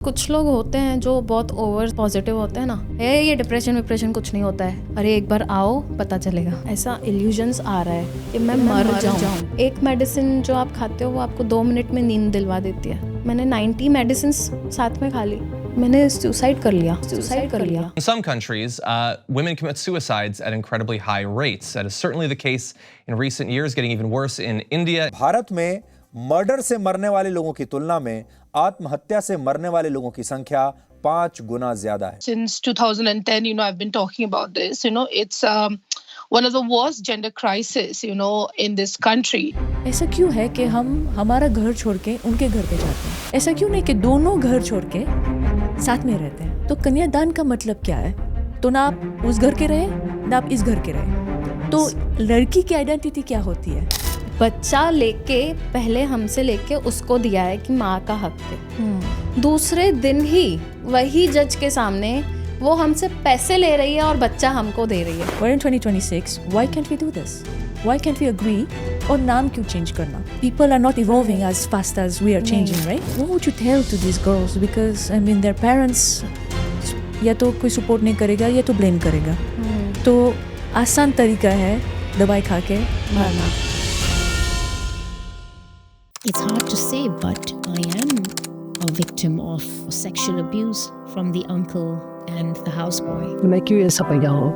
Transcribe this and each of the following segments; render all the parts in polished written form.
कुछ लोग होते हैं जो बहुत ओवर पॉजिटिव होते हैं ना, ये डिप्रेशन कुछ नहीं होता है, अरे एक बार आओ पता चलेगा। ऐसा इल्यूजन्स आ रहा है कि मैं मर जाऊं। एक मेडिसिन जो आप खाते हो वो आपको 2 मिनट में नींद दिलवा देती है। मैंने 90 मेडिसिन साथ में खा ली, मैंने सुसाइड कर लिया। In some countries, women commit suicides at incredibly high rates. That is certainly the case in recent years, getting even worse in India. Bharat में मर्डर से मरने वाले लोगों की तुलना में आत्महत्या से मरने वाले लोगों की संख्या 5 गुना ज्यादा है। Since 2010, I've been talking about this. It's one of the worst gender crisis, in this country. ऐसा क्यों है कि हम हमारा घर छोड़ के उनके घर पे जाते हैं? ऐसा क्यों नहीं कि दोनों घर छोड़ के साथ में रहते हैं? तो कन्यादान का मतलब क्या है? तो ना आप उस घर के रहे, ना आप इस घर के रहे। तो लड़की की आइडेंटिटी क्या होती है? बच्चा लेके पहले हमसे लेके उसको दिया है कि माँ का हक है। दूसरे दिन ही वही जज के सामने वो हमसे पैसे ले रही है और बच्चा हमको दे रही है। We're in 2026. Why can't we do this? Why can't we agree? और नाम क्यों चेंज करना? People are not evolving as fast as we are changing, right? What would you tell to these girls? Because their parents या तो कोई support नहीं करेगा या तो ब्लेम करेगा। तो आसान तरीका है दवाई खा के मरना। It's hard to say, but I am a victim of sexual abuse from the uncle and the houseboy. मैं क्यों ऐसा पैदा हो?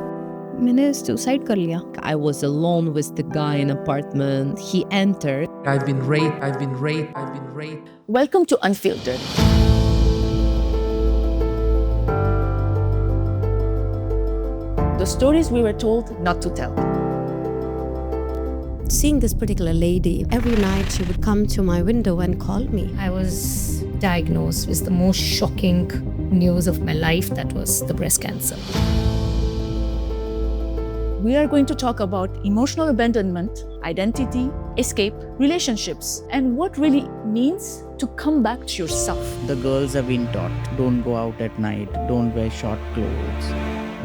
मैंने सुसाइड कर लिया। I was alone with the guy in apartment. He entered. I've been raped. Welcome to Unfiltered. The stories we were told not to tell. Seeing this particular lady, every night she would come to my window and call me. I was diagnosed with the most shocking news of my life, that was the breast cancer. We are going to talk about emotional abandonment, identity, escape, relationships, and what really means to come back to yourself. The girls have been taught, don't go out at night, don't wear short clothes,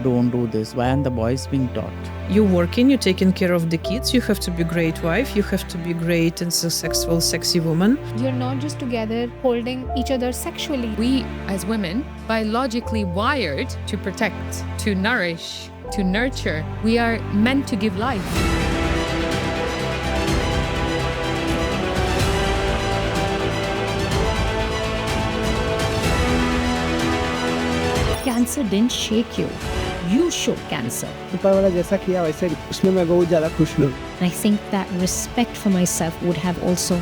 don't do this. Why aren't the boys being taught? You're working, you're taking care of the kids, you have to be a great wife, you have to be great and successful, sexy woman. You're not just together holding each other sexually. We, as women, biologically wired to protect, to nourish, to nurture. We are meant to give life. Cancer didn't shake you. You shook cancer. ऊपर वाला जैसा किया वैसे उसमें मैं बहुत ज़्यादा खुश हूँ। I think that respect for myself would have also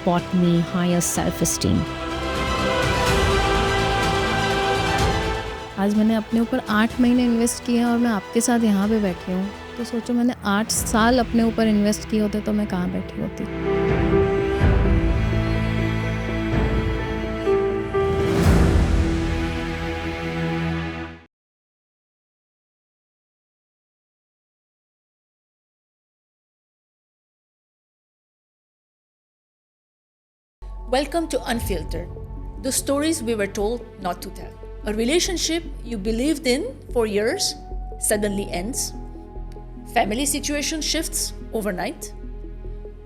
brought me higher self-esteem. आज मैंने अपने ऊपर 8 महीने इन्वेस्ट किए हैं और मैं आपके साथ यहाँ पे बैठी हूँ। तो सोचो मैंने 8 साल अपने ऊपर इन्वेस्ट किए होते तो मैं कहाँ बैठी होती। Welcome to Unfiltered, the stories we were told not to tell. A relationship you believed in for years suddenly ends. Family situation shifts overnight.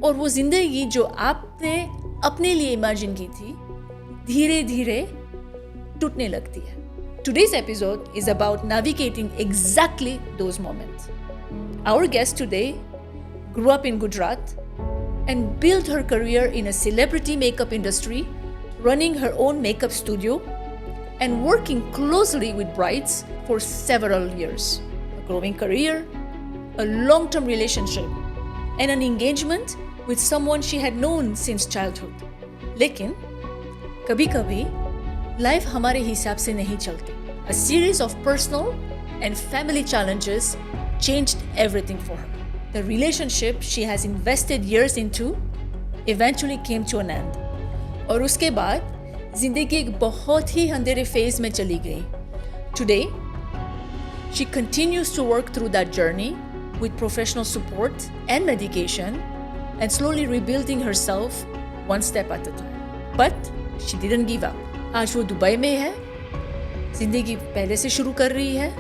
और वो जिंदगी जो आपने अपने लिए इमेजिन की थी, धीरे धीरे टूटने लगती है. Today's episode is about navigating exactly those moments. Our guest today grew up in Gujarat and built her career in a celebrity makeup industry, running her own makeup studio and working closely with brides for several years. A growing career, a long-term relationship, and an engagement with someone she had known since childhood. लेकिन कभी-कभी life हमारे हिसाब से नहीं चलती. A series of personal and family challenges changed everything for her. The relationship she has invested years into eventually came to an end. और उसके बाद जिंदगी एक बहुत ही अंधेरे फेज में चली गई. Today, she continues to work through that journey with professional support and medication and slowly rebuilding herself one step at a time. But she didn't give up. आज वो दुबई में है, जिंदगी पहले से शुरू कर रही है,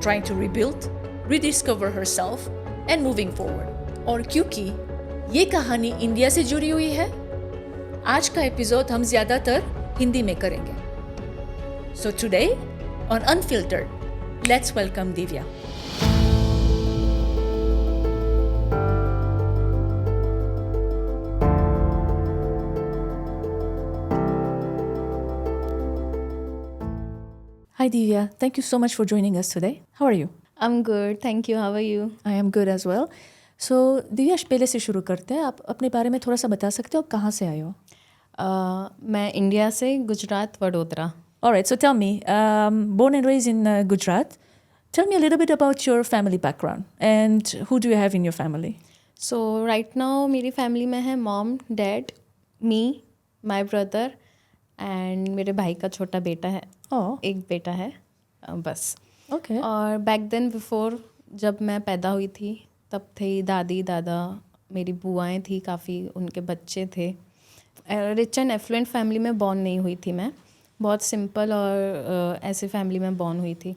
trying to rebuild, rediscover herself and moving forward. और क्योंकि ये कहानी इंडिया से जुड़ी हुई है, आज का एपिसोड हम ज़्यादातर हिंदी में करेंगे. So today, on Unfiltered, let's welcome Divya. Hi Divya, thank you so much for joining us today. How are you? I'm good, thank you. How are you? I am good as well. So Divya पहले से शुरू करते हैं. आप अपने बारे में थोड़ा सा बता सकते हो, आप कहाँ से आए हो? मैं इंडिया से, Gujarat, Vadodara. Alright, so tell me, born and raised in Gujarat, tell me a little bit about your family background and who do you have in your family? So right now मेरी फैमिली में है mom, dad, me, my brother and मेरे भाई का छोटा बेटा है. एक बेटा है बस. Okay. और बैक देन बिफोर जब मैं पैदा हुई थी तब थे दादी दादा, मेरी बुआएं थी काफ़ी, उनके बच्चे थे. रिच एंड एफ्लुएंट फैमिली में बॉर्न नहीं हुई थी मैं. बहुत सिंपल और ऐसे फैमिली में बॉर्न हुई थी.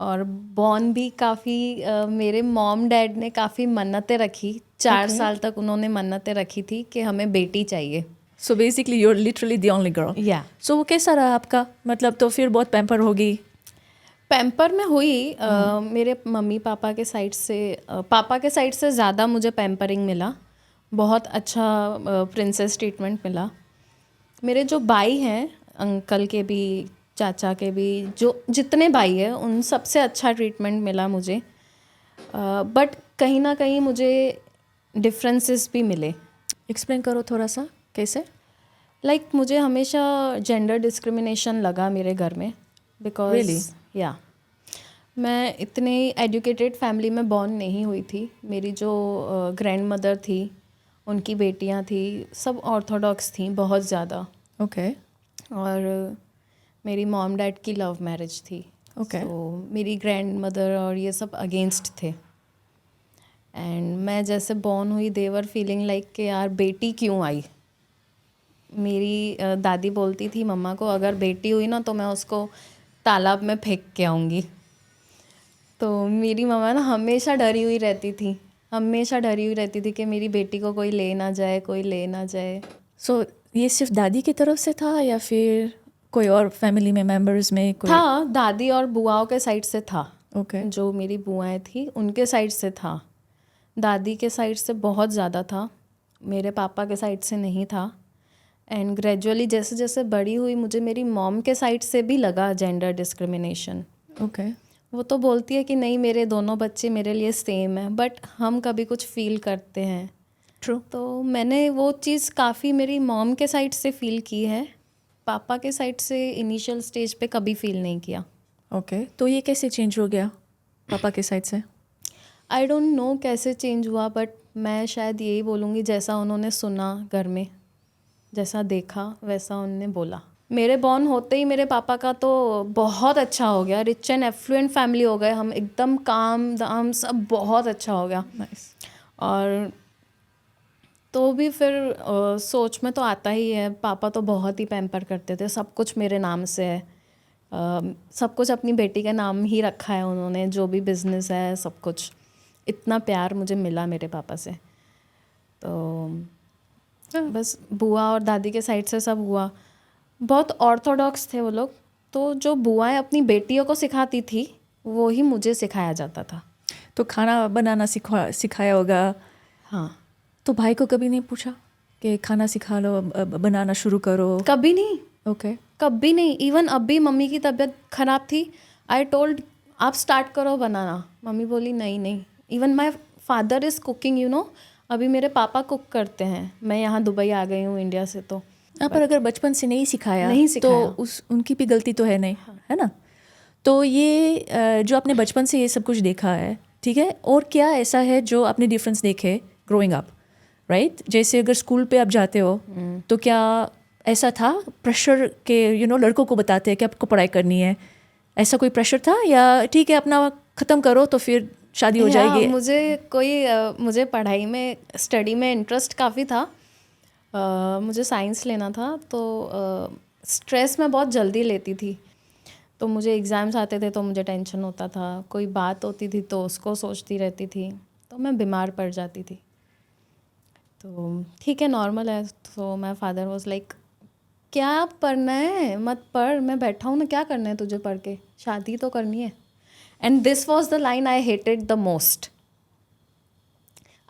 और बॉर्न भी काफ़ी मेरे मॉम डैड ने काफ़ी मन्नतें रखी. 4 साल तक उन्होंने मन्नतें रखी थी कि हमें बेटी चाहिए. So basically you're literally the only girl. Yeah. So वो कैसा रहा आपका? मतलब तो फिर बहुत पैम्पर होगी. पैम्पर में हुई. मेरे मम्मी पापा के साइड से ज़्यादा मुझे पैम्परिंग मिला. बहुत अच्छा प्रिंसेस ट्रीटमेंट मिला. मेरे जो भाई हैं, अंकल के भी, चाचा के भी, जो जितने भाई हैं उन सबसे अच्छा ट्रीटमेंट मिला मुझे. बट कहीं ना कहीं मुझे डिफरेंसेस भी मिले. एक्सप्लेन करो थोड़ा सा, कैसे? लाइक मुझे हमेशा जेंडर डिस्क्रिमिनेशन लगा मेरे घर में. Because Really? या मैं इतने एजुकेटेड फैमिली में बॉर्न नहीं हुई थी. मेरी जो ग्रैंड मदर थी, उनकी बेटियां थी, सब ऑर्थोडॉक्स थी बहुत ज़्यादा. Okay. और मेरी मॉम डैड की लव मैरिज थी. Okay. तो मेरी ग्रैंड मदर और ये सब अगेंस्ट थे. एंड मैं जैसे बॉर्न हुई दे वर फीलिंग लाइक कि यार बेटी क्यों आई. मेरी दादी बोलती थी मम्मा को, अगर बेटी हुई ना तो मैं उसको तालाब में फेंक के आऊँगी. तो मेरी मम्मा ना हमेशा डरी हुई रहती थी कि मेरी बेटी को कोई ले ना जाए. So ये सिर्फ दादी की तरफ से था या फिर कोई और फैमिली में मेंबर्स में कोई? था, दादी और बुआओं के साइड से था. Okay. जो मेरी बुआएं थी उनके साइड से था. दादी के साइड से बहुत ज़्यादा था, मेरे पापा के साइड से नहीं था. एंड ग्रेजुअली जैसे जैसे बड़ी हुई मुझे मेरी मॉम के साइड से भी लगा जेंडर डिस्क्रिमिनेशन. Okay. वो तो बोलती है कि नहीं मेरे दोनों बच्चे मेरे लिए सेम है, बट हम कभी कुछ फील करते हैं. True. तो मैंने वो चीज़ काफ़ी मेरी मॉम के साइड से फील की है. पापा के साइड से इनिशियल स्टेज पे कभी फील नहीं किया. Okay. तो ये कैसे चेंज हो गया पापा के साइड से? आई डोंट नो कैसे चेंज हुआ, बट मैं शायद यही बोलूँगी जैसा उन्होंने सुना घर में, जैसा देखा वैसा उन्होंने बोला. मेरे बॉर्न होते ही मेरे पापा का तो बहुत अच्छा हो गया. रिच एंड एफ्लुएंट फैमिली हो गए हम, एकदम काम दाम सब बहुत अच्छा हो गया. Nice. और तो भी फिर सोच में तो आता ही है. पापा तो बहुत ही पैम्पर करते थे. सब कुछ मेरे नाम से है. सब कुछ अपनी बेटी के नाम ही रखा है उन्होंने. जो भी बिजनेस है सब कुछ. इतना प्यार मुझे मिला मेरे पापा से. तो बस बुआ और दादी के साइड से सब हुआ. बहुत ऑर्थोडॉक्स थे वो लोग. तो जो बुआएं अपनी बेटियों को सिखाती थी वो ही मुझे सिखाया जाता था. तो खाना बनाना सिखाया होगा. हाँ. तो भाई को कभी नहीं पूछा कि खाना सिखा लो, बनाना शुरू करो? कभी नहीं. ओके. कभी नहीं. इवन अभी मम्मी की तबीयत ख़राब थी, आई टोल्ड आप स्टार्ट करो बनाना. मम्मी बोली नहीं. Even my father is cooking, you know. अभी मेरे पापा कुक करते हैं. मैं यहाँ दुबई आ गई हूँ इंडिया से. तो पर अगर बचपन से नहीं सिखाया तो उनकी भी गलती तो है नहीं. हाँ. है ना. तो ये जो आपने बचपन से ये सब कुछ देखा है, ठीक है, और क्या ऐसा है जो आपने डिफरेंस देखे ग्रोइंग अप, राइट? जैसे अगर स्कूल पे आप जाते हो तो क्या ऐसा था प्रेशर के लड़कों को बताते हैं कि आपको पढ़ाई करनी है, ऐसा कोई प्रेशर था या ठीक है अपना ख़त्म करो तो फिर शादी हो जाएगी? मुझे पढ़ाई में, स्टडी में इंटरेस्ट काफ़ी था. मुझे साइंस लेना था. तो स्ट्रेस मैं बहुत जल्दी लेती थी. तो मुझे एग्ज़ाम्स आते थे तो मुझे टेंशन होता था. कोई बात होती थी तो उसको सोचती रहती थी. तो मैं बीमार पड़ जाती थी. तो ठीक है, नॉर्मल है. तो माय फादर वाज लाइक क्या पढ़ना है, मत पढ़, मैं बैठा हूँ ना, क्या करना है तुझे पढ़ के, शादी तो करनी है. And this was the line I hated the most.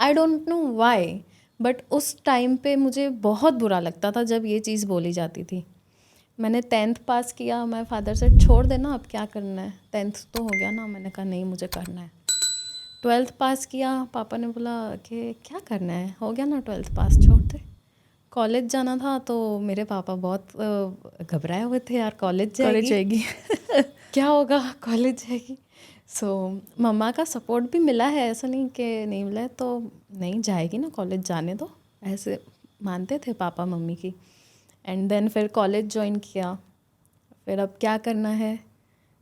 I don't know why, but उस टाइम पे मुझे बहुत बुरा लगता था जब ये चीज़ बोली जाती थी. मैंने 10th पास किया, मैं फादर से छोड़ देना अब क्या करना है, 10th तो हो गया ना. मैंने कहा नहीं मुझे करना है. 12th पास किया, पापा ने बोला कि क्या करना है, हो गया ना 12th पास, छोड़ दे. कॉलेज जाना था तो मेरे पापा बहुत घबराए हुए थे, यार कॉलेज जाएगी क्या होगा, कॉलेज जाएगी. सो मम्मा का सपोर्ट भी मिला है, ऐसा नहीं कि नहीं मिला है. तो नहीं जाएगी ना कॉलेज, जाने दो, ऐसे मानते थे पापा मम्मी की. एंड देन फिर कॉलेज ज्वाइन किया. फिर अब क्या करना है,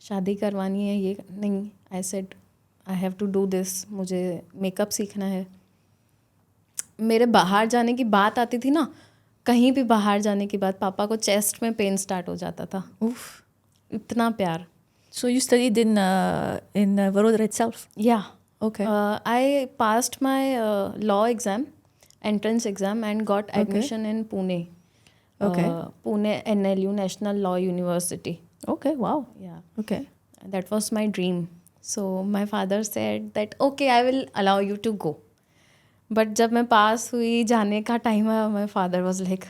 शादी करवानी है, ये नहीं. I said I have to do this, मुझे मेकअप सीखना है. मेरे बाहर जाने की बात आती थी ना, कहीं भी बाहर जाने की बात, पापा को चेस्ट में पेन स्टार्ट हो जाता था. उफ, इतना प्यार. So you studied in Vadodara itself? Yeah. Okay. I passed my law exam, entrance exam, and got admission in Pune. Okay. Pune NLU, National Law University. Okay, wow. Yeah. Okay. That was my dream. So my father said that okay, I will allow you to go. But जब मैं पास हुई, जाने का time आया, my father was like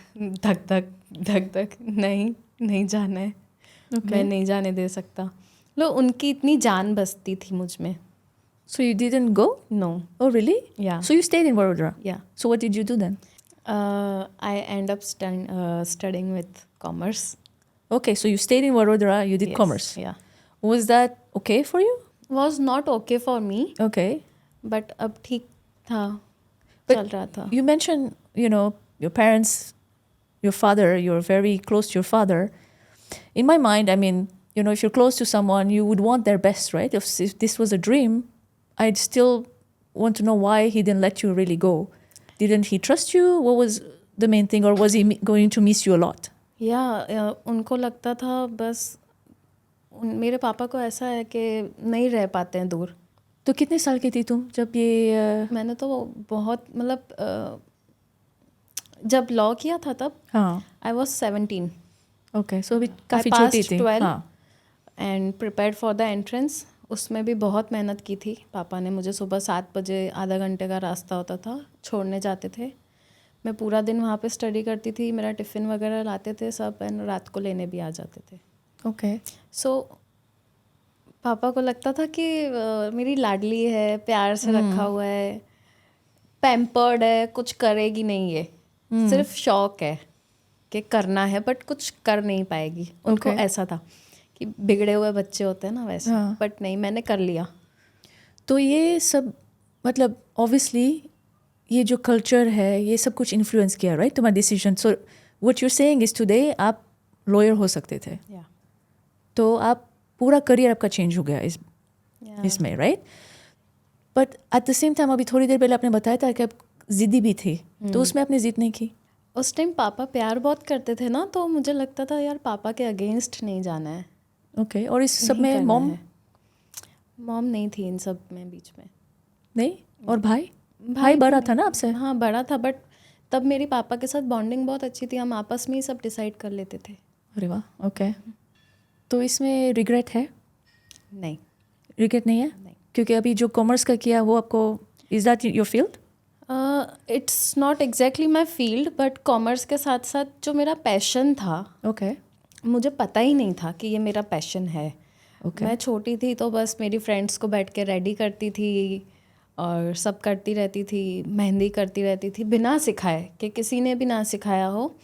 धक धक धक धक, नहीं जाना है. मैं नहीं जाने दे सकता. लो, उनकी इतनी जान बसती थी मुझ में. So you didn't go? No. Oh really? Yeah. So you stayed in Vadodara? Yeah. So what did you do then? I end up studying with commerce. Okay, so you stayed in Vadodara, you did Yes, commerce. Yeah. Was that okay for you? Was not okay for me. Okay. But अब ठीक था, चल रहा था. You mentioned, you know, your parents, your father, you're very close to your father. In my mind, I mean, you know, if you're close to someone, you would want their best, right? If this was a dream, I'd still want to know why he didn't let you really go. Didn't he trust you? What was the main thing? Or was he going to miss you a lot? Yeah, उनको लगता था बस, मेरे पापा को ऐसा है कि नहीं रह पाते हैं दूर. तो कितने साल की थी तुम जब ये मैंने तो बहुत, मतलब जब लॉ किया था तब आई वॉज 17. ओके, सो अभी काफ़ी छोटी थी. 12 and prepared for the entrance. उसमें भी बहुत मेहनत की थी. पापा ने मुझे सुबह 7 बजे, आधा घंटे का रास्ता होता था, छोड़ने जाते थे. मैं पूरा दिन वहाँ पे स्टडी करती थी, मेरा टिफ़िन वगैरह लाते थे सब, एंड रात को लेने भी आ जाते थे. ओके. सो पापा को लगता था कि मेरी लाडली है, प्यार से रखा हुआ है, पैम्पर्ड है, कुछ करेगी नहीं, ये सिर्फ शौक है कि करना है, बट कुछ कर नहीं पाएगी. उनको ऐसा था कि बिगड़े हुए बच्चे होते हैं ना वैसे. बट नहीं, मैंने कर लिया. तो ये सब, मतलब ऑब्वियसली ये जो कल्चर है, ये सब कुछ इन्फ्लुएंस किया, राइट, तुम्हारा decision. So what you saying is today आप लॉयर हो सकते थे. तो आप पूरा करियर आपका चेंज हो गया इसमें, right. But at the same time, अभी थोड़ी देर पहले आपने बताया था कि आप ज़िद्दी भी थे. तो उसमें आपने ज़िद नहीं की? उस टाइम पापा प्यार बहुत करते थे ना, तो मुझे लगता था यार पापा के अगेंस्ट नहीं जाना है. ओके. और इस सब में मॉम नहीं थी इन सब में बीच में. नहीं? और भाई बड़ा था ना आपसे? हाँ, बड़ा था, बट तब मेरी पापा के साथ बॉन्डिंग बहुत अच्छी थी. हम आपस में ही सब डिसाइड कर लेते थे. अरे वाह. ओके. तो इसमें रिग्रेट है? नहीं, रिग्रेट नहीं है. नहीं. क्योंकि अभी जो कॉमर्स का किया वो आपको, is that your field? It's not exactly my field, but commerce के साथ साथ जो मेरा पैशन था, मुझे पता ही नहीं था कि ये मेरा पैशन है. मैं छोटी थी तो बस मेरी फ्रेंड्स को बैठ के रेडी करती थी और सब करती रहती थी, मेहंदी करती रहती थी बिना सिखाए, कि किसी ने भी ना सिखाया हो.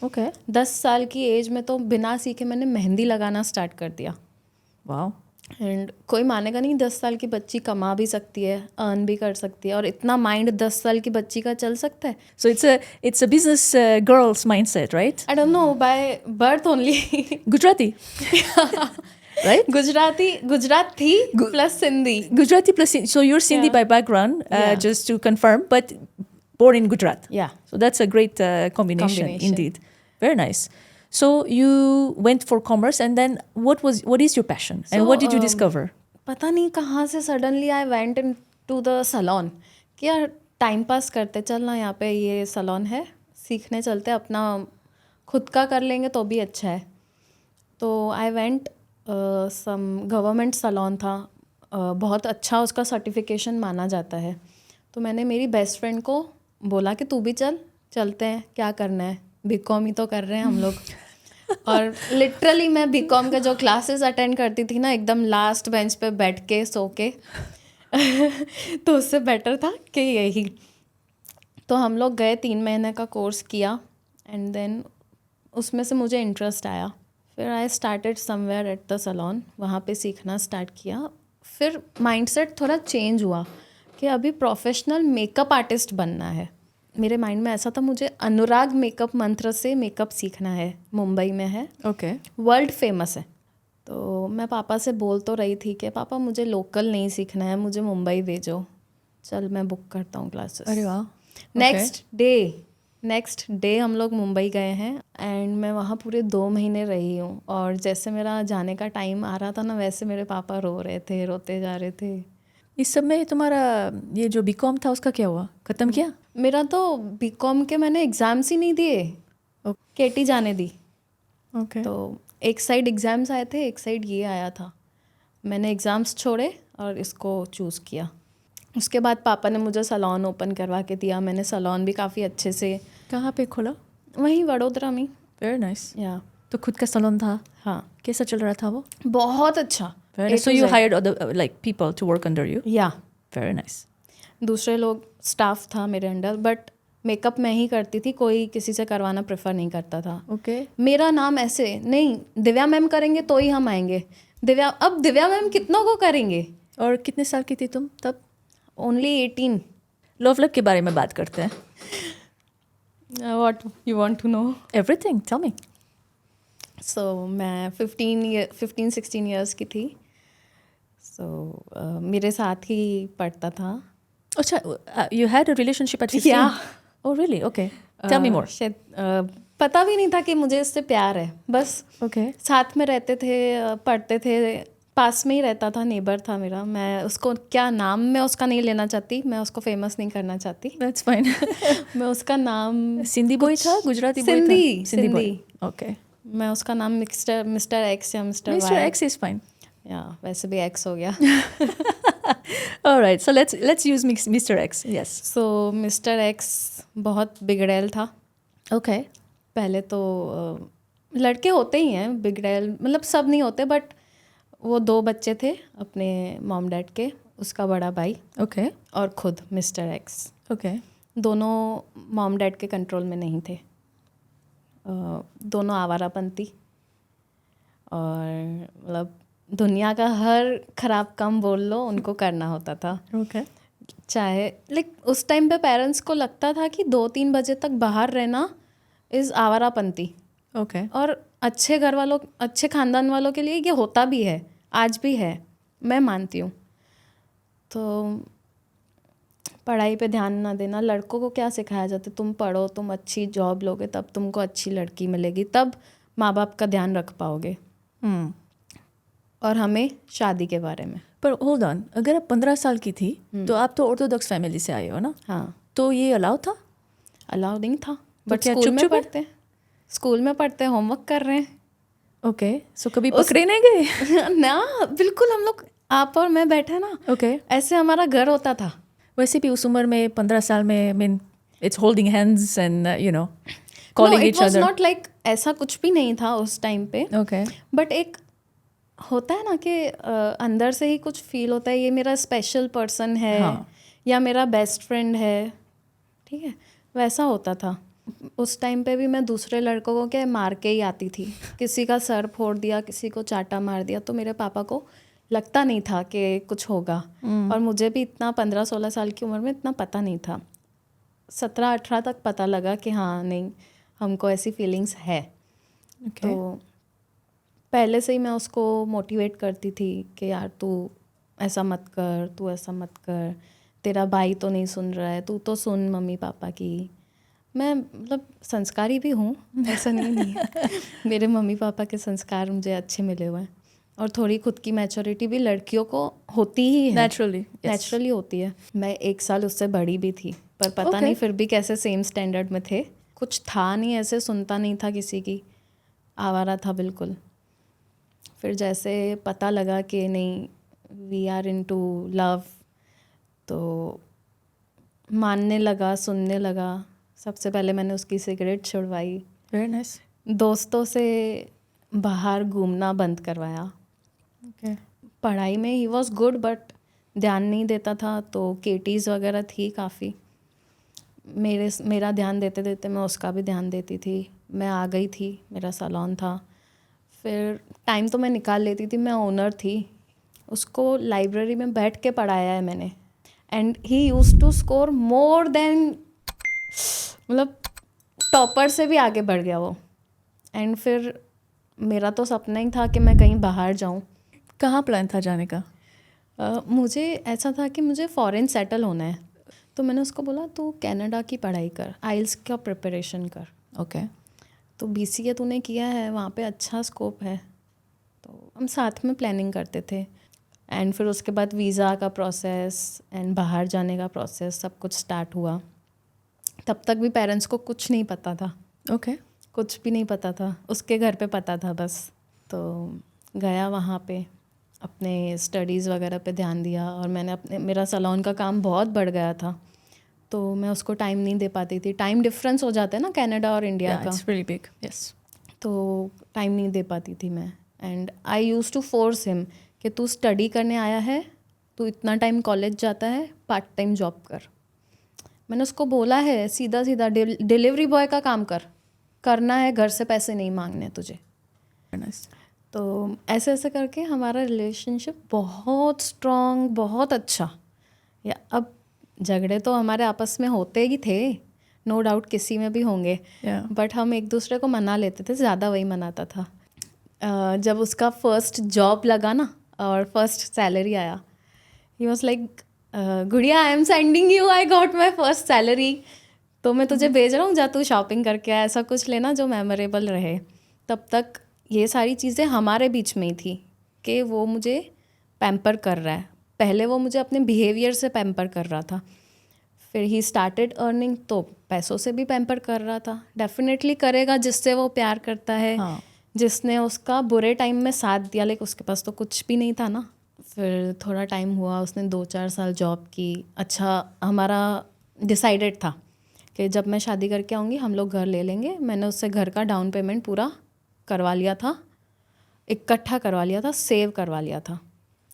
10 साल की एज में तो बिना सीखे मैंने मेहंदी लगाना स्टार्ट कर दिया. वाह. एंड कोई मानेगा नहीं, 10 साल की बच्ची कमा भी सकती है, अर्न भी कर सकती है, और इतना माइंड 10 साल की बच्ची का चल सकता है. So it's a business girls mindset, right? I don't know, by birth only. Gujarati? Right? Gujarati plus Sindhi. Gujarati plus Sindhi. So you're Sindhi by background, just to confirm, but born in Gujarat. Yeah. So that's a great combination indeed. Very nice. So you went for commerce, and then what is your passion, and what did you discover? पता नहीं कहाँ से suddenly I went into the salon. कि यार time pass करते, चल ना यहाँ पे ये सलोन है, सीखने चलते, अपना खुद का कर लेंगे तो भी अच्छा है। तो I went some government salon था, बहुत अच्छा उसका सर्टिफिकेशन माना जाता है। तो मैंने मेरी बेस्ट फ्रेंड को बोला कि तू भी चलते हैं, क्या करना है, बीकॉम ही तो कर रहे हैं हम लोग। और लिटरली मैं बीकॉम के जो क्लासेस अटेंड करती थी ना, एकदम लास्ट बेंच पे बैठ के सो के तो उससे बेटर था कि यही। तो हम लोग गए, 3 महीने का कोर्स किया एंड देन उसमें से मुझे इंटरेस्ट आया। फिर I started somewhere at the salon, वहाँ पे सीखना स्टार्ट किया। फिर माइंडसेट थोड़ा चेंज हुआ कि अभी प्रोफेशनल मेकअप आर्टिस्ट बनना है। मेरे माइंड में ऐसा था, मुझे अनुराग मेकअप मंत्र से मेकअप सीखना है, मुंबई में है, ओके, वर्ल्ड फेमस है। तो मैं पापा से बोल तो रही थी कि पापा मुझे लोकल नहीं सीखना है, मुझे मुंबई भेजो, चल मैं बुक करता हूँ क्लासेस। अरे वाह। नेक्स्ट डे हम लोग मुंबई गए हैं एंड मैं वहाँ पूरे 2 महीने रही हूँ। और जैसे मेरा जाने का टाइम आ रहा था ना, वैसे मेरे पापा रो रहे थे, रोते जा रहे थे। इस सब में तुम्हारा ये जो बीकॉम था उसका क्या हुआ, ख़त्म किया? मेरा तो बीकॉम के मैंने एग्ज़ाम्स ही नहीं दिए, केटी जाने दी। ओके। तो एक साइड एग्ज़ाम्स आए थे, एक साइड ये आया था। मैंने एग्ज़ाम्स छोड़े और इसको चूज़ किया। उसके बाद पापा ने मुझे सैलून ओपन करवा के दिया। मैंने सैलून भी काफ़ी अच्छे से। कहाँ पे खोला? वहीं वडोदरा में। Very nice. या तो खुद का सैलून था? हाँ। कैसा चल रहा था वो? बहुत अच्छा। So you hired other like people to work under you? या वेरी नाइस। दूसरे लोग स्टाफ था मेरे अंडर, बट मेकअप मैं ही करती थी, कोई किसी से करवाना प्रेफर नहीं करता था। ओके। मेरा नाम ऐसे नहीं, दिव्या मैम करेंगे तो ही हम आएंगे। अब दिव्या मैम कितनों को करेंगे। और कितने साल की थी तुम तब? ओनली 18। लव के बारे में बात करते हैं। What you want to know? Everything, tell me. So मैं 15-16 ईयर्स की थी। सो मेरे साथ ही पढ़ता था। अच्छा, you had a relationship at 15? Yeah. Oh really? Okay, tell me more. शायद पता भी नहीं था कि मुझे इससे प्यार है, बस ओके। साथ में रहते थे, पढ़ते थे, पास में ही रहता था, नेबर था मेरा। मैं उसको क्या नाम मैं उसका नहीं लेना चाहती, मैं उसको फेमस नहीं करना चाहती। That's fine. मैं उसका नाम सिंधी बॉय था, गुजराती बॉय था? सिंधी। ओके। मैं उसका नाम मिस्टर एक्स या मिस्टर एक्स इज फाइन। या वैसे भी एक्स हो गया। Alright, so let's use mister x. Yes. So mister x बहुत बिगड़ैल था। ओके। पहले तो लड़के होते ही हैं बिगड़ैल, मतलब सब नहीं होते, बट वो 2 बच्चे थे अपने मॉम डैड के, उसका बड़ा भाई ओके और खुद मिस्टर एक्स। ओके। दोनों मॉम डैड के कंट्रोल में नहीं थे, दोनों आवारापंती, और मतलब दुनिया का हर ख़राब काम बोल लो उनको करना होता था। ओके। चाहे लाइक उस टाइम पे पेरेंट्स को लगता था कि 2-3 बजे तक बाहर रहना इज़ आवारापंती। ओके। और अच्छे घर वालों, अच्छे ख़ानदान वालों के लिए ये होता भी है, आज भी है, मैं मानती हूँ। तो पढ़ाई पे ध्यान ना देना। लड़कों को क्या सिखाया जाता है, तुम पढ़ो, तुम अच्छी जॉब लोगे तब तुमको अच्छी लड़की मिलेगी, तब माँ बाप का ध्यान रख पाओगे। और हमें शादी के बारे में। पर होल्ड ऑन, अगर आप 15 साल की थी तो आप तो ऑर्थोडॉक्स फैमिली से आए हो ना? हाँ। तो ये अलाउ था? अलाउ नहीं था, तो बट क्या स्कूल में चुप-चुप है? पढ़ते, स्कूल में पढ़ते, होमवर्क कर रहे हैं। ओके, सो कभी पकड़े नहीं गए? ना, बिल्कुल। हम लोग, आप और मैं बैठे ना, ओके, ऐसे हमारा घर होता था। वैसे भी उस उम्र में 15 साल में, mean it's holding hands and you know calling each other. It was not like ऐसा कुछ भी नहीं था उस टाइम पे। ओके। बट एक होता है ना कि अंदर से ही कुछ फील होता है, ये मेरा स्पेशल पर्सन है। हाँ। या मेरा बेस्ट फ्रेंड है, ठीक है, वैसा होता था। उस टाइम पे भी मैं दूसरे लड़कों को क्या मार के ही आती थी। किसी का सर फोड़ दिया, किसी को चाटा मार दिया, तो मेरे पापा को लगता नहीं था कि कुछ होगा। और मुझे भी इतना 15-16 साल की उम्र में इतना पता नहीं था। 17-18 तक पता लगा कि हाँ नहीं, हमको ऐसी फीलिंग्स है। तो पहले से ही मैं उसको मोटिवेट करती थी कि यार तू ऐसा मत कर, तू ऐसा मत कर, तेरा भाई तो नहीं सुन रहा है, तू तो सुन मम्मी पापा की। मैं मतलब संस्कारी भी हूँ, ऐसा नहीं है। मेरे मम्मी पापा के संस्कार मुझे अच्छे मिले हुए हैं, और थोड़ी खुद की मैच्योरिटी भी लड़कियों को होती ही है, नेचुरली होती है। मैं 1 साल उससे बड़ी भी थी, पर पता नहीं फिर भी कैसे सेम स्टैंडर्ड में थे। कुछ था नहीं, ऐसे सुनता नहीं था किसी की, आवारा था बिल्कुल। फिर जैसे पता लगा कि नहीं वी आर इनटू लव, तो मानने लगा, सुनने लगा। सबसे पहले मैंने उसकी सिगरेट छुड़वाई, वेरी नाइस। दोस्तों से बाहर घूमना बंद करवाया। ओके। पढ़ाई में ही वॉज गुड बट ध्यान नहीं देता था, तो केटीज़ वगैरह थी काफ़ी, मेरा ध्यान देते देते मैं उसका भी ध्यान देती थी। मैं आ गई थी, मेरा सैलून था, फिर टाइम तो मैं निकाल लेती थी, मैं ओनर थी। उसको लाइब्रेरी में बैठ के पढ़ाया है मैंने, and he used to score more than, मतलब टॉपर से भी आगे बढ़ गया वो। एंड फिर मेरा तो सपना ही था कि मैं कहीं बाहर जाऊँ। कहाँ प्लान था जाने का? मुझे ऐसा था कि मुझे फॉरेन सेटल होना है, तो मैंने उसको बोला तू कनाडा की पढ़ाई कर, आइल्स का प्रिपरेशन कर। ओके। तो BCA तूने किया है, वहाँ पे अच्छा स्कोप है। तो हम साथ में प्लानिंग करते थे। एंड फिर उसके बाद वीज़ा का प्रोसेस एंड बाहर जाने का प्रोसेस सब कुछ स्टार्ट हुआ। तब तक भी पेरेंट्स को कुछ नहीं पता था। ओके। कुछ भी नहीं पता था, उसके घर पे पता था बस। तो गया वहाँ पे, अपने स्टडीज़ वगैरह पे ध्यान दिया, और मैंने मेरा सैलून का काम बहुत बढ़ गया था, तो मैं उसको टाइम नहीं दे पाती थी। टाइम डिफरेंस हो जाता है ना कनाडा और इंडिया का। It's very big. यस। तो टाइम नहीं दे पाती थी मैं। And I use to force him कि तू स्टडी करने आया है, तू इतना टाइम कॉलेज जाता है, पार्ट टाइम जॉब कर। मैंने उसको बोला है सीधा सीधा, डिलीवरी बॉय का काम करना है, घर से पैसे नहीं मांगने तुझे। तो ऐसे ऐसे करके हमारा रिलेशनशिप बहुत स्ट्रॉन्ग, बहुत अच्छा। या अब झगड़े तो हमारे आपस में होते ही थे, नो डाउट किसी में भी होंगे, बट हम एक दूसरे को मना लेते थे, ज़्यादा वही मनाता था। जब उसका फर्स्ट जॉब लगा ना और फर्स्ट सैलरी आया, ही वॉज लाइक गुड़िया I am sending you, I got my first salary, तो मैं तुझे भेज रहा हूँ, जा तू शॉपिंग करके आया, ऐसा कुछ लेना जो मेमोरेबल रहे। तब तक ये सारी चीज़ें हमारे बीच में ही थी कि वो मुझे पैम्पर कर रहा है। पहले वो मुझे अपने बिहेवियर से पैम्पर कर रहा था, फिर ही स्टार्टेड अर्निंग, तो पैसों से भी पैम्पर कर रहा था। डेफिनेटली करेगा जिससे वो प्यार करता है। हाँ। जिसने उसका बुरे टाइम में साथ दिया, लेकिन उसके पास तो कुछ भी नहीं था ना। फिर थोड़ा टाइम हुआ, उसने 2-4 साल जॉब की। अच्छा, हमारा डिसाइडेड था कि जब मैं शादी करके आऊँगी हम लोग घर ले लेंगे। मैंने उससे घर का डाउन पेमेंट पूरा करवा लिया था, इकट्ठा करवा लिया था, सेव करवा लिया था।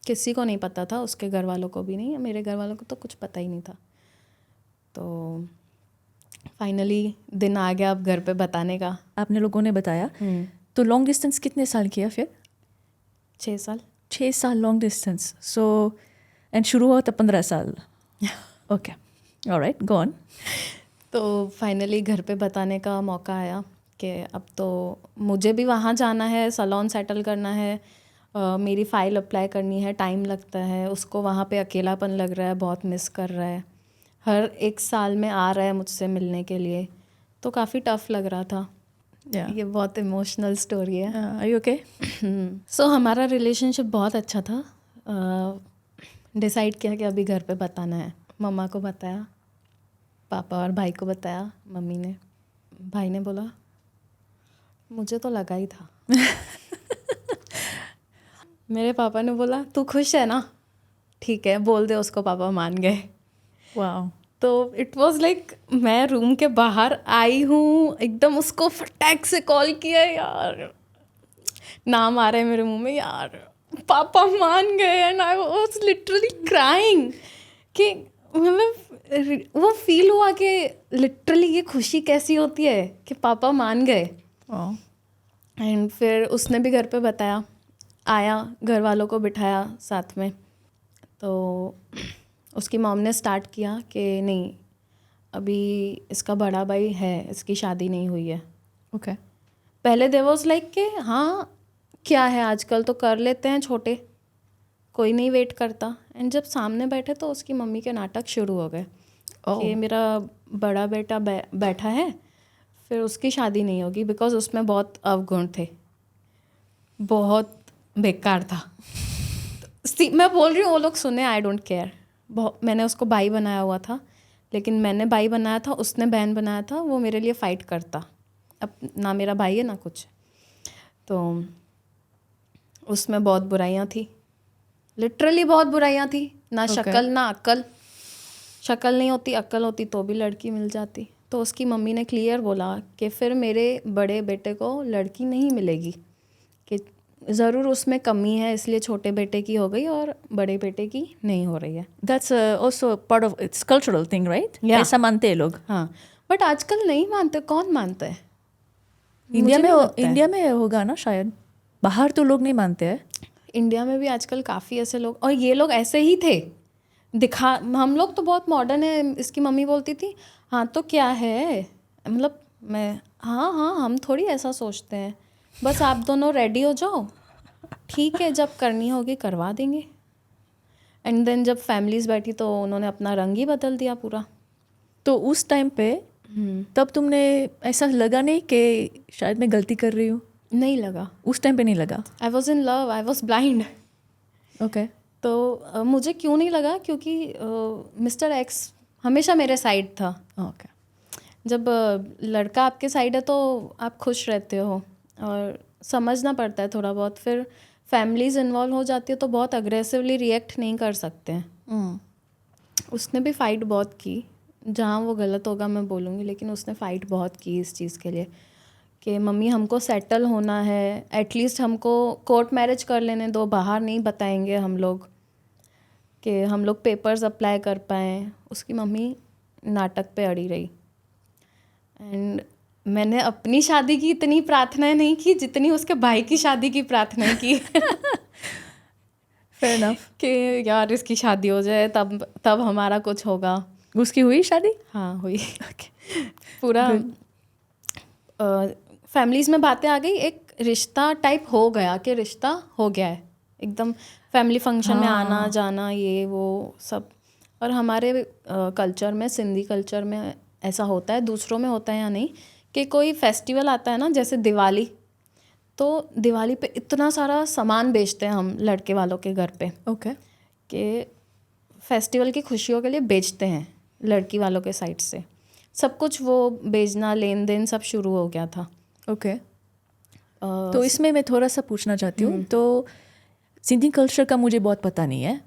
किसी को नहीं पता था, उसके घर वालों को भी नहीं, मेरे घर वालों को तो कुछ पता ही नहीं था। तो फाइनली दिन आ गया अब घर पे बताने का। आपने लोगों ने बताया। तो लॉन्ग डिस्टेंस कितने साल किया फिर? 6 साल। 6 साल लॉन्ग डिस्टेंस। सो एंड शुरू हुआ था 15 साल। Okay, alright, go on. तो फाइनली घर पे बताने का मौका आया कि अब तो मुझे भी वहाँ जाना है, सैलून सेटल करना है, मेरी फ़ाइल अप्लाई करनी है, टाइम लगता है। उसको वहाँ पे अकेलापन लग रहा है, बहुत मिस कर रहा है, हर 1 साल में आ रहा है मुझसे मिलने के लिए, तो काफ़ी टफ़ लग रहा था। ये बहुत इमोशनल स्टोरी है। Are you okay? सो हमारा रिलेशनशिप बहुत अच्छा था। डिसाइड किया कि अभी घर पे बताना है। मम्मा को बताया, पापा और भाई को बताया। मम्मी ने, भाई ने बोला मुझे तो लगा ही था। मेरे पापा ने बोला तू खुश है ना, ठीक है बोल दे उसको। पापा मान गए। वाओ। तो इट वाज लाइक मैं रूम के बाहर आई हूँ, एकदम उसको फटाक से कॉल किया, यार नाम आ रहा है मेरे मुंह में, यार पापा मान गए। And I was literally crying कि मतलब वो फील हुआ कि लिटरली ये खुशी कैसी होती है कि पापा मान गए। एंड फिर उसने भी घर पे बताया, आया, घर वालों को बिठाया साथ में। तो उसकी मॉम ने स्टार्ट किया कि नहीं अभी इसका बड़ा भाई है, इसकी शादी नहीं हुई है। ओके। पहले दे वाज लाइक कि हाँ क्या है, आजकल तो कर लेते हैं छोटे, कोई नहीं वेट करता। एंड जब सामने बैठे तो उसकी मम्मी के नाटक शुरू हो गए कि मेरा बड़ा बेटा बैठा है, फिर उसकी शादी नहीं होगी, बिकॉज उसमें बहुत अवगुण थे, बहुत बेकार था। मैं बोल रही हूँ वो लोग सुने, आई डोंट केयर। मैंने उसको भाई बनाया हुआ था, लेकिन मैंने भाई बनाया था, उसने बहन बनाया था, वो मेरे लिए फ़ाइट करता। अब ना मेरा भाई है ना कुछ, तो उसमें बहुत बुराइयां थी, लिटरली बहुत बुराइयां थी। ना शक्ल ना अक्ल, शक्ल नहीं होती, अक्ल होती तो भी लड़की मिल जाती। तो उसकी मम्मी ने क्लियर बोला कि फिर मेरे बड़े बेटे को लड़की नहीं मिलेगी, कि ज़रूर उसमें कमी है, इसलिए छोटे बेटे की हो गई और बड़े बेटे की नहीं हो रही है। That's also part of its cultural thing, right? ऐसा मानते हैं लोग। हाँ, बट आजकल नहीं मानते। कौन मानता है? इंडिया में होगा ना शायद, बाहर तो लोग नहीं मानते हैं। इंडिया में भी आजकल काफ़ी ऐसे लोग, और ये लोग ऐसे ही थे दिखा। हम लोग तो बहुत मॉडर्न है। इसकी मम्मी बोलती थी हाँ तो क्या है, मतलब मैं हाँ हम थोड़ी ऐसा सोचते हैं, बस आप दोनों रेडी हो जाओ, ठीक है, जब करनी होगी करवा देंगे। एंड देन जब फैमिलीज बैठी तो उन्होंने अपना रंग ही बदल दिया पूरा। तो उस टाइम पे तब तुमने ऐसा लगा नहीं कि शायद मैं गलती कर रही हूँ? नहीं लगा, उस टाइम पे नहीं लगा। I was in love, I was blind. Okay. तो मुझे क्यों नहीं लगा, क्योंकि मिस्टर एक्स हमेशा मेरे साइड था। ओके। जब लड़का आपके साइड है तो आप खुश रहते हो, और समझना पड़ता है थोड़ा बहुत। फिर फैमिलीज इन्वॉल्व हो जाती है तो बहुत अग्रेसिवली रिएक्ट नहीं कर सकते हैं। उसने भी फ़ाइट बहुत की, जहाँ वो गलत होगा मैं बोलूँगी, लेकिन उसने फ़ाइट बहुत की इस चीज़ के लिए कि मम्मी हमको सेटल होना है, एटलीस्ट हमको कोर्ट मैरिज कर लेने दो, बाहर नहीं बताएंगे हम लोग, कि हम लोग पेपर्स अप्लाई कर पाएँ। उसकी मम्मी नाटक पे अड़ी रही। एंड मैंने अपनी शादी की इतनी प्रार्थनाएं नहीं की जितनी उसके भाई की शादी की प्रार्थनाएं की। Fair enough. कि यार इसकी शादी हो जाए तब हमारा कुछ होगा। उसकी हुई शादी? हाँ हुई। पूरा फैमिलीज़ में बातें आ गई, एक रिश्ता टाइप हो गया कि रिश्ता हो गया है एकदम, फैमिली फंक्शन में आना जाना ये वो सब। और हमारे कल्चर में, सिंधी कल्चर में ऐसा होता है, दूसरों में होता है या नहीं, कि कोई फेस्टिवल आता है ना, जैसे दिवाली, तो दिवाली पे इतना सारा सामान बेचते हैं हम लड़के वालों के घर पे। ओके। कि फेस्टिवल की खुशियों के लिए बेचते हैं लड़की वालों के साइड से, सब कुछ वो बेचना, लेन देन सब शुरू हो गया था। ओके। तो इसमें मैं थोड़ा सा पूछना चाहती हूँ। तो सिंधी कल्चर का मुझे बहुत पता नहीं है,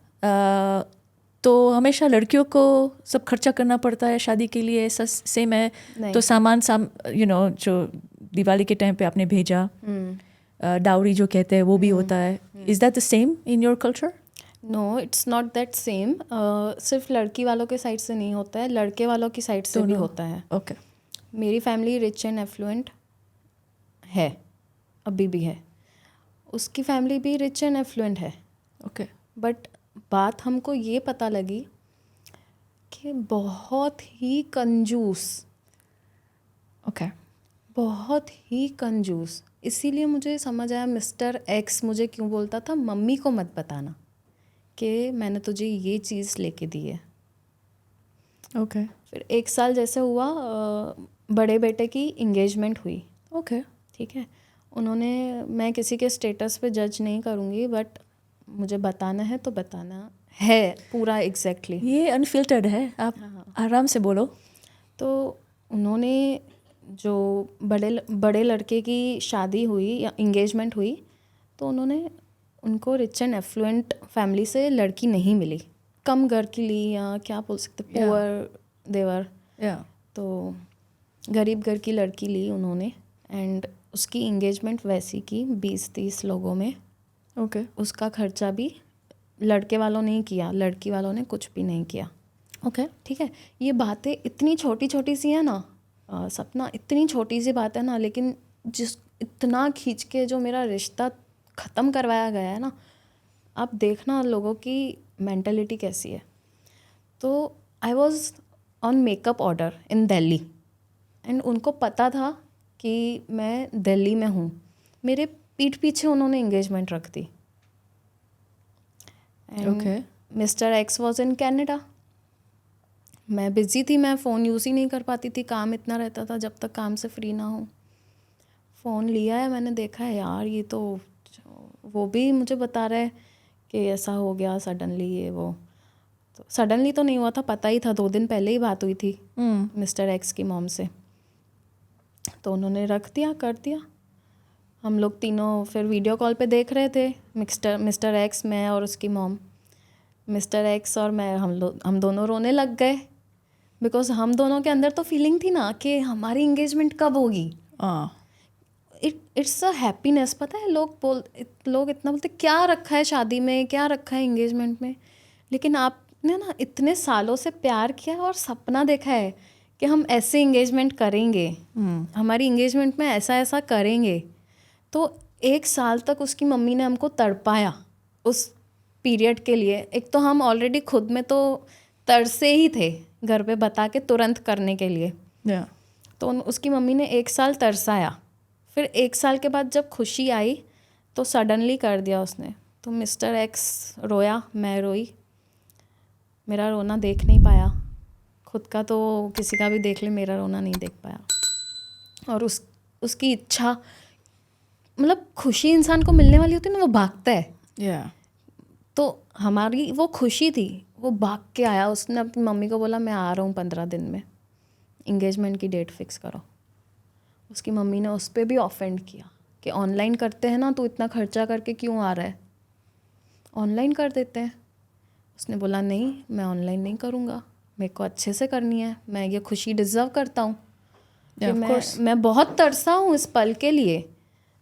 तो हमेशा लड़कियों को सब खर्चा करना पड़ता है शादी के लिए, ऐसा सेम है? तो सामान जो दिवाली के टाइम पे आपने भेजा, डाउरी जो कहते हैं वो भी होता है। Is that the same in your culture? No, it's not that same. सिर्फ लड़की वालों के साइड से नहीं होता है, लड़के वालों की साइड से भी होता है। ओके। मेरी फैमिली रिच एंड एफ्लुएंट है, अभी भी है। उसकी फैमिली भी रिच एंड एफ्लुएंट है। ओके। बट बात हमको ये पता लगी कि बहुत ही कंजूस। ओके। बहुत ही कंजूस। इसीलिए मुझे समझ आया मिस्टर एक्स मुझे क्यों बोलता था मम्मी को मत बताना कि मैंने तुझे ये चीज़ लेके दी है। ओके। फिर 1 साल जैसे हुआ, बड़े बेटे की इंगेजमेंट हुई। ओके। ठीक है, उन्होंने, मैं किसी के स्टेटस पे जज नहीं करूँगी, बट मुझे बताना है तो बताना है पूरा एग्जैक्टली। ये अनफिल्टर्ड है, आप आराम से बोलो। तो उन्होंने जो बड़े लड़के की शादी हुई या इंगेजमेंट हुई, तो उनको रिच एंड एफ्लुएंट फैमिली से लड़की नहीं मिली, कम घर की ली, या क्या बोल सकते, पुअर देवर। तो गरीब घर की लड़की ली उन्होंने, एंड उसकी इंगेजमेंट वैसी की 20-30 लोगों में। ओके। उसका खर्चा भी लड़के वालों ने किया, लड़की वालों ने कुछ भी नहीं किया। ओके। ठीक है, ये बातें इतनी छोटी छोटी सी है ना, सपना इतनी छोटी सी बात है ना, लेकिन जिस इतना खींच के जो मेरा रिश्ता ख़त्म करवाया गया है ना, आप देखना लोगों की मेंटालिटी कैसी है। तो I was on makeup order in Delhi, and उनको पता था कि मैं दिल्ली में हूँ। मेरे पीठ पीछे उन्होंने इंगेजमेंट रख दी। And mister X was in Canada. मैं बिज़ी थी, मैं फ़ोन यूज़ ही नहीं कर पाती थी, काम इतना रहता था, जब तक काम से फ्री ना हो। फ़ोन लिया है, मैंने देखा है यार ये तो, वो भी मुझे बता रहा है कि ऐसा हो गया सडनली ये वो। तो सडनली तो नहीं हुआ था, पता ही था, 2 दिन पहले ही बात हुई थी मिस्टर एक्स की मॉम से, तो उन्होंने रख दिया, कर दिया। हम लोग तीनों फिर वीडियो कॉल पे देख रहे थे, मिस्टर एक्स, मैं और उसकी मॉम। मिस्टर एक्स और मैं हम दोनों रोने लग गए, बिकॉज हम दोनों के अंदर तो फीलिंग थी ना कि हमारी इंगेजमेंट कब होगी। It's a happiness. पता है लोग इतना बोलते क्या रखा है शादी में, क्या रखा है इंगेजमेंट में, लेकिन आपने ना इतने सालों से प्यार किया और सपना देखा है कि हम ऐसे इंगेजमेंट करेंगे, हमारी इंगेजमेंट में ऐसा ऐसा करेंगे। तो 1 साल तक उसकी मम्मी ने हमको तड़पाया उस पीरियड के लिए। एक तो हम ऑलरेडी खुद में तो तरसे ही थे घर पे बता के तुरंत करने के लिए, तो उसकी मम्मी ने 1 साल तरसाया। फिर 1 साल के बाद जब खुशी आई तो सडनली कर दिया उसने। तो मिस्टर एक्स रोया, मैं रोई, मेरा रोना देख नहीं पाया, खुद का तो किसी का भी देख ले, मेरा रोना नहीं देख पाया। और उसकी इच्छा, मतलब खुशी इंसान को मिलने वाली होती है ना, वो भागता है। तो हमारी वो खुशी थी, वो भाग के आया। उसने अपनी मम्मी को बोला मैं आ रहा हूँ 15 दिन में, इंगेजमेंट की डेट फिक्स करो। उसकी मम्मी ने उस पर भी ऑफेंड किया कि ऑनलाइन करते हैं ना, तो इतना खर्चा करके क्यों आ रहा है, ऑनलाइन कर देते हैं। उसने बोला नहीं, मैं ऑनलाइन नहीं करूँगा, मेरे को अच्छे से करनी है, मैं ये खुशी डिज़र्व करता हूँ कि मैं बहुत तरसा हूँ इस पल के लिए,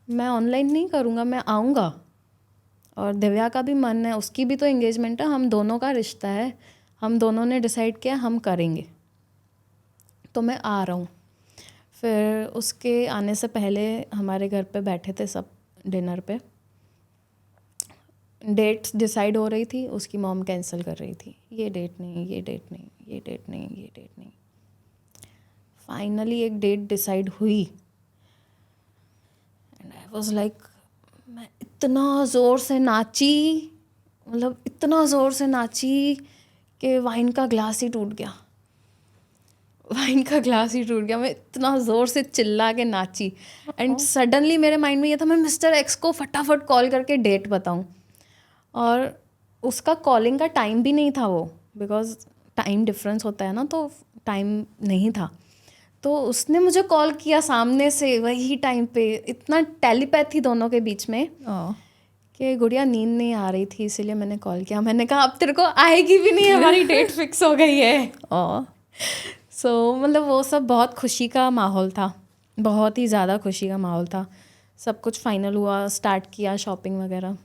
मैं ऑनलाइन नहीं करूँगा, मैं आऊँगा। और दिव्या का भी मन है, उसकी भी तो एंगेजमेंट है, हम दोनों का रिश्ता है, हम दोनों ने डिसाइड किया हम करेंगे, तो मैं आ रहा हूँ। फिर उसके आने से पहले हमारे घर पे बैठे थे सब डिनर पे, डेट्स डिसाइड हो रही थी, उसकी मॉम कैंसिल कर रही थी, ये डेट नहीं, ये डेट नहीं, ये डेट नहीं, ये डेट नहीं। फाइनली एक डेट डिसाइड हुई एंड आई वाज लाइक, मैं इतना ज़ोर से नाची, मतलब इतना ज़ोर से नाची कि वाइन का ग्लास ही टूट गया, वाइन का ग्लास ही टूट गया। मैं इतना ज़ोर से चिल्ला के नाची एंड सडनली मेरे माइंड में ये था मैं मिस्टर एक्स को फटाफट कॉल करके डेट बताऊं। और उसका कॉलिंग का टाइम भी नहीं था वो, बिकॉज टाइम डिफरेंस होता है ना, तो टाइम नहीं था। तो उसने मुझे कॉल किया सामने से वही टाइम पे, इतना टेलीपैथी दोनों के बीच में कि गुड़िया नींद नहीं आ रही थी इसीलिए मैंने कॉल किया। मैंने कहा अब तेरे को आएगी भी नहीं, हमारी डेट फिक्स हो गई है। सो मतलब वो सब बहुत खुशी का माहौल था, बहुत ही ज़्यादा खुशी का माहौल था। सब कुछ फाइनल हुआ, स्टार्ट किया शॉपिंग वगैरह।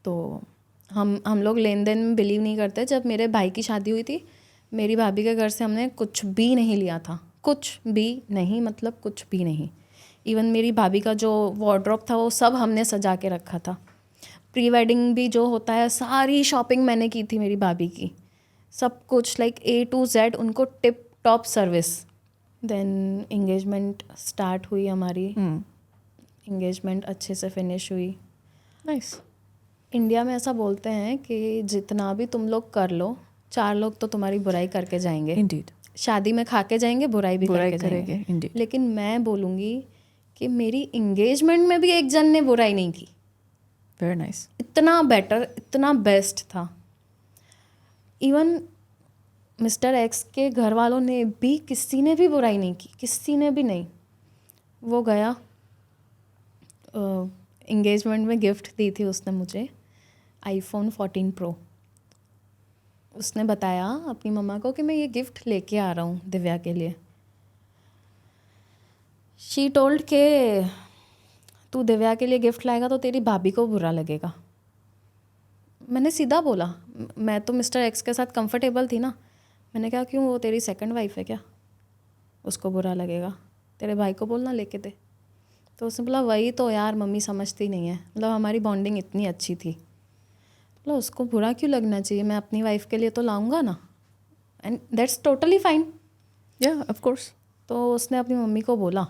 तो हम लोग लेन देन में बिलीव नहीं करते। जब मेरे भाई की शादी हुई थी, मेरी भाभी के घर से हमने कुछ भी नहीं लिया था, कुछ भी नहीं, मतलब कुछ भी नहीं। इवन मेरी भाभी का जो वार्डरोब था वो सब हमने सजा के रखा था। प्री वेडिंग भी जो होता है सारी शॉपिंग मैंने की थी मेरी भाभी की, सब कुछ लाइक A to Z, उनको tip top service. Then engagement start हुई हमारी, इंगेजमेंट अच्छे से फिनिश हुई। नाइस। इंडिया में ऐसा बोलते हैं कि जितना भी तुम लोग कर लो, 4 लोग तो तुम्हारी बुराई करके जाएंगे। इंडीड। शादी में खा के जाएंगे, बुराई भी करके जाएंगे। इंडीड। लेकिन मैं बोलूँगी कि मेरी इंगेजमेंट में भी एक जन ने बुराई नहीं की। Very nice. इतना बेटर, इतना बेस्ट था। इवन मिस्टर एक्स के घर वालों ने भी, किसी ने भी बुराई नहीं की, किसी ने भी नहीं। वो गया, इंगेजमेंट में गिफ्ट दी थी उसने मुझे iPhone 14 Pro। उसने बताया अपनी मम्मा को कि मैं ये गिफ्ट लेके आ रहा हूँ दिव्या के लिए। शी टोल्ड के तू दिव्या के लिए गिफ्ट लाएगा तो तेरी भाभी को बुरा लगेगा। मैंने सीधा बोला, मैं तो मिस्टर एक्स के साथ कंफर्टेबल थी ना। मैंने कहा क्यों, वो तेरी सेकंड वाइफ है क्या, उसको बुरा लगेगा, तेरे भाई को बोलना लेके दे। तो उसने बोला वही तो यार मम्मी समझती नहीं है, मतलब हमारी बॉन्डिंग इतनी अच्छी थी, मतलब उसको बुरा क्यों लगना चाहिए, मैं अपनी वाइफ के लिए तो लाऊंगा ना, एंड दैट्स टोटली फाइन। या ऑफ कोर्स। तो उसने अपनी मम्मी को बोला,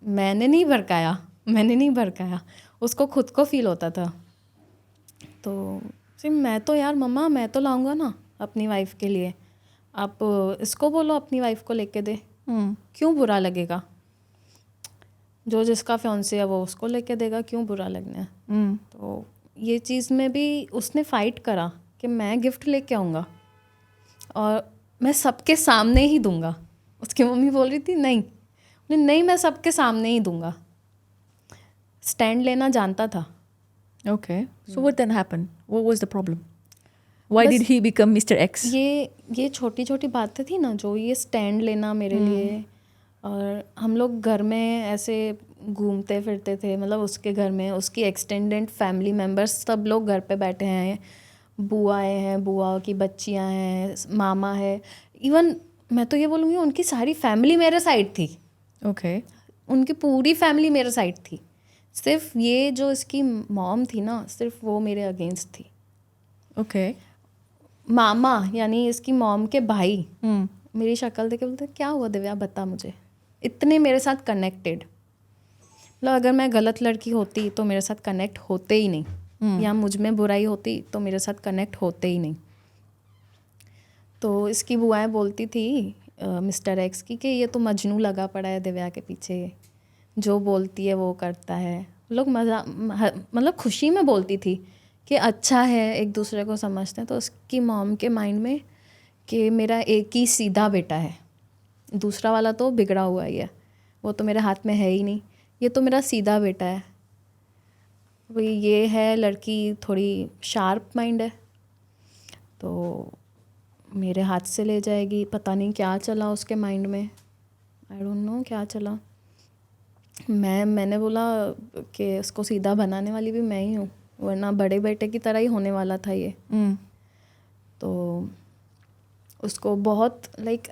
मैंने नहीं भड़काया, उसको खुद को फील होता था। तो मैं तो यार मम्मा मैं तो लाऊंगा ना अपनी वाइफ के लिए, आप इसको बोलो अपनी वाइफ को लेके दे, क्यों बुरा लगेगा, जो जिसका फियांसे है वो उसको लेके देगा, क्यों बुरा लगना है। तो ये चीज़ में भी उसने फ़ाइट करा कि मैं गिफ्ट लेके आऊँगा और मैं सबके सामने ही दूंगा। उसकी मम्मी बोल रही थी नहीं, नहीं मैं सबके सामने ही दूंगा। स्टैंड लेना जानता था। Okay. So what then happened? What was the problem? Why did he become Mr. X? ये छोटी छोटी बातें थी ना, जो ये स्टैंड लेना मेरे लिए। और हम लोग घर में ऐसे घूमते फिरते थे, मतलब उसके घर में उसकी एक्सटेंडेड फैमिली मेम्बर्स सब लोग घर पे बैठे हैं, बुआएं हैं, बुआ की बच्चियां हैं, मामा है, इवन मैं तो ये बोलूँगी उनकी सारी फैमिली मेरे साइड थी। Okay. उनकी पूरी फैमिली मेरे साइड थी। सिर्फ ये जो इसकी मॉम थी ना, सिर्फ वो मेरे अगेंस्ट थी। Okay. मामा यानी इसकी मॉम के भाई मेरी शक्ल देख के बोलते क्या हुआ दिव्या बता मुझे। इतने मेरे साथ कनेक्टेड, मतलब अगर मैं गलत लड़की होती तो मेरे साथ कनेक्ट होते ही नहीं, या मुझ में बुराई होती तो मेरे साथ कनेक्ट होते ही नहीं। तो इसकी बुआएं बोलती थी मिस्टर एक्स की कि ये तो मजनू लगा पड़ा है दिव्या के पीछे, जो बोलती है वो करता है। लोग मज़ा मतलब खुशी में बोलती थी कि अच्छा है, एक दूसरे को समझते हैं। तो उसकी मॉम के माइंड में कि मेरा एक ही सीधा बेटा है, दूसरा वाला तो बिगड़ा हुआ ही है, वो तो मेरे हाथ में है ही नहीं, ये तो मेरा सीधा बेटा है। वही ये है लड़की थोड़ी शार्प माइंड है, तो मेरे हाथ से ले जाएगी। पता नहीं क्या चला उसके माइंड में, आई डोंट नो क्या चला। मैंने बोला कि उसको सीधा बनाने वाली भी मैं ही हूँ, वरना बड़े बेटे की तरह ही होने वाला था ये। तो उसको बहुत लाइक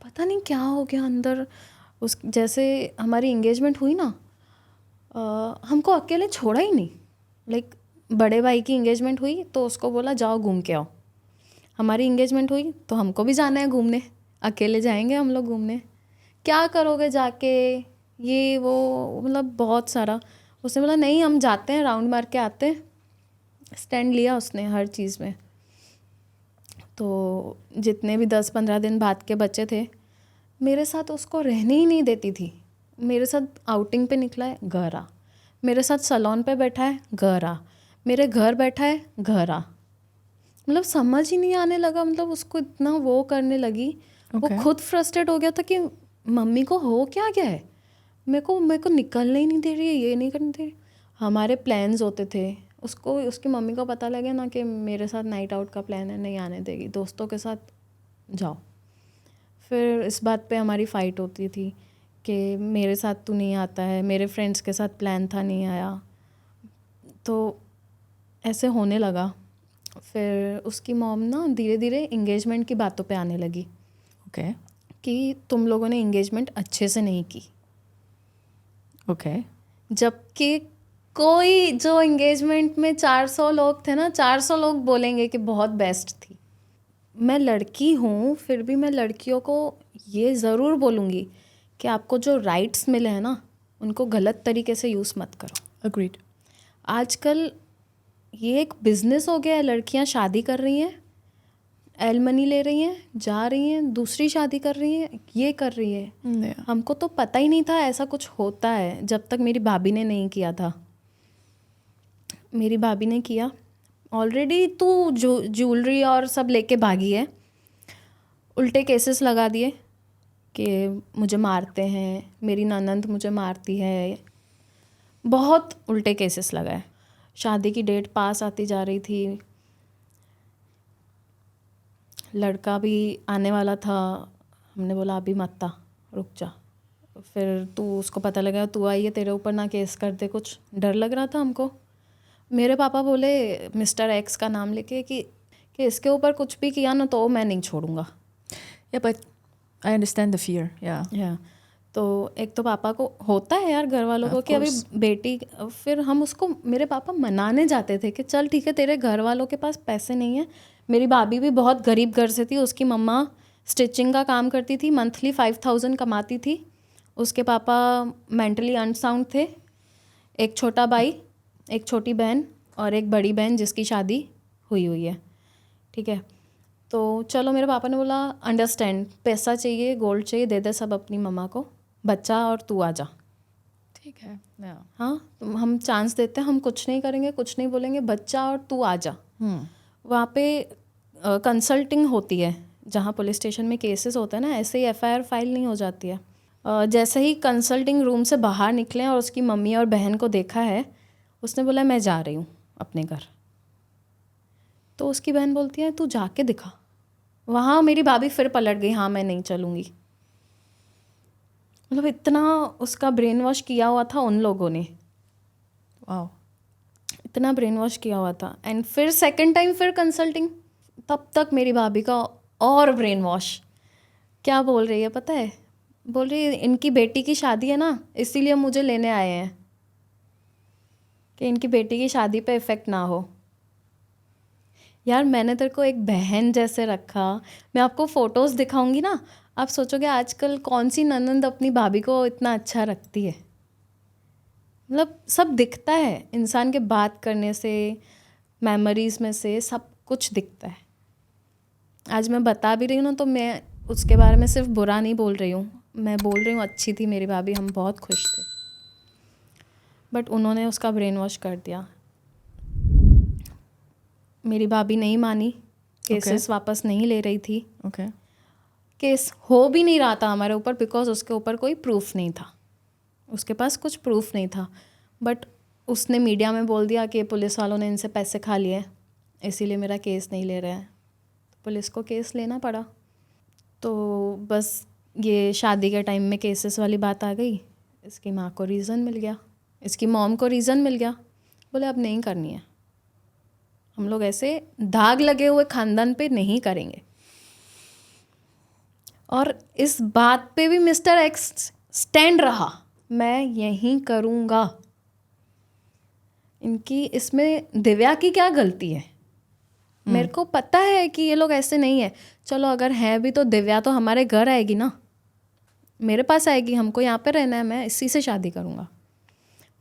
पता नहीं क्या हो गया अंदर। उस जैसे हमारी इंगेजमेंट हुई ना, हमको अकेले छोड़ा ही नहीं। लाइक बड़े भाई की इंगेजमेंट हुई तो उसको बोला जाओ घूम के आओ। हमारी इंगेजमेंट हुई तो हमको भी जाना है घूमने, अकेले जाएंगे हम लोग घूमने, क्या करोगे जाके, ये वो मतलब बहुत सारा। उसने बोला नहीं हम जाते हैं, राउंड मार के आते हैं। स्टैंड लिया उसने हर चीज़ में। तो जितने भी 10-15 दिन बाद के बच्चे थे मेरे साथ उसको रहने ही नहीं देती थी। मेरे साथ आउटिंग पे निकला है घर आ, मेरे साथ सैलून पे बैठा है घर आ, मेरे घर बैठा है घर आ। मतलब समझ ही नहीं आने लगा, मतलब उसको इतना वो करने लगी। वो खुद फ्रस्ट्रेट हो गया था कि मम्मी को हो क्या गया है, मेरे को निकलने ही नहीं दे रही है, ये नहीं करने दे रही। हमारे प्लान्स होते थे, उसको उसकी मम्मी को पता लगे ना कि मेरे साथ नाइट आउट का प्लान है, नहीं आने देगी, दोस्तों के साथ जाओ। फिर इस बात पे हमारी फ़ाइट होती थी कि मेरे साथ तू नहीं आता है, मेरे फ्रेंड्स के साथ प्लान था नहीं आया। तो ऐसे होने लगा। फिर उसकी मॉम ना धीरे धीरे इंगेजमेंट की बातों पे आने लगी। ओके। कि तुम लोगों ने इंगेजमेंट अच्छे से नहीं की। ओके। जबकि कोई जो इंगेजमेंट में 400 लोग थे ना, 400 लोग बोलेंगे कि बहुत बेस्ट थी। मैं लड़की हूँ फिर भी मैं लड़कियों को ये ज़रूर बोलूँगी कि आपको जो राइट्स मिले हैं ना उनको गलत तरीके से यूज़ मत करो। अग्रीड। आजकल ये एक बिज़नेस हो गया है। लड़कियाँ शादी कर रही हैं, एलमनी ले रही हैं, जा रही हैं, दूसरी शादी कर रही हैं, ये कर रही है। हमको तो पता ही नहीं था ऐसा कुछ होता है जब तक मेरी भाभी ने नहीं किया था। मेरी भाभी ने किया। ऑलरेडी तू जो ज्वेलरी और सब लेके भागी है, उल्टे केसेस लगा दिए कि मुझे मारते हैं, मेरी ननंद मुझे मारती है, बहुत उल्टे केसेस लगाए। शादी की डेट पास आती जा रही थी, लड़का भी आने वाला था। हमने बोला अभी मत आ, रुक जा। फिर तू उसको पता लगा तू आई है, तेरे ऊपर ना केस कर दे, कुछ डर लग रहा था हमको। मेरे पापा बोले मिस्टर एक्स का नाम लेके कि इसके ऊपर कुछ भी किया ना तो मैं नहीं छोड़ूंगा। या but I understand the fear. या तो एक तो पापा को होता है यार घर वालों को कि अभी बेटी। फिर हम उसको, मेरे पापा मनाने जाते थे कि चल ठीक है तेरे घर वालों के पास पैसे नहीं है। मेरी भाभी भी बहुत गरीब घर से थी, उसकी मम्मा स्टिचिंग का काम करती थी, मंथली 5000 कमाती थी। उसके पापा मेंटली अनसाउंड थे। एक छोटा भाई, एक छोटी बहन और एक बड़ी बहन जिसकी शादी हुई है। ठीक है, तो चलो मेरे पापा ने बोला अंडरस्टैंड, पैसा चाहिए, गोल्ड चाहिए, दे दे सब अपनी मम्मा को, बच्चा और तू आ जा। ठीक है। हाँ, हम चांस देते हैं, हम कुछ नहीं करेंगे, कुछ नहीं बोलेंगे, बच्चा और तू आ जा। वहाँ पे कंसल्टिंग होती है, जहाँ पुलिस स्टेशन में केसेस होते हैं ना, ऐसे ही एफआईआर फाइल नहीं हो जाती है। जैसे ही कंसल्टिंग रूम से बाहर निकले और उसकी मम्मी और बहन को देखा है, उसने बोला मैं जा रही हूँ अपने घर। तो उसकी बहन बोलती है तू जाके दिखा। वहाँ मेरी भाभी फिर पलट गई, हाँ मैं नहीं चलूँगी। मतलब इतना उसका ब्रेन वॉश किया हुआ था उन लोगों ने, वाह, इतना ब्रेन वॉश किया हुआ था। एंड फिर सेकंड टाइम फिर कंसल्टिंग, तब तक मेरी भाभी का और ब्रेन वॉश। क्या बोल रही है पता है? बोल रही है इनकी बेटी की शादी है ना, इसीलिए मुझे लेने आए हैं कि इनकी बेटी की शादी पे इफ़ेक्ट ना हो। यार मैंने तेरे को एक बहन जैसे रखा, मैं आपको फ़ोटोज़ दिखाऊंगी ना, आप सोचोगे आजकल कौन सी ननंद अपनी भाभी को इतना अच्छा रखती है। मतलब सब दिखता है इंसान के बात करने से, मेमोरीज़ में से सब कुछ दिखता है। आज मैं बता भी रही हूँ ना, तो मैं उसके बारे में सिर्फ बुरा नहीं बोल रही हूँ, मैं बोल रही हूँ अच्छी थी मेरी भाभी, हम बहुत खुश थे। बट उन्होंने उसका ब्रेन वॉश कर दिया। मेरी भाभी नहीं मानी, केसेस वापस नहीं ले रही थी। केस हो भी नहीं रहा था हमारे ऊपर, बिकॉज उसके ऊपर कोई प्रूफ नहीं था, उसके पास कुछ प्रूफ नहीं था। बट उसने मीडिया में बोल दिया कि पुलिस वालों ने इनसे पैसे खा लिए, इसीलिए मेरा केस नहीं ले रहे हैं। पुलिस को केस लेना पड़ा। तो बस ये शादी के टाइम में केसेस वाली बात आ गई। इसकी माँ को रीज़न मिल गया, इसकी मॉम को रीज़न मिल गया, बोले अब नहीं करनी है, हम लोग ऐसे दाग लगे हुए ख़ानदान पे नहीं करेंगे। और इस बात पे भी मिस्टर एक्स स्टैंड रहा, मैं यहीं करूँगा। इनकी इसमें दिव्या की क्या गलती है? मेरे को पता है कि ये लोग ऐसे नहीं है। चलो अगर है भी तो दिव्या तो हमारे घर आएगी ना, मेरे पास आएगी, हमको यहाँ पे रहना है, मैं इसी से शादी करूँगा।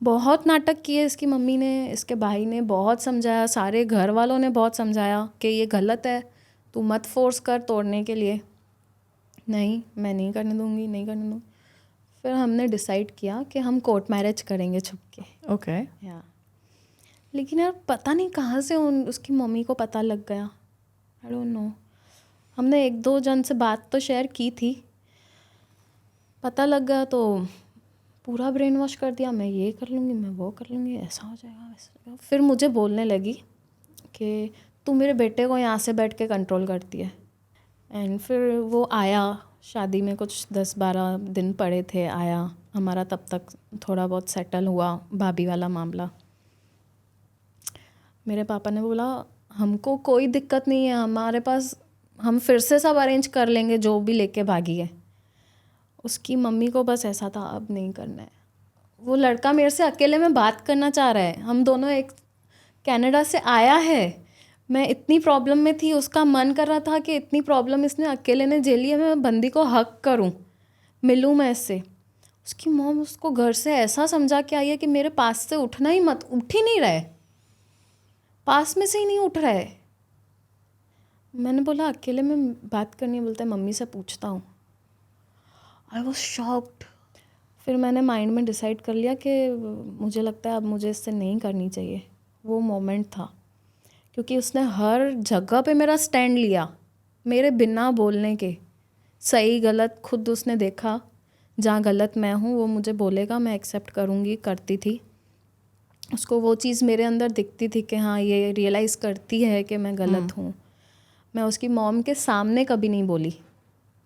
बहुत नाटक किए इसकी मम्मी ने, इसके भाई ने बहुत समझाया, सारे घर वालों ने बहुत समझाया कि ये गलत है, तू मत फोर्स कर तोड़ने के लिए। नहीं, मैं नहीं करने दूँगी, नहीं करने दूँगी। फिर हमने डिसाइड किया कि हम कोर्ट मैरिज करेंगे छुप के। ओके। या लेकिन यार पता नहीं कहाँ से उसकी मम्मी को पता लग गया, आई डोंट नो। हमने 1-2 जन से बात तो शेयर की थी, पता लग गया तो पूरा ब्रेन वॉश कर दिया, मैं ये कर लूँगी, मैं वो कर लूँगी, ऐसा हो जाएगा, वैसा हो जाएगा। फिर मुझे बोलने लगी कि तू मेरे बेटे को यहाँ से बैठ के कंट्रोल करती है। एंड फिर वो आया, शादी में कुछ 10-12 दिन पड़े थे, आया, हमारा तब तक थोड़ा बहुत सेटल हुआ भाभी वाला मामला। मेरे पापा ने बोला हमको कोई दिक्कत नहीं है, हमारे पास, हम फिर से सब अरेंज कर लेंगे जो भी लेके भागी है। उसकी मम्मी को बस ऐसा था अब नहीं करना है। वो लड़का मेरे से अकेले में बात करना चाह रहा है, हम दोनों, एक कनाडा से आया है, मैं इतनी प्रॉब्लम में थी, उसका मन कर रहा था कि इतनी प्रॉब्लम इसने अकेले ने झेली है, मैं बंदी को हक करूं, मिलूं मैं इससे। उसकी मॉम उसको घर से ऐसा समझा के आई है कि मेरे पास से उठना ही मत, उठ ही नहीं रहा है, पास में से ही नहीं उठ रहा है। मैंने बोला अकेले में बात करनी है, बोलता है मम्मी से पूछता हूँ। I was shocked. फिर मैंने माइंड में डिसाइड कर लिया कि मुझे लगता है अब मुझे इससे नहीं करनी चाहिए। वो मोमेंट था, क्योंकि उसने हर जगह पे मेरा स्टैंड लिया, मेरे बिना बोलने के। सही गलत खुद उसने देखा, जहाँ गलत मैं हूँ वो मुझे बोलेगा, मैं एक्सेप्ट करूँगी, करती थी। उसको वो चीज़ मेरे अंदर दिखती थी कि हाँ ये रियलाइज़ करती है कि मैं गलत हूँ। मैं उसकी मॉम के सामने कभी नहीं बोली,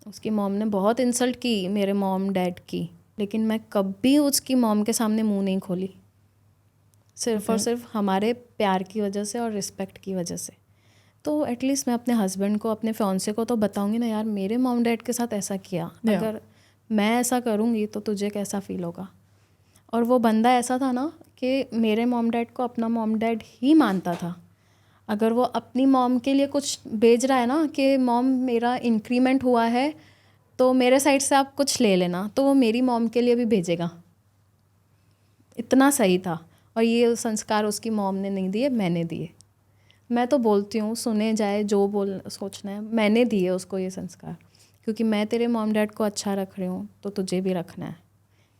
उसकी मॉम ने बहुत इंसल्ट की मेरे मॉम डैड की, लेकिन मैं कभी उसकी मॉम के सामने मुंह नहीं खोली, सिर्फ़ और सिर्फ हमारे प्यार की वजह से और रिस्पेक्ट की वजह से। तो एटलीस्ट मैं अपने हस्बैंड को, अपने फियांसे को तो बताऊंगी ना, यार मेरे मॉम डैड के साथ ऐसा किया, अगर मैं ऐसा करूँगी तो तुझे कैसा फ़ील होगा। और वो बंदा ऐसा था ना कि मेरे मॉम डैड को अपना मॉम डैड ही मानता था। अगर वो अपनी मॉम के लिए कुछ भेज रहा है ना कि मॉम मेरा इंक्रीमेंट हुआ है तो मेरे साइड से आप कुछ ले लेना, तो वो मेरी मॉम के लिए भी भेजेगा। इतना सही था। और ये संस्कार उसकी मॉम ने नहीं दिए, मैंने दिए। मैं तो बोलती हूँ सुने जाए जो बोल सोचना है, मैंने दिए उसको ये संस्कार, क्योंकि मैं तेरे मॉम डैड को अच्छा रख रही हूँ तो तुझे भी रखना है।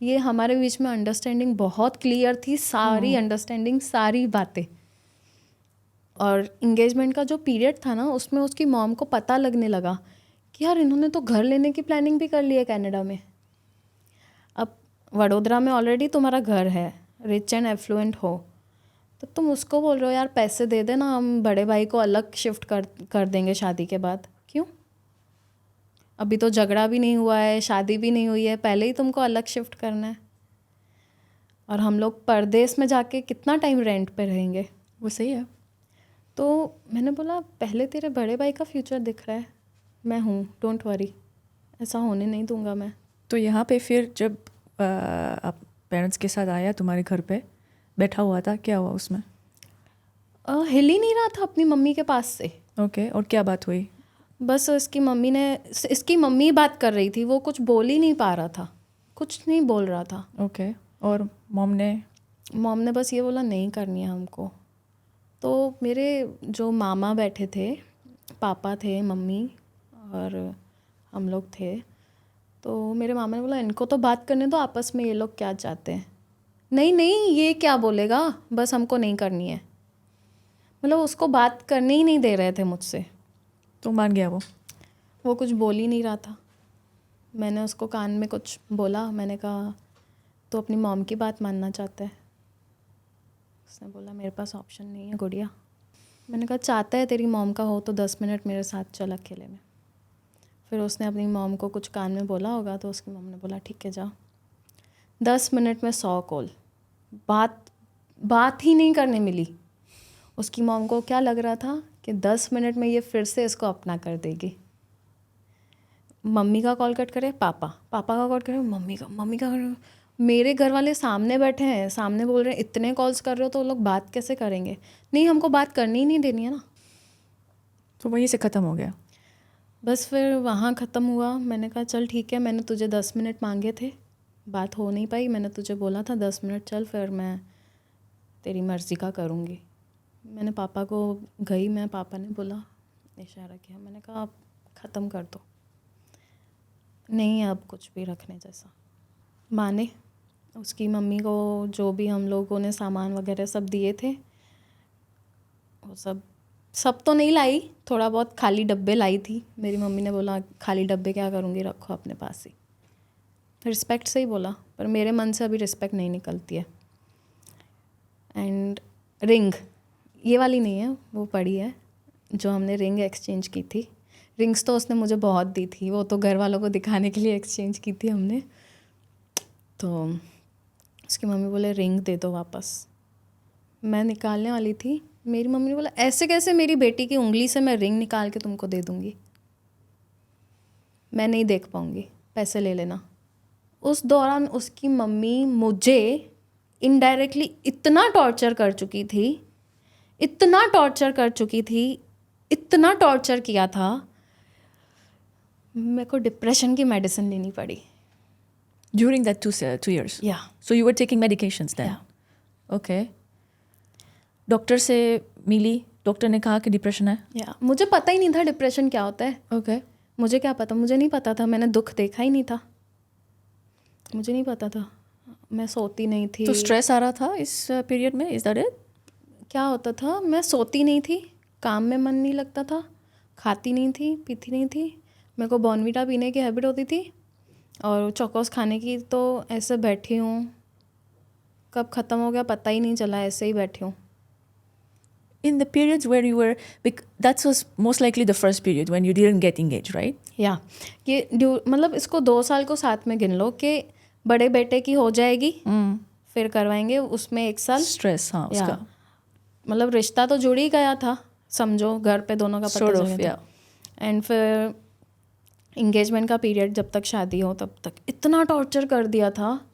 ये हमारे बीच में अंडरस्टैंडिंग बहुत क्लियर थी, सारी अंडरस्टैंडिंग, सारी बातें। और इंगेजमेंट का जो पीरियड था ना, उसमें उसकी मॉम को पता लगने लगा कि यार इन्होंने तो घर लेने की प्लानिंग भी कर ली है कनाडा में। अब वडोदरा में ऑलरेडी तुम्हारा घर है, रिच एंड एफ्लुएंट हो, तो तुम उसको बोल रहे हो यार पैसे दे देना, हम बड़े भाई को अलग शिफ्ट कर देंगे शादी के बाद। क्यों? अभी तो झगड़ा भी नहीं हुआ है, शादी भी नहीं हुई है, पहले ही तुमको अलग शिफ्ट करना है। और हम लोग परदेश में जाके कितना टाइम रेंट पे रहेंगे? वो सही है। तो मैंने बोला पहले तेरे बड़े भाई का फ्यूचर दिख रहा है, मैं हूँ, डोंट वरी, ऐसा होने नहीं दूंगा मैं। तो यहाँ पे फिर जब आप पेरेंट्स के साथ आया तुम्हारे घर पे बैठा हुआ था, क्या हुआ उसमें? हिल ही नहीं रहा था अपनी मम्मी के पास से। ओके, और क्या बात हुई? बस इसकी मम्मी बात कर रही थी, वो कुछ बोल ही नहीं पा रहा था, कुछ नहीं बोल रहा था। ओके, और मॉम ने बस ये बोला नहीं करनी है हमको। तो मेरे जो मामा बैठे थे, पापा थे, मम्मी और हम लोग थे, तो मेरे मामा ने बोला इनको तो बात करने दो आपस में, ये लोग क्या चाहते हैं। नहीं ये क्या बोलेगा, बस हमको नहीं करनी है। मतलब उसको बात करने ही नहीं दे रहे थे मुझसे। तो मान गया वो कुछ बोल ही नहीं रहा था। मैंने उसको कान में कुछ बोला, मैंने कहा तो अपनी मॉम की बात मानना चाहता है? उसने बोला मेरे पास ऑप्शन नहीं है गुड़िया। मैंने कहा चाहता है तेरी मॉम का हो तो 10 मिनट मेरे साथ चल अकेले में। फिर उसने अपनी मॉम को कुछ कान में बोला होगा, तो उसकी मॉम ने बोला ठीक है जाओ। 10 मिनट में 100 कॉल, बात ही नहीं करने मिली। उसकी मॉम को क्या लग रहा था कि 10 मिनट में ये फिर से इसको अपना कर देगी। मम्मी का कॉल कट करे पापा का कॉल करे मम्मी का मेरे घर वाले सामने बैठे हैं, सामने बोल रहे हैं इतने कॉल्स कर रहे हो तो लोग बात कैसे करेंगे? नहीं, हमको बात करनी ही नहीं देनी है ना। तो वहीं से ख़त्म हो गया। बस फिर वहाँ ख़त्म हुआ। मैंने कहा चल ठीक है, मैंने तुझे 10 मिनट मांगे थे, बात हो नहीं पाई, मैंने तुझे बोला था 10 मिनट चल, फिर मैं तेरी मर्ज़ी का करूँगी। मैंने पापा को गई, मैं पापा ने बोला, इशारा किया, मैंने कहा आप ख़त्म कर दो, नहीं अब कुछ भी रखने जैसा। माने उसकी मम्मी को जो भी हम लोगों ने सामान वगैरह सब दिए थे, वो सब तो नहीं लाई, थोड़ा बहुत खाली डब्बे लाई थी। मेरी मम्मी ने बोला खाली डब्बे क्या करूँगी, रखो अपने पास ही। रिस्पेक्ट से ही बोला, पर मेरे मन से अभी रिस्पेक्ट नहीं निकलती है। एंड रिंग ये वाली नहीं है, वो पड़ी है जो हमने रिंग एक्सचेंज की थी। रिंग्स तो उसने मुझे बहुत दी थी, वो तो घर वालों को दिखाने के लिए एक्सचेंज की थी हमने। तो उसकी मम्मी बोले रिंग दे दो वापस। मैं निकालने वाली थी, मेरी मम्मी ने बोला ऐसे कैसे मेरी बेटी की उंगली से मैं रिंग निकाल के तुमको दे दूँगी, मैं नहीं देख पाऊँगी, पैसे ले लेना। उस दौरान उसकी मम्मी मुझे इनडायरेक्टली इतना टॉर्चर कर चुकी थी, इतना टॉर्चर किया था, मेरे को डिप्रेशन की मेडिसिन लेनी पड़ी। During that 2 years? Yeah. So you were taking medications then? Yeah. Okay. Doctor से मिली, डॉक्टर ने कहा कि डिप्रेशन है? या मुझे पता ही नहीं था डिप्रेशन क्या होता है। ओके। मुझे क्या पता, मुझे नहीं पता था, मैंने दुख देखा ही नहीं था, मुझे नहीं पता था, मैं सोती नहीं थी। तो स्ट्रेस आ रहा था इस पीरियड में? Is that it? क्या होता था, मैं सोती नहीं थी, काम में मन नहीं लगता था, खाती नहीं थी, पीती नहीं थी। मेरे को बॉर्नवीटा पीने की हैबिट होती थी और चोकोस खाने की, तो ऐसे बैठी हूँ, कब ख़त्म हो गया पता ही नहीं चला, ऐसे ही बैठी हूँ। In the periods where you were, that was most likely the first period when you didn't get engaged, right? या ये मतलब इसको 2 साल को साथ में गिन लो कि बड़े बेटे की हो जाएगी, फिर करवाएंगे, उसमें 1 साल स्ट्रेस। हाँ, उसका मतलब रिश्ता तो जुड़ ही गया था, समझो घर पे दोनों का पता चल गया। एंड फिर इंगेजमेंट का पीरियड, जब तक शादी हो तब तक इतना टॉर्चर कर दिया था,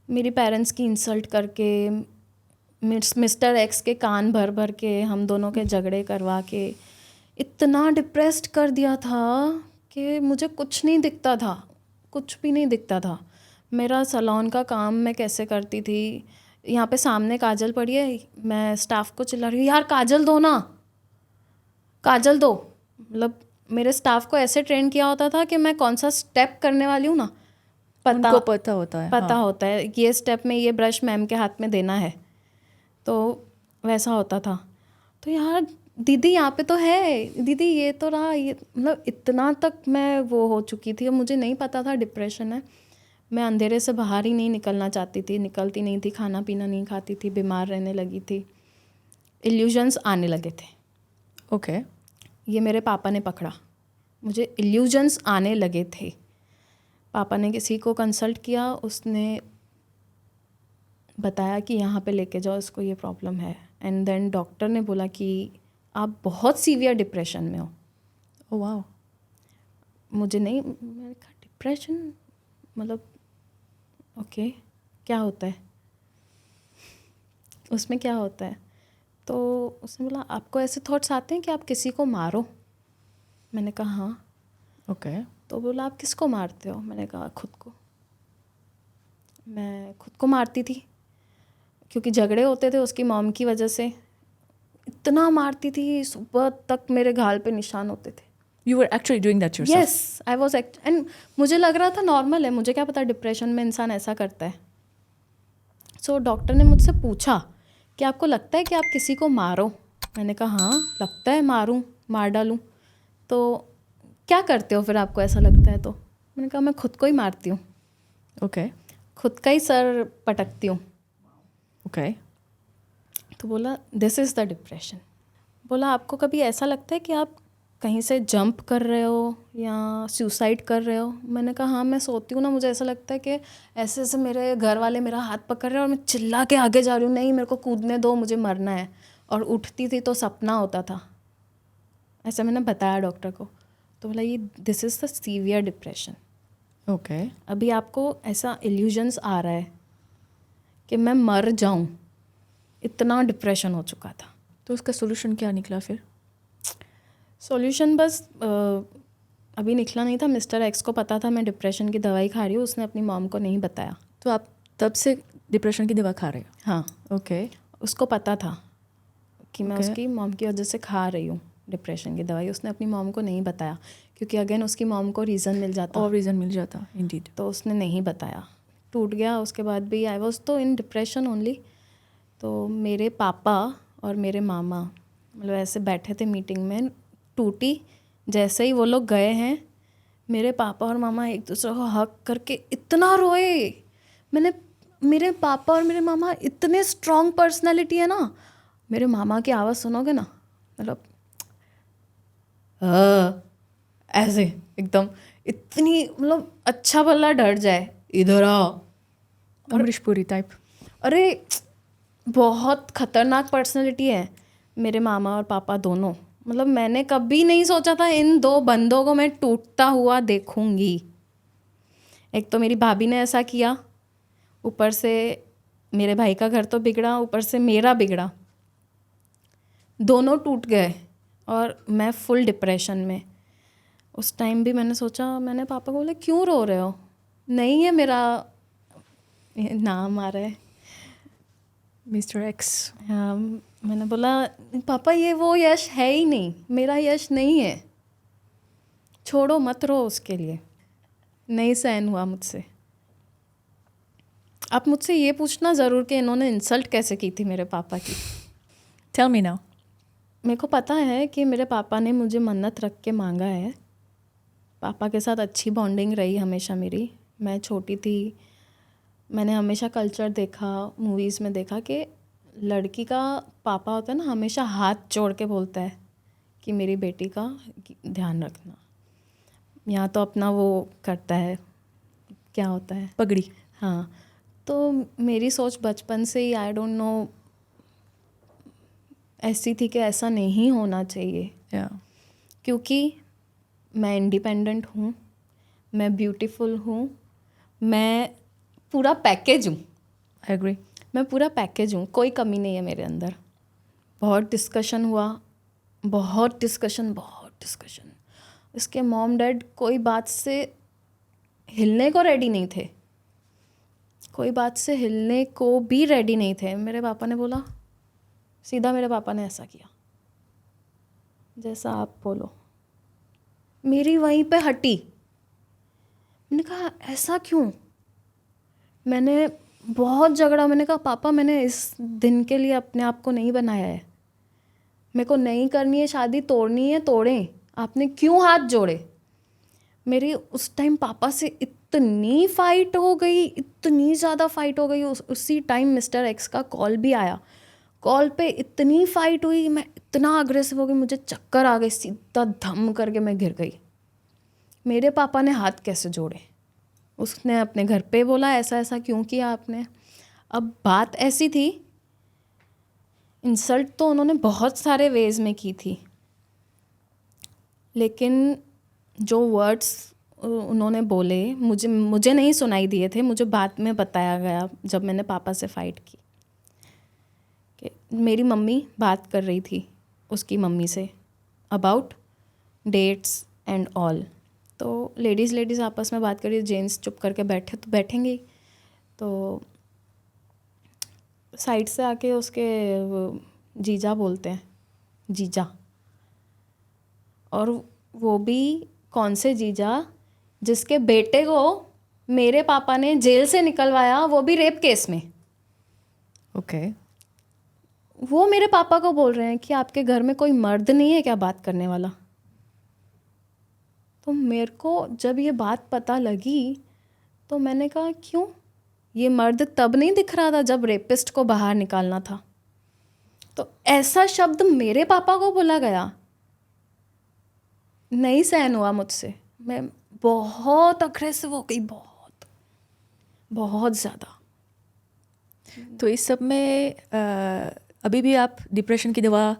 मेरी पेरेंट्स की इंसल्ट करके, मिस्टर एक्स के कान भर के, हम दोनों के झगड़े करवा के इतना डिप्रेस्ड कर दिया था कि मुझे कुछ नहीं दिखता था, कुछ भी नहीं दिखता था। मेरा सैलून का काम मैं कैसे करती थी, यहाँ पे सामने काजल पड़ी है, मैं स्टाफ को चिल्ला रही हूँ यार काजल दो ना, काजल दो। मतलब मेरे स्टाफ को ऐसे ट्रेन किया होता था कि मैं कौन सा स्टेप करने वाली हूँ ना, उनको पता होता है। पता होता है ये स्टेप में ये ब्रश मैम के हाथ में देना है, तो वैसा होता था। तो यार दीदी यहाँ पे तो है, दीदी ये तो रहा, ये मतलब इतना तक मैं वो हो चुकी थी। और मुझे नहीं पता था डिप्रेशन है। मैं अंधेरे से बाहर ही नहीं निकलना चाहती थी, निकलती नहीं थी, खाना पीना नहीं खाती थी, बीमार रहने लगी थी, इल्यूजन्स आने लगे थे। ओके। ये मेरे पापा ने पकड़ा, मुझे इल्यूजन्स आने लगे थे। पापा ने किसी को कंसल्ट किया, उसने बताया कि यहाँ पे लेके जाओ, इसको ये प्रॉब्लम है। एंड देन डॉक्टर ने बोला कि आप बहुत सीवियर डिप्रेशन में हो। ओह वाह। मुझे नहीं, मैंने कहा डिप्रेशन मतलब ओके क्या होता है, उसमें क्या होता है? तो उसने बोला आपको ऐसे थॉट्स आते हैं कि आप किसी को मारो? मैंने कहा हाँ। ओके। तो बोला आप किसको मारते हो? मैंने कहा खुद को। मैं खुद को मारती थी क्योंकि झगड़े होते थे उसकी मॉम की वजह से। इतना मारती थी, सुबह तक मेरे गाल पे निशान होते थे। You were actually doing that yourself? Yes, I was and मुझे लग रहा था नॉर्मल है, मुझे क्या पता डिप्रेशन में इंसान ऐसा करता है। सो डॉक्टर ने मुझसे पूछा कि आपको लगता है कि आप किसी को मारो? मैंने कहा हाँ लगता है, मारूं, मार डालूं। तो क्या करते हो फिर आपको ऐसा लगता है? तो मैंने कहा मैं खुद को ही मारती हूँ। ओके। खुद का ही सर पटकती हूँ। ओके। तो बोला दिस इज़ द डिप्रेशन। बोला आपको कभी ऐसा लगता है कि आप कहीं से जंप कर रहे हो या सुसाइड कर रहे हो? मैंने कहा हाँ, मैं सोती हूँ ना, मुझे ऐसा लगता है कि ऐसे ऐसे मेरे घर वाले मेरा हाथ पकड़ रहे हैं और मैं चिल्ला के आगे जा रही हूँ, नहीं मेरे को कूदने दो, मुझे मरना है। और उठती थी तो सपना होता था। ऐसा मैंने बताया डॉक्टर को। तो बोला ये this is the severe depression. Okay. अभी आपको ऐसा इल्यूजन्स आ रहा है कि मैं मर जाऊँ, इतना डिप्रेशन हो चुका था। तो उसका सोल्यूशन क्या निकला फिर? सॉल्यूशन बस अभी निकला नहीं था। मिस्टर एक्स को पता था मैं डिप्रेशन की दवाई खा रही हूँ, उसने अपनी मॉम को नहीं बताया। तो आप तब से डिप्रेशन की दवा खा रहे हो? हाँ। ओके। उसको पता था कि मैं Okay. उसकी मॉम की वजह से खा रही हूँ डिप्रेशन की दवाई। उसने अपनी मॉम को नहीं बताया क्योंकि अगेन उसकी मॉम को रीज़न मिल जाता। और रीज़न मिल जाता इंडीड। तो उसने नहीं बताया, टूट गया। उसके बाद भी आई वॉज तो इन डिप्रेशन ओनली। तो मेरे पापा और मेरे मामा मतलब ऐसे बैठे थे मीटिंग में, टूटी जैसे ही वो लोग गए हैं, मेरे पापा और मामा एक दूसरे को हक करके इतना रोए। मेरे पापा और मेरे मामा इतने स्ट्रॉन्ग पर्सनालिटी है ना। मेरे मामा की आवाज़ सुनोगे ना, मतलब ऐसे एकदम इतनी, मतलब अच्छा भला डर जाए, इधर आ, अमरीश पुरी टाइप। अरे बहुत खतरनाक पर्सनालिटी है मेरे मामा और पापा दोनों। मतलब मैंने कभी नहीं सोचा था इन दो बंदों को मैं टूटता हुआ देखूंगी। एक तो मेरी भाभी ने ऐसा किया, ऊपर से मेरे भाई का घर तो बिगड़ा, ऊपर से मेरा बिगड़ा, दोनों टूट गए और मैं फुल डिप्रेशन में। उस टाइम भी मैंने सोचा, मैंने पापा को बोला क्यों रो रहे हो? नहीं है मेरा नाम आ रहा है मिस्टर एक्स। हाँ, मैंने बोला पापा ये वो यश है ही नहीं, मेरा यश नहीं है, छोड़ो मत रो उसके लिए। नहीं सहन हुआ मुझसे। आप मुझसे ये पूछना ज़रूर कि इन्होंने इंसल्ट कैसे की थी मेरे पापा की। Tell me now. मेरे को पता है कि मेरे पापा ने मुझे मन्नत रख के मांगा है। पापा के साथ अच्छी बॉन्डिंग रही हमेशा मेरी। मैं छोटी थी, मैंने हमेशा कल्चर देखा, मूवीज़ में देखा कि लड़की का पापा होता है ना, हमेशा हाथ जोड़ के बोलता है कि मेरी बेटी का ध्यान रखना। यहाँ तो अपना वो करता है, क्या होता है, पगड़ी। हाँ। तो मेरी सोच बचपन से ही आई डोंट नो ऐसी थी कि ऐसा नहीं होना चाहिए। क्योंकि मैं इंडिपेंडेंट हूँ, मैं ब्यूटीफुल हूँ, मैं पूरा पैकेज हूँ। I agree. मैं पूरा पैकेज हूँ, कोई कमी नहीं है मेरे अंदर। बहुत डिस्कशन हुआ, बहुत डिस्कशन। इसके मॉम डैड कोई बात से हिलने को रेडी नहीं थे, कोई बात से हिलने को भी रेडी नहीं थे। मेरे पापा ने बोला, सीधा मेरे पापा ने ऐसा किया जैसा आप बोलो। मेरी वहीं पे हटी। मैंने कहा ऐसा क्यों? मैंने बहुत झगड़ा। मैंने कहा पापा मैंने इस दिन के लिए अपने आप को नहीं बनाया है, मेरे को नहीं करनी है शादी, तोड़नी है तोड़ें, आपने क्यों हाथ जोड़े। मेरी उस टाइम पापा से इतनी फाइट हो गई, इतनी ज़्यादा फाइट हो गई। उसी टाइम मिस्टर एक्स का कॉल भी आया। कॉल पे इतनी फाइट हुई, मैं इतना अग्रेसिव हो गई, मुझे चक्कर आ गए, सीधा धम करके मैं गिर गई। मेरे पापा ने हाथ कैसे जोड़े, उसने अपने घर पे बोला ऐसा ऐसा क्यों किया आपने। अब बात ऐसी थी, इंसल्ट तो उन्होंने बहुत सारे वेज में की थी, लेकिन जो वर्ड्स उन्होंने बोले मुझे नहीं सुनाई दिए थे, मुझे बाद में बताया गया जब मैंने पापा से फ़ाइट की कि मेरी मम्मी बात कर रही थी उसकी मम्मी से अबाउट डेट्स एंड ऑल। तो लेडीज़ आपस में बात करिए, जेंट्स चुप करके बैठे तो बैठेंगे ही। तो साइड से आके उसके जीजा बोलते हैं, जीजा, और वो भी कौन से जीजा जिसके बेटे को मेरे पापा ने जेल से निकलवाया, वो भी रेप केस में। ओके। वो मेरे पापा को बोल रहे हैं कि आपके घर में कोई मर्द नहीं है क्या बात करने वाला। तो मेरे को जब ये बात पता लगी तो मैंने कहा क्यों, ये मर्द तब नहीं दिख रहा था जब रेपिस्ट को बाहर निकालना था। तो ऐसा शब्द मेरे पापा को बोला गया, नहीं सहन हुआ मुझसे। मैं बहुत अग्रेसिव हो गई, बहुत बहुत ज़्यादा। तो इस सब में अभी भी आप डिप्रेशन की दवा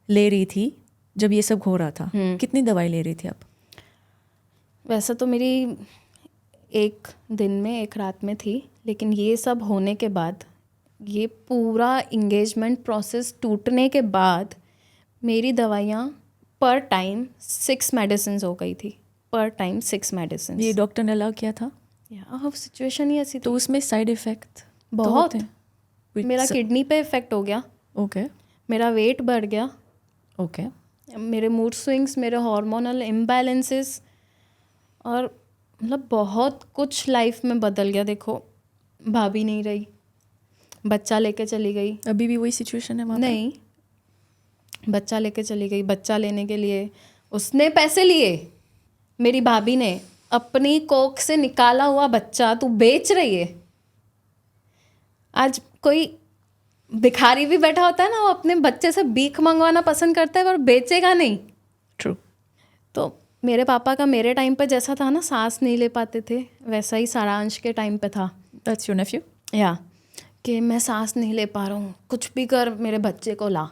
ले रही थी जब ये सब हो रहा था? कितनी दवाई ले रही थी आप? वैसे तो मेरी एक दिन में एक रात में थी, लेकिन ये सब होने के बाद, ये पूरा इंगेजमेंट प्रोसेस टूटने के बाद मेरी दवाइयाँ पर टाइम 6 मेडिसिन हो गई थी। पर टाइम 6 मेडिसिन। ये डॉक्टर ने अलाउ किया था? या सिचुएशन ही ऐसी थी। तो उसमें साइड इफ़ेक्ट बहुत हैं। मेरा किडनी पे इफ़ेक्ट हो गया। ओके। मेरा वेट बढ़ गया। ओके। मेरे मूड स्विंग्स, मेरे हार्मोनल इम्बैलेंसेस, और मतलब बहुत कुछ लाइफ में बदल गया। देखो, भाभी नहीं रही, बच्चा लेके चली गई। अभी भी वही सिचुएशन है वहाँ पे? नहीं, बच्चा लेके चली गई। बच्चा लेने के लिए उसने पैसे लिए, मेरी भाभी ने अपनी कोख से निकाला हुआ बच्चा तू बेच रही है। आज कोई भिखारी भी बैठा होता है ना, वो अपने बच्चे से भीख मंगवाना पसंद करता है पर बेचेगा नहीं। ट्रू। तो मेरे पापा का मेरे टाइम पे जैसा था ना, सांस नहीं ले पाते थे, वैसा ही सारांश के टाइम पे था। That's your nephew? या कि मैं सांस नहीं ले पा रहा हूँ, कुछ भी कर मेरे बच्चे को ला।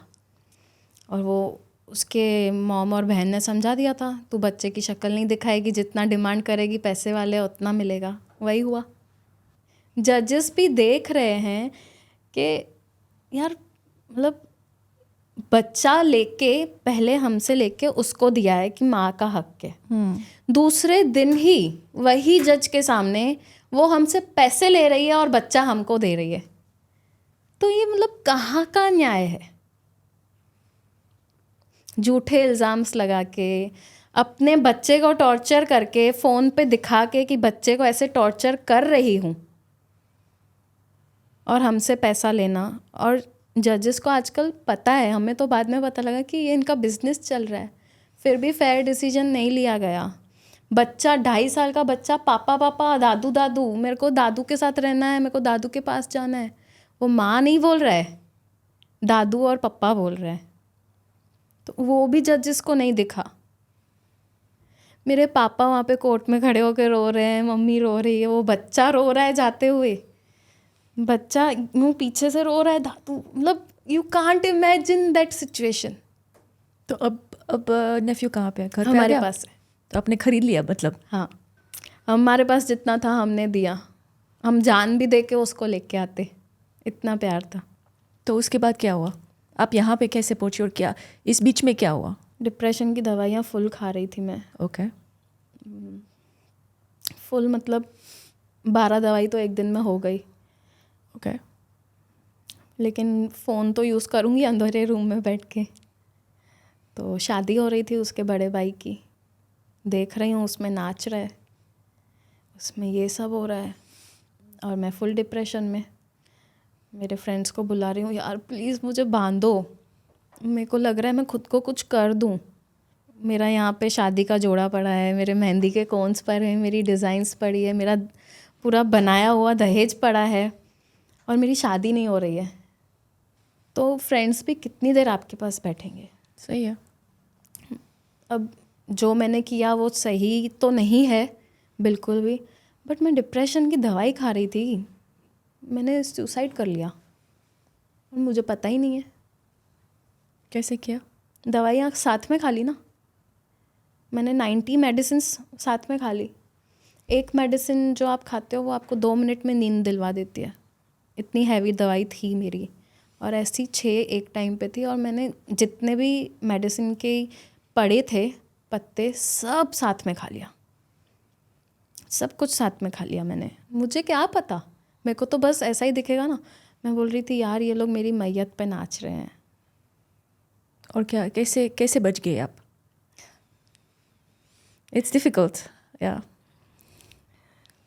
और वो उसके मॉम और बहन ने समझा दिया था, तू बच्चे की शक्ल नहीं दिखाएगी, जितना डिमांड करेगी पैसे वाले उतना मिलेगा। वही हुआ। जजेस भी देख रहे हैं कि यार मतलब बच्चा लेके पहले हमसे लेके उसको दिया है कि माँ का हक है, दूसरे दिन ही वही जज के सामने वो हमसे पैसे ले रही है और बच्चा हमको दे रही है। तो ये मतलब कहाँ का न्याय है। झूठे इल्ज़ाम्स लगा के, अपने बच्चे को टॉर्चर करके, फ़ोन पे दिखा के कि बच्चे को ऐसे टॉर्चर कर रही हूँ, और हमसे पैसा लेना। और जजेस को आजकल पता है, हमें तो बाद में पता लगा कि ये इनका बिजनेस चल रहा है, फिर भी फेयर डिसीजन नहीं लिया गया। बच्चा 2.5 साल का बच्चा, पापा पापा, दादू दादू, मेरे को दादू के साथ रहना है, मेरे को दादू के पास जाना है। वो माँ नहीं बोल रहा है, दादू और पप्पा बोल रहे हैं। तो वो भी जजेस को नहीं दिखा। मेरे पापा वहाँ पे कोर्ट में खड़े होकर रो रहे हैं, मम्मी रो रही है, वो बच्चा रो रहा है जाते हुए, बच्चा मुँह पीछे से रो रहा है, दादू, मतलब you can't imagine that situation. तो अब नेफ्यू कहाँ पे है? घर पे हमारे आ गया? पास है। तो आपने खरीद लिया मतलब? हाँ, हमारे पास जितना था हमने दिया, हम जान भी दे के उसको लेके आते, इतना प्यार था। तो उसके बाद क्या हुआ? आप यहाँ पे कैसे पहुँचे और क्या इस बीच में क्या हुआ? डिप्रेशन की दवाइयाँ फुल खा रही थी मैं। ओके। फुल मतलब 12 दवाई तो एक दिन में हो गई। ओके। लेकिन फ़ोन तो यूज़ करूँगी अंधेरे रूम में बैठ के। तो शादी हो रही थी उसके बड़े भाई की, देख रही हूँ उसमें नाच रहा है, उसमें ये सब हो रहा है, और मैं फुल डिप्रेशन में। मेरे फ्रेंड्स को बुला रही हूँ, यार प्लीज़ मुझे बांधो, मेरे को लग रहा है मैं खुद को कुछ कर दूं। मेरा यहाँ पे शादी का जोड़ा पड़ा है, मेरे मेहंदी के कोन्स पर है, मेरी डिज़ाइंस पड़ी है, मेरा पूरा बनाया हुआ दहेज पड़ा है और मेरी शादी नहीं हो रही है। तो फ्रेंड्स भी कितनी देर आपके पास बैठेंगे? सही है। अब जो मैंने किया वो सही तो नहीं है बिल्कुल भी, बट मैं डिप्रेशन की दवाई खा रही थी, मैंने सुसाइड कर लिया और मुझे पता ही नहीं है। कैसे किया? दवाइयाँ साथ में खा ली ना मैंने, 90 मेडिसिन्स साथ में खा ली। एक मेडिसिन जो आप खाते हो वो आपको 2 मिनट में नींद दिलवा देती है, इतनी हैवी दवाई थी मेरी। और ऐसी 6 एक टाइम पे थी और मैंने जितने भी मेडिसिन के पड़े थे पत्ते सब साथ में खा लिया, सब कुछ साथ में खा लिया मैंने। मुझे क्या पता, मेरे को तो बस ऐसा ही दिखेगा ना। मैं बोल रही थी यार ये लोग मेरी मैयत पे नाच रहे हैं। और क्या, कैसे कैसे बच गए आप? इट्स डिफ़िकल्ट या।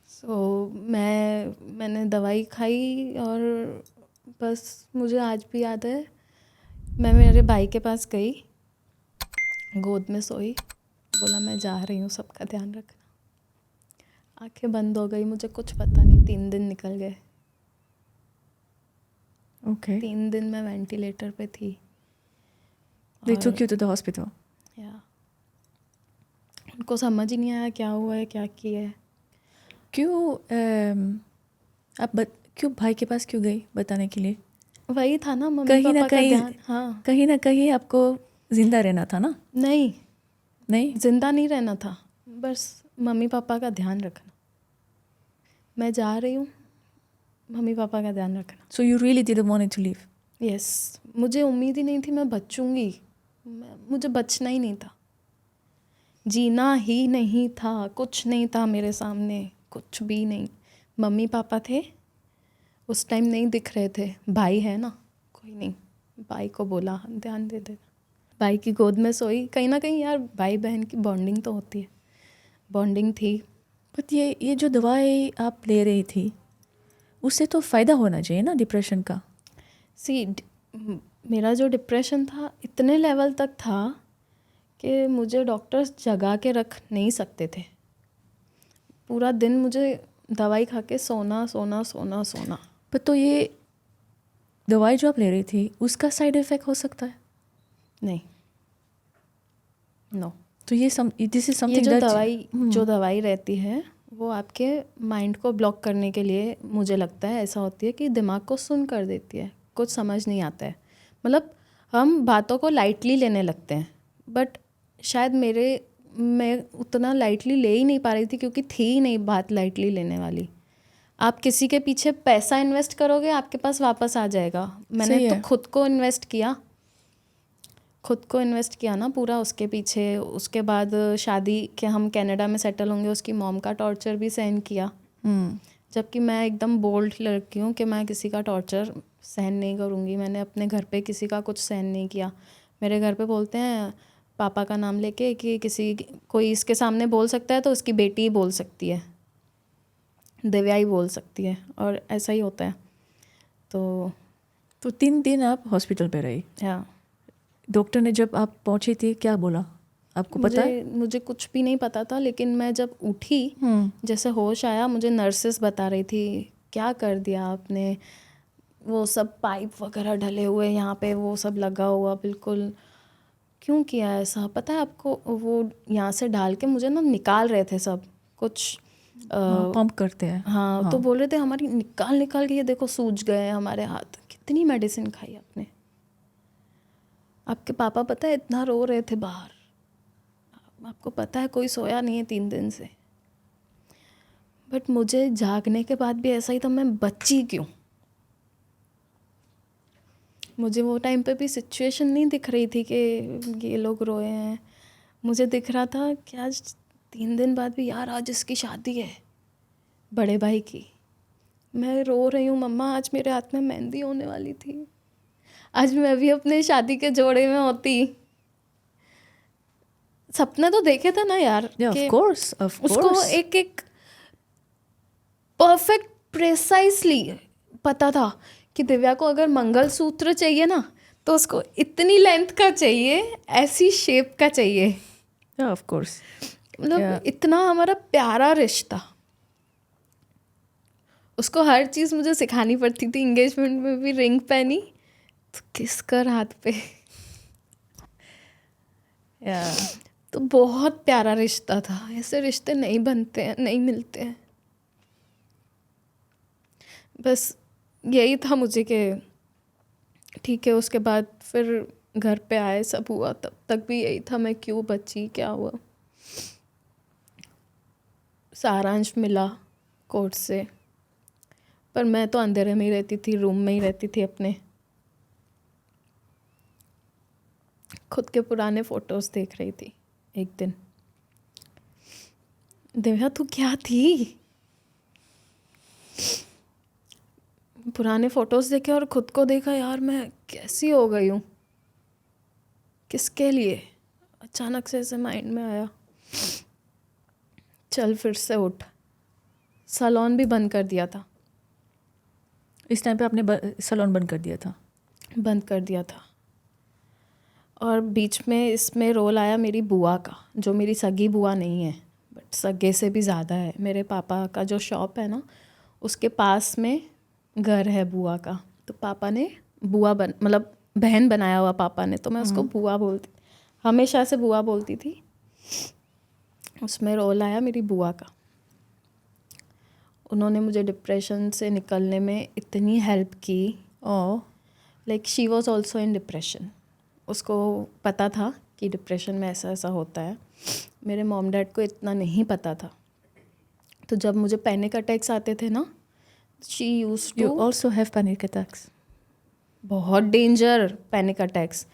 सो मैंने दवाई खाई और बस मुझे आज भी याद है, मैं मेरे भाई के पास गई, गोद में सोई, बोला मैं जा रही हूँ, सबका ध्यान रखना। आंखें बंद हो गई, मुझे कुछ पता नहीं। 3 दिन निकल गए। ओके। 3 दिन मैं वेंटिलेटर पे थी। They took you to the hospital. या उनको समझ ही नहीं आया क्या हुआ है, क्या किया है। क्यों भाई के पास क्यों गई बताने के लिए? वही था ना, मम्मी कहीं पापा ना का कहीं, ध्यान। हाँ, कहीं ना कहीं आपको जिंदा रहना था ना? नहीं जिंदा नहीं रहना था, बस मम्मी पापा का ध्यान रखना। मैं जा रही हूँ, मम्मी पापा का ध्यान रखना। So you really didn't want to leave? Yes, मुझे उम्मीद ही नहीं थी मैं बचूंगी। मुझे बचना ही नहीं था, जीना ही नहीं था, कुछ नहीं था मेरे सामने, कुछ भी नहीं। मम्मी पापा थे उस टाइम, नहीं दिख रहे थे। भाई है ना, कोई नहीं, भाई को बोला ध्यान दे देना। भाई की गोद में सोई। कहीं ना कहीं यार भाई बहन की बॉन्डिंग तो होती है, बॉन्डिंग थी। बट ये जो दवाई आप ले रही थी उससे तो फ़ायदा होना चाहिए ना डिप्रेशन का? मेरा जो डिप्रेशन था इतने लेवल तक था कि मुझे डॉक्टर्स जगा के रख नहीं सकते थे। पूरा दिन मुझे दवाई खा के सोना सोना सोना सोना। पर तो ये दवाई जो आप ले रही थी उसका साइड इफ़ेक्ट हो सकता है? नहीं, नो। तो ये दिस इज समथिंग जो दवाई रहती है वो आपके माइंड को ब्लॉक करने के लिए, मुझे लगता है ऐसा होती है कि दिमाग को सुन कर देती है, कुछ समझ नहीं आता है। मतलब हम बातों को लाइटली लेने लगते हैं, बट शायद मैं उतना लाइटली ले ही नहीं पा रही थी, क्योंकि थी ही नहीं बात लाइटली लेने वाली। आप किसी के पीछे पैसा इन्वेस्ट करोगे आपके पास वापस आ जाएगा। मैंने तो खुद को इन्वेस्ट किया ना पूरा उसके पीछे। उसके बाद शादी के हम कनाडा में सेटल होंगे, उसकी मॉम का टॉर्चर भी सहन किया। जबकि मैं एकदम बोल्ड लड़की हूँ कि मैं किसी का टॉर्चर सहन नहीं करूँगी। मैंने अपने घर पे किसी का कुछ सहन नहीं किया। मेरे घर पे बोलते हैं पापा का नाम लेके कि कोई इसके सामने बोल सकता है तो उसकी बेटी ही बोल सकती है, दिव्या ही बोल सकती है, और ऐसा ही होता है। तो 3 दिन आप हॉस्पिटल पे रही? हाँ। डॉक्टर ने जब आप पहुंची थी क्या बोला आपको पता है? मुझे कुछ भी नहीं पता था, लेकिन मैं जब उठी जैसे होश आया, मुझे नर्सेस बता रही थी क्या कर दिया आपने, वो सब पाइप वगैरह ढले हुए यहाँ पे, वो सब लगा हुआ, बिल्कुल क्यों किया ऐसा पता है आपको? वो यहाँ से डाल के मुझे ना निकाल रहे थे सब कुछ, पंप करते हैं। हाँ, तो बोल रहे थे हमारी निकाल के ये देखो सूज गए हमारे हाथ। कितनी मेडिसिन खाई आपने? आपके पापा पता है इतना रो रहे थे बाहर, आपको पता है कोई सोया नहीं है 3 दिन से। बट मुझे जागने के बाद भी ऐसा ही था, मैं बची क्यों? मुझे वो टाइम पे भी सिचुएशन नहीं दिख रही थी कि ये लोग रोए हैं। मुझे दिख रहा था कि आज 3 दिन बाद भी यार आज इसकी शादी है बड़े भाई की। मैं रो रही हूँ मम्मा, आज मेरे हाथ में मेहंदी होने वाली थी, आज मैं भी अपने शादी के जोड़े में होती। सपने तो देखे थे ना यार, of course. उसको एक परफेक्ट प्रिसाइसली पता था कि दिव्या को अगर मंगलसूत्र चाहिए ना तो उसको इतनी लेंथ का चाहिए, ऐसी शेप का चाहिए। ऑफ कोर्स, मतलब इतना हमारा प्यारा रिश्ता। उसको हर चीज़ मुझे सिखानी पड़ती थी। एंगेजमेंट में भी रिंग पहनी तो किस कर हाथ पे। तो बहुत प्यारा रिश्ता था। ऐसे रिश्ते नहीं बनते हैं, नहीं मिलते हैं। बस यही था मुझे कि ठीक है। उसके बाद फिर घर पे आए, सब हुआ, तब तक भी यही था, मैं क्यों बची, क्या हुआ। सारांश मिला कोर्ट से, पर मैं तो अंधेरे में ही रहती थी, रूम में ही रहती थी अपने। खुद के पुराने फोटोज देख रही थी। एक दिन, दिव्या तू क्या थी? पुराने फोटोज देखे और खुद को देखा, यार मैं कैसी हो गई हूँ, किसके लिए। अचानक से ऐसे माइंड में आया, चल फिर से उठ। सैलून भी बंद कर दिया था। इस टाइम पे आपने सैलून बंद कर दिया था? बंद कर दिया था। और बीच में इसमें रोल आया मेरी बुआ का, जो मेरी सगी बुआ नहीं है बट सगे से भी ज़्यादा है। मेरे पापा का जो शॉप है ना, उसके पास में घर है बुआ का। तो पापा ने बुआ मतलब बहन बनाया हुआ पापा ने, तो मैं उसको बुआ बोलती, हमेशा से बुआ बोलती थी। उसमें रोल आया मेरी बुआ का। उन्होंने मुझे डिप्रेशन से निकलने में इतनी हेल्प की। और like she was also in depression. उसको पता था कि डिप्रेशन में ऐसा ऐसा होता है। मेरे मॉम डैड को इतना नहीं पता था। तो जब मुझे पैनिक अटैक्स आते थे ना, she use to also have panic attacks. बहुत डेंजर पैनिक अटैक्स।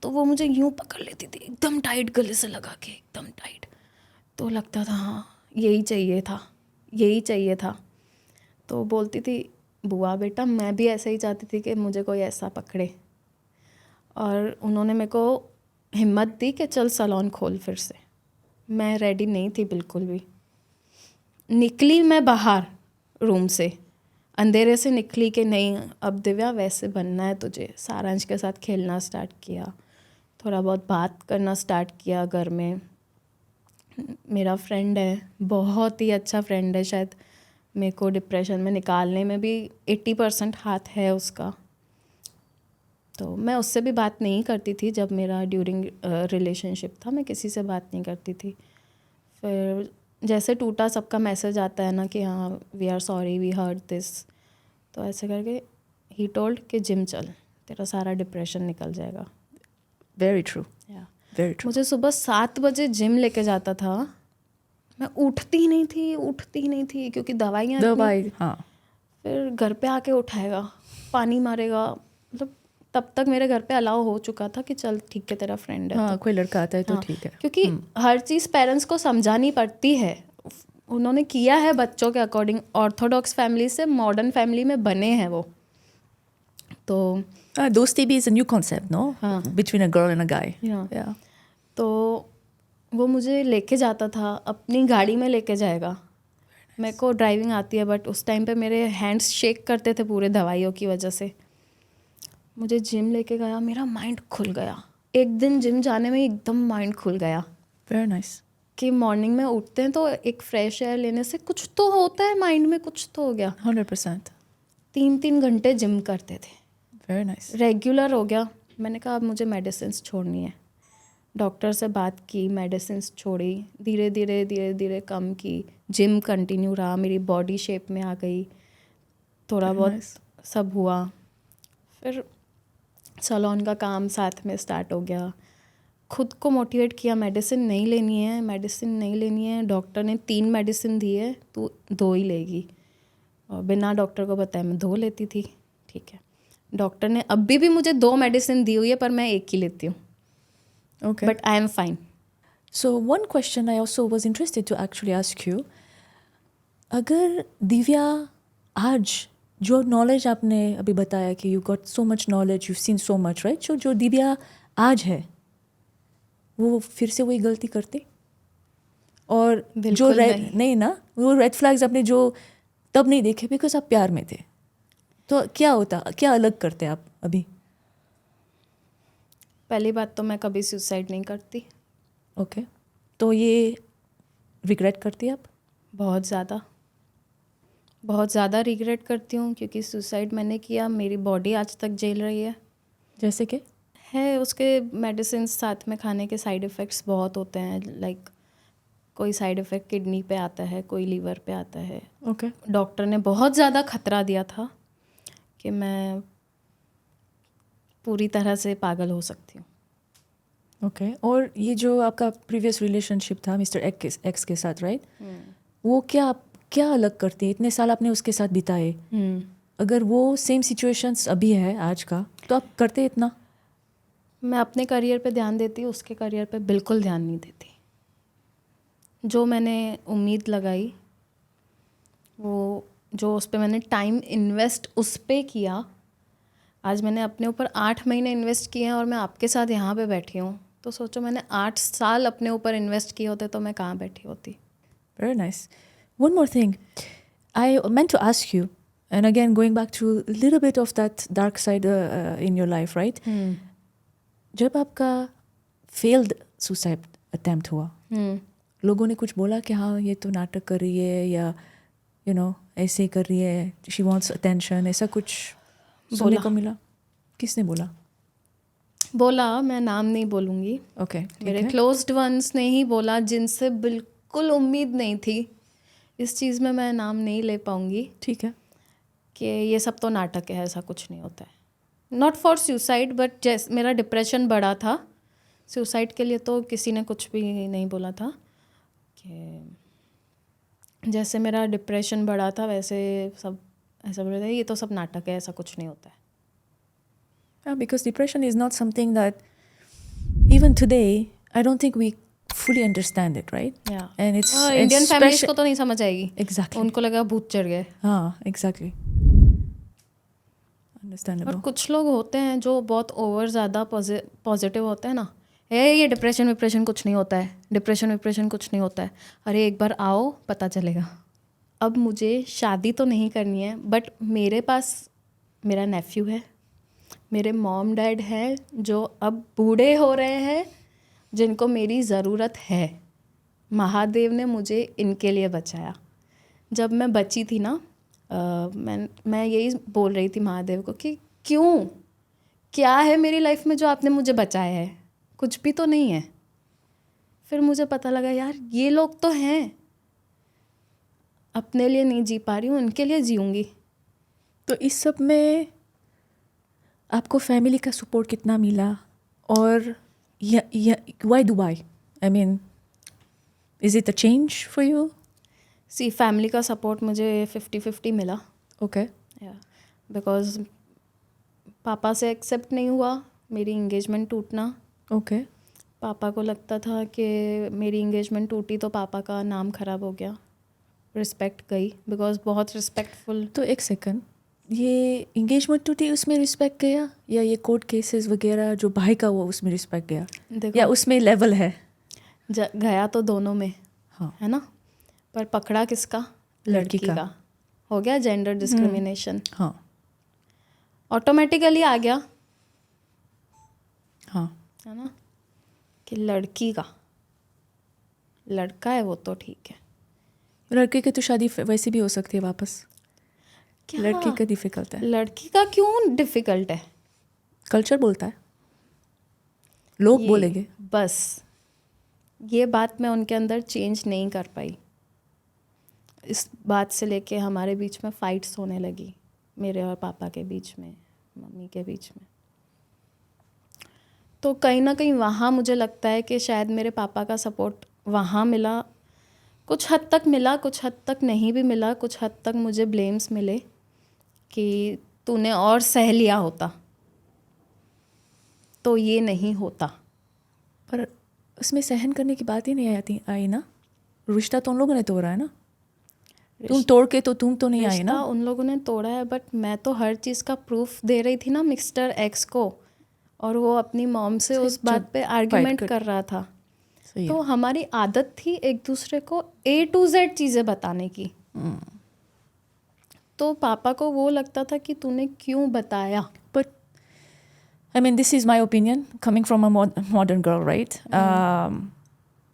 तो वो मुझे यूँ पकड़ लेती थी एकदम टाइट, गले से लगा के एकदम टाइट। तो लगता था हाँ यही चाहिए था, यही चाहिए था। तो बोलती थी, बुआ बेटा मैं भी ऐसे ही चाहती थी कि मुझे कोई ऐसा पकड़े। और उन्होंने मेरे को हिम्मत दी कि चल सैलून खोल फिर से। मैं रेडी नहीं थी बिल्कुल भी। निकली मैं बाहर रूम से, अंधेरे से निकली कि नहीं अब दिव्या वैसे बनना है तुझे। सारांश के साथ खेलना स्टार्ट किया, थोड़ा बहुत बात करना स्टार्ट किया घर में। मेरा फ्रेंड है, बहुत ही अच्छा फ्रेंड है। शायद मेरे को डिप्रेशन में निकालने में भी 80% हाथ है उसका। तो मैं उससे भी बात नहीं करती थी जब मेरा ड्यूरिंग रिलेशनशिप था। मैं किसी से बात नहीं करती थी। फिर जैसे टूटा, सबका मैसेज आता है ना कि हाँ we are sorry, we hurt this. तो ऐसे करके ही टोल्ड कि जिम चल, तेरा सारा डिप्रेशन निकल जाएगा। Very true, very true. मुझे सुबह 7 बजे जिम लेके जाता था। मैं उठती नहीं थी क्योंकि दवाई। हाँ। फिर घर पे आके उठाएगा, पानी मारेगा। मतलब तब तक मेरे घर पे अलाउ हो चुका था कि चल ठीक है तेरा फ्रेंड है। हाँ, तो कोई लड़का आता है तो हाँ, ठीक है। क्योंकि हर चीज़ पेरेंट्स को समझानी पड़ती है। उन्होंने किया है बच्चों के अकॉर्डिंग। ऑर्थोडॉक्स फैमिली से मॉडर्न फैमिली में बने हैं वो। तो दोस्ती भी is a new concept no, between a girl and a guy. तो वो मुझे लेके जाता था, अपनी गाड़ी में लेके जाएगा। मेरे को ड्राइविंग आती है बट उस टाइम पे मेरे हैंड्स शेक करते थे पूरे दवाइयों की वजह से। मुझे जिम लेके गया, मेरा माइंड खुल गया। एक दिन जिम जाने में एकदम माइंड खुल गया। Very nice. कि मॉर्निंग में उठते हैं तो एक फ्रेश एयर लेने से कुछ तो होता है माइंड में, कुछ तो हो गया। 100%। 3 घंटे जिम करते थे। Very nice. रेगुलर हो गया। मैंने कहा अब मुझे मेडिसिन्स छोड़नी है। डॉक्टर से बात की, मेडिसिन्स छोड़ी, धीरे धीरे कम की। जिम कंटिन्यू रहा, मेरी बॉडी शेप में आ गई, थोड़ा बहुत सब हुआ। फिर सैलून का काम साथ में स्टार्ट हो गया। खुद को मोटिवेट किया, मेडिसिन नहीं लेनी है। डॉक्टर ने 3 मेडिसिन दी है, तू 2 ही लेगी। और बिना डॉक्टर को बताए मैं 2 लेती थी। ठीक है, डॉक्टर ने अभी भी मुझे 2 मेडिसिन दी हुई है पर मैं 1 ही लेती हूँ। Okay. But I am fine. So one question I also was interested to actually ask you, अगर दिव्या आज जो नॉलेज आपने अभी बताया कि you got so much knowledge, you seen so much, right? जो दिव्या आज है वो फिर से वही गलती करती? और जो नहीं ना, वो रेड फ्लैग्स आपने जो तब नहीं देखे बिकॉज आप प्यार में थे, तो क्या होता, क्या अलग करते आप अभी? पहली बात तो मैं कभी सुसाइड नहीं करती। ओके, तो ये रिग्रेट करती है आप? बहुत ज़्यादा रिग्रेट करती हूँ, क्योंकि सुसाइड मैंने किया, मेरी बॉडी आज तक झेल रही है। जैसे कि है उसके मेडिसिन साथ में खाने के साइड इफ़ेक्ट्स बहुत होते हैं। लाइक कोई साइड इफ़ेक्ट किडनी पे आता है, कोई लीवर पे आता है। ओके। डॉक्टर ने बहुत ज़्यादा खतरा दिया था कि मैं पूरी तरह से पागल हो सकती हूँ। ओके, और ये जो आपका प्रीवियस रिलेशनशिप था मिस्टर एक्स के साथ, राइट? वो क्या अलग करती है? इतने साल आपने उसके साथ बिताए, अगर वो सेम सिचुएशंस अभी है आज का, तो आप करते इतना? मैं अपने करियर पे ध्यान देती हूँ, उसके करियर पे बिल्कुल ध्यान नहीं देती। जो मैंने उम्मीद लगाई, वो जो उस पर मैंने टाइम इन्वेस्ट उस पर किया, आज मैंने अपने ऊपर 8 महीने इन्वेस्ट किए हैं और मैं आपके साथ यहाँ पे बैठी हूँ। तो सोचो, मैंने 8 साल अपने ऊपर इन्वेस्ट किए होते तो मैं कहाँ बैठी होती। Very nice. One more thing. I meant to ask you, and again going back to a little bit of that dark side in your life, right? जब आपका failed suicide attempt हुआ, लोगों ने कुछ बोला कि हाँ ये तो नाटक कर रही है, या ऐसे ही कर रही है, she wants attention, ऐसा कुछ सुनने को मिला? किसने बोला? मैं नाम नहीं बोलूँगी। ओके, मेरे क्लोज्ड वंस ने ही बोला, जिनसे बिल्कुल उम्मीद नहीं थी। इस चीज़ में मैं नाम नहीं ले पाऊँगी। ठीक है। कि ये सब तो नाटक है, ऐसा कुछ नहीं होता है। नॉट फॉर सुसाइड, बट जैसे मेरा डिप्रेशन बढ़ा था, सुसाइड के लिए तो किसी ने कुछ भी नहीं बोला था। कि जैसे मेरा डिप्रेशन बढ़ा था, वैसे सब ऐसा बोल रहे थे, ये तो सब नाटक है, ऐसा कुछ नहीं होता है। Because depression is not something that even today I don't think we fully understand it, right? Yeah. And it's Indian families को तो नहीं समझ आएगी। Exactly. उनको लगा भूत चढ़ गए। हाँ, exactly. Understandable. और कुछ लोग होते हैं जो बहुत ओवर ज़्यादा पॉजिटिव होते हैं ना, ये डिप्रेशन कुछ नहीं होता है, डिप्रेशन कुछ नहीं होता है, अरे एक बार आओ पता चलेगा। अब मुझे शादी तो नहीं करनी है, बट मेरे पास मेरा नेफ्यू है, मेरे मॉम डैड हैं जो अब बूढ़े हो रहे हैं, जिनको मेरी ज़रूरत है। महादेव ने मुझे इनके लिए बचाया। जब मैं बची थी ना, मैं यही बोल रही थी महादेव को कि क्या है मेरी लाइफ में जो आपने मुझे बचाया है? कुछ भी तो नहीं है। फिर मुझे पता लगा, यार ये लोग तो हैं, अपने लिए नहीं जी पा रही हूँ, इनके लिए जीऊँगी। तो इस सब में आपको फैमिली का सपोर्ट कितना मिला? और why Dubai? I mean, is it a change for you? See family का सपोर्ट मुझे 50-50 मिला। ओके। बिकॉज पापा से एक्सेप्ट नहीं हुआ मेरी इंगेजमेंट टूटना। ओके। पापा को लगता था कि मेरी इंगेजमेंट टूटी तो पापा का नाम ख़राब हो गया, रिस्पेक्ट गई, बिकॉज बहुत रिस्पेक्टफुल। तो एक सेकंड, ये इंगेजमेंट टूटी उसमें रिस्पेक्ट गया, या ये कोर्ट केसेस वगैरह जो भाई का हुआ उसमें रिस्पेक्ट गया, या उसमें लेवल है? गया तो दोनों में। हाँ, है ना, पर पकड़ा किसका? लड़की का। हो गया जेंडर डिस्क्रिमिनेशन। हाँ, ऑटोमेटिकली आ गया। हाँ, है ना, कि लड़की का, लड़का है वो तो ठीक है। लड़के की तो शादी वैसे भी हो सकती है वापस। क्या? लड़की का डिफिकल्ट है। लड़की का क्यों डिफिकल्ट है? कल्चर बोलता है, लोग बोलेंगे। बस ये बात मैं उनके अंदर चेंज नहीं कर पाई। इस बात से लेके हमारे बीच में फाइट्स होने लगी, मेरे और पापा के बीच में, मम्मी के बीच में। तो कहीं ना कहीं वहाँ मुझे लगता है कि शायद मेरे पापा का सपोर्ट वहाँ मिला, कुछ हद तक मिला, कुछ हद तक नहीं भी मिला। कुछ हद तक मुझे ब्लेम्स मिले कि तूने और सह लिया होता तो ये नहीं होता। पर उसमें सहन करने की बात ही नहीं आई ना। रिश्ता तो उन लोगों ने तोड़ा है ना, तुम तोड़ के तो तुम तो नहीं आई ना। उन लोगों ने तोड़ा है, बट मैं तो हर चीज़ का प्रूफ दे रही थी ना मिस्टर एक्स को, और वो अपनी मॉम से उस बात पे आर्ग्यूमेंट कर रहा था। तो हमारी आदत थी एक दूसरे को A to Z चीज़ें बताने की। तो पापा को वो लगता था कि तूने क्यों बताया। But I mean, this is my opinion coming from a modern girl, right?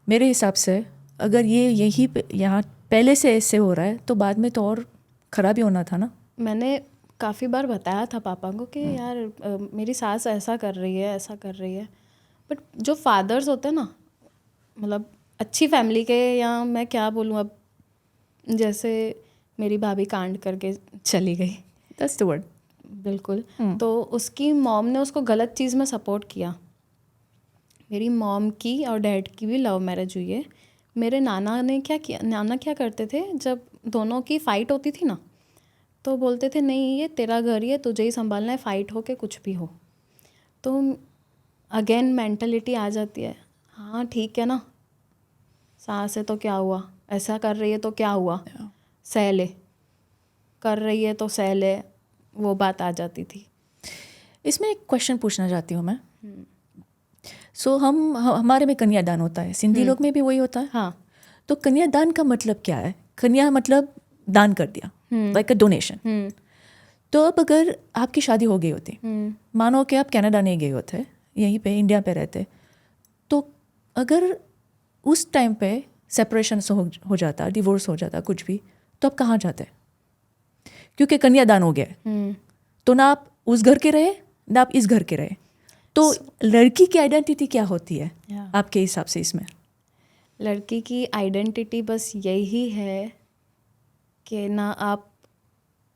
मेरे हिसाब से अगर यहाँ पहले से ऐसे हो रहा है तो बाद में तो और ख़राब ही होना था ना. मैंने काफ़ी बार बताया था पापा को कि यार मेरी सास ऐसा कर रही है. बट जो फादर्स होते हैं ना, मतलब अच्छी फैमिली के, या मैं क्या बोलूँ अब, जैसे मेरी भाभी कांड करके चली गई. That's the word. बिल्कुल. तो उसकी मॉम ने उसको गलत चीज़ में सपोर्ट किया. मेरी मॉम की और डैड की भी लव मैरिज हुई है. मेरे नाना ने क्या किया, नाना क्या करते थे, जब दोनों की फ़ाइट होती थी ना, तो बोलते थे नहीं ये तेरा घर ही है, तुझे ही संभालना है, फ़ाइट हो के कुछ भी हो. तो अगेन मेंटलिटी आ जाती है, हाँ ठीक है ना, सास है तो क्या हुआ, ऐसा कर रही है तो क्या हुआ, सह ले, कर रही है तो सह ले, वो बात आ जाती थी. इसमें एक क्वेश्चन पूछना चाहती हूँ मैं. सो हमारे में कन्यादान होता है, सिंधी लोग में भी वही होता है. हाँ. तो कन्यादान का मतलब क्या है? कन्या मतलब दान कर दिया, लाइक अ डोनेशन. तो अब अगर आपकी शादी हो गई होती, मानो कि आप कनाडा नहीं गए होते, यहीं पे इंडिया पे रहते, तो अगर उस टाइम पे सेपरेशन हो जाता, डिवोर्स हो जाता, कुछ भी, तो आप कहाँ जाते? क्योंकि कन्यादान हो गया, तो ना आप उस घर के रहे ना आप इस घर के रहे. तो लड़की की आइडेंटिटी क्या होती है आपके हिसाब से इसमें? लड़की की आइडेंटिटी बस यही है कि ना आप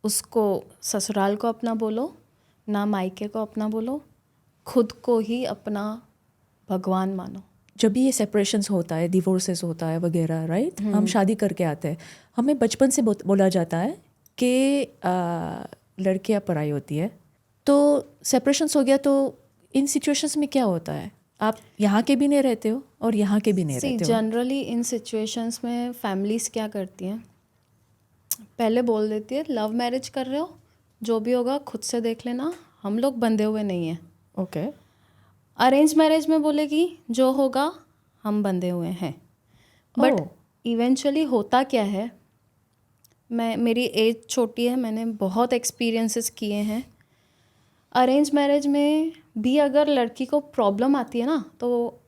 उसको ससुराल को अपना बोलो, ना मायके को अपना बोलो, खुद को ही अपना भगवान मानो. जब भी ये सेपरेशंस होता है, डिवोर्सेस होता है वगैरह, राइट, हम शादी करके आते हैं, हमें बचपन से बोला जाता है कि लड़कियां पराई होती है. तो सेपरेशंस हो गया तो इन सिचुएशंस में क्या होता है? आप यहाँ के भी नहीं रहते हो और यहाँ के भी नहीं रहते हो. जनरली इन सिचुएशंस में फैमिलीज क्या करती हैं, पहले बोल देती है लव मैरिज कर रहे हो, जो भी होगा खुद से देख लेना, हम लोग बंधे हुए नहीं हैं. ओके. अरेंज मैरिज में बोलेगी जो होगा हम बंधे हुए हैं. बट इवेंचुअली होता क्या है, मेरी एज छोटी है, मैंने बहुत एक्सपीरियंसेस किए हैं. अरेंज मैरिज में भी अगर लड़की को प्रॉब्लम आती है ना, तो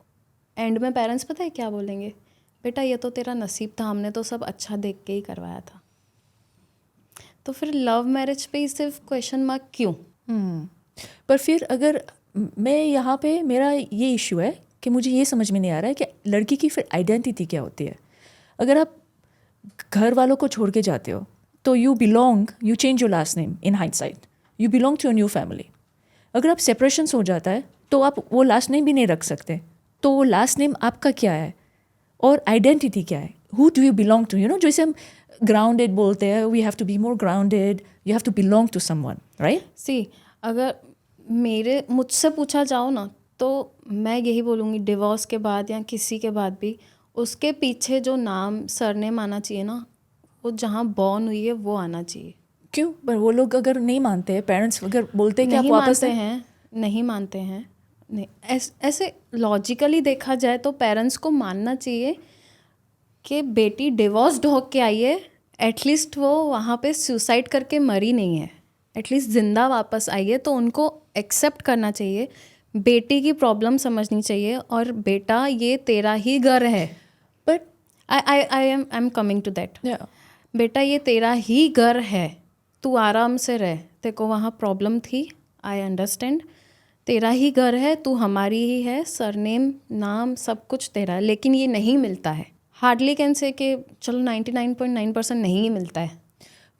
एंड में पेरेंट्स पता है क्या बोलेंगे, बेटा ये तो तेरा नसीब था, हमने तो सब अच्छा देख के ही करवाया था. तो फिर लव मैरिज पे ही सिर्फ क्वेश्चन मार्क क्यों? पर फिर अगर मैं यहाँ पे, मेरा ये इशू है कि मुझे ये समझ में नहीं आ रहा है कि लड़की की फिर आइडेंटिटी क्या होती है. अगर आप घर वालों को छोड़ के जाते हो तो you change your last name in hindsight, you belong to a new family. अगर आप सेपरेशन हो जाता है तो आप वो लास्ट नेम भी नहीं रख सकते. तो वो लास्ट नेम आपका क्या है और आइडेंटिटी क्या है? Who do you belong to? जैसे हम ग्राउंडेड बोलते हैं, we have to be more grounded, you have to belong to someone, right? See, अगर मुझसे पूछा जाओ ना, तो मैं यही बोलूँगी डिवोर्स के बाद या किसी के बाद भी उसके पीछे जो नाम सरनेम आना चाहिए ना, वो जहाँ बॉर्न हुई है वो आना चाहिए. क्यों? पर वो लोग अगर नहीं मानते हैं, पेरेंट्स अगर बोलते हैं कि आप वापस नहीं मानते हैं, नहीं, ऐसे लॉजिकली देखा जाए तो पेरेंट्स को मानना चाहिए कि बेटी डिवोर्स्ड होके आई है, एटलीस्ट वो वहाँ पे सुसाइड करके मरी नहीं है, एटलीस्ट जिंदा वापस आई है, तो उनको एक्सेप्ट करना चाहिए. बेटी की प्रॉब्लम समझनी चाहिए और बेटा ये तेरा ही घर है. But I am coming to that. बेटा ये तेरा ही घर है, तू आराम से रह, तेरे को वहाँ प्रॉब्लम थी, आई अंडरस्टैंड, तेरा ही घर है, तू हमारी ही है, सरनेम नाम सब कुछ तेरा है. लेकिन ये नहीं मिलता है, हार्डली कैन से कि चलो 99.9% नहीं ही मिलता है.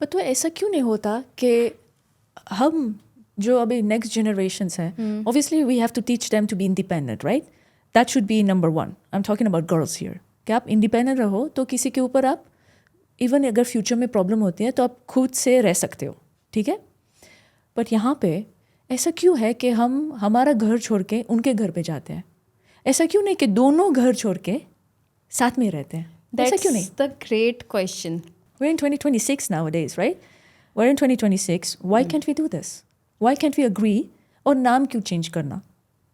पर तो ऐसा क्यों नहीं होता कि हम जो अभी नेक्स्ट जनरेशन्स हैं, obviously we have to teach them to be independent, right? That should be number 1. I am talking about girls here. कि आप इंडिपेंडेंट रहो तो किसी के ऊपर आप, इवन अगर फ्यूचर में प्रॉब्लम होती है तो आप खुद से रह सकते हो, ठीक है? बट यहाँ पे ऐसा क्यों है कि हम हमारा घर छोड़ के उनके घर पे जाते हैं? ऐसा क्यों नहीं कि दोनों घर छोड़ के साथ में रहते हैं? ऐसा क्यों नहीं? That's the great question. We're in 2026 nowadays, right? We're in 2026. Why can't we do this? Why can't we agree? और नाम क्यों change करना?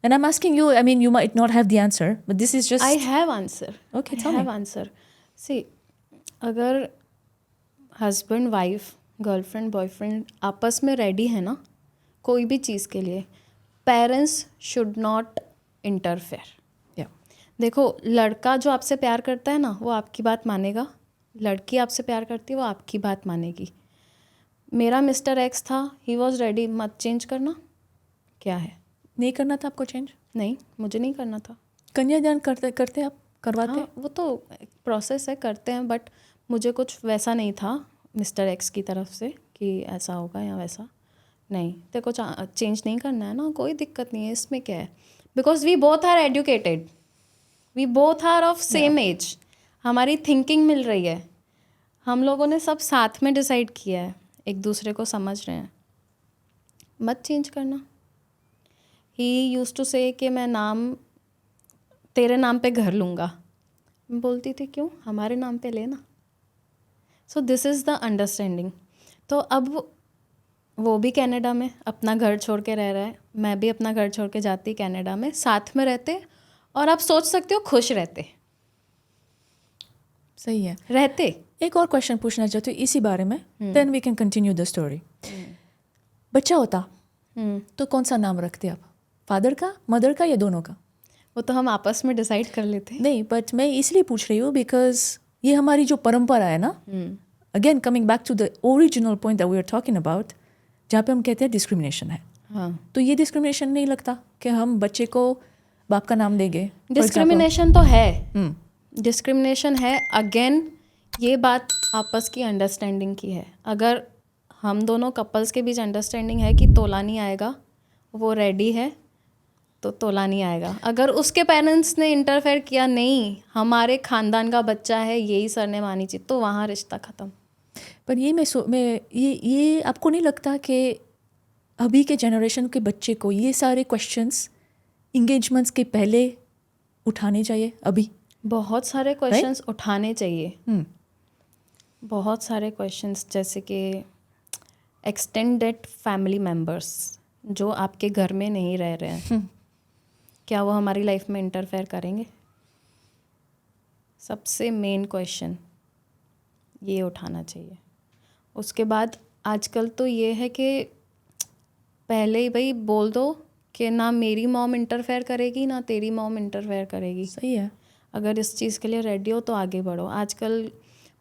And I'm asking you, I mean, you might not have the answer, but this is just... I have answer. Okay, tell me. I have answer. See, अगर husband, wife, girlfriend, boyfriend आपस में ready है ना कोई भी चीज़ के लिए, parents should not interfere. देखो, लड़का जो आपसे प्यार करता है ना, वो आपकी बात मानेगा, लड़की आपसे प्यार करती है वो आपकी बात मानेगी। मेरा मिस्टर एक्स था, ही वॉज रेडी, मत चेंज करना, क्या है, नहीं करना था आपको चेंज? नहीं, मुझे नहीं करना था। कन्यादान करते आप, करवाते? हाँ, वो तो एक प्रोसेस है, करते हैं, बट मुझे कुछ वैसा नहीं था मिस्टर एक्स की तरफ से कि ऐसा होगा या वैसा। नहीं, तेरे को चेंज नहीं करना है ना, कोई दिक्कत नहीं है, इसमें क्या है। Because we both are educated, we both are of same age, हमारी थिंकिंग मिल रही है, हम लोगों ने सब साथ में डिसाइड किया है, एक दूसरे को समझ रहे हैं, मत चेंज करना। ही यूज्ड टू से कि मैं तेरे नाम पे घर लूँगा, मैं बोलती थी क्यों, हमारे नाम पे लेना। So this is the understanding. तो अब वो भी कनाडा में अपना घर छोड़ के रह रहा है, मैं भी अपना घर छोड़ के जाती कनाडा में, साथ में रहते, और आप सोच सकते हो खुश रहते। सही है, रहते। एक और क्वेश्चन पूछना चाहती हूँ इसी बारे में, then we can continue the story. बच्चा होता तो कौन सा नाम रखते आप, फादर का, मदर का, या दोनों का? वो तो हम आपस में डिसाइड कर लेते। नहीं, बट मैं इसलिए पूछ रही हूँ बिकॉज ये हमारी जो परंपरा है ना, again coming back to the original point that we are talking about, जहाँ पे हम कहते हैं डिस्क्रिमिनेशन है। हाँ, तो ये डिस्क्रिमिनेशन नहीं लगता कि हम बच्चे को बाप का नाम देंगे? डिस्क्रिमिनेशन तो है, डिस्क्रिमिनेशन है। अगेन ये बात आपस की अंडरस्टैंडिंग की है। अगर हम दोनों कपल्स के बीच अंडरस्टैंडिंग है कि तोला नहीं आएगा, वो रेडी है, तो तोला नहीं आएगा। अगर उसके पेरेंट्स ने इंटरफेयर किया, नहीं हमारे ख़ानदान का बच्चा है, यही सरनेम आनी चाहिए, तो वहाँ रिश्ता ख़त्म। पर ये ये आपको नहीं लगता कि अभी के जनरेशन के बच्चे को ये सारे क्वेश्चंस इंगेजमेंट्स के पहले उठाने चाहिए? अभी बहुत सारे क्वेश्चंस उठाने चाहिए, बहुत सारे क्वेश्चंस, जैसे कि एक्सटेंडेड फैमिली मेम्बर्स जो आपके घर में नहीं रह रहे हैं, क्या वो हमारी लाइफ में इंटरफेयर करेंगे? सबसे मेन क्वेश्चन ये उठाना चाहिए। उसके बाद आजकल तो ये है कि पहले ही भाई बोल दो कि ना मेरी मॉम इंटरफेयर करेगी ना तेरी मॉम इंटरफेयर करेगी। सही है। अगर इस चीज़ के लिए रेडी हो तो आगे बढ़ो। आजकल,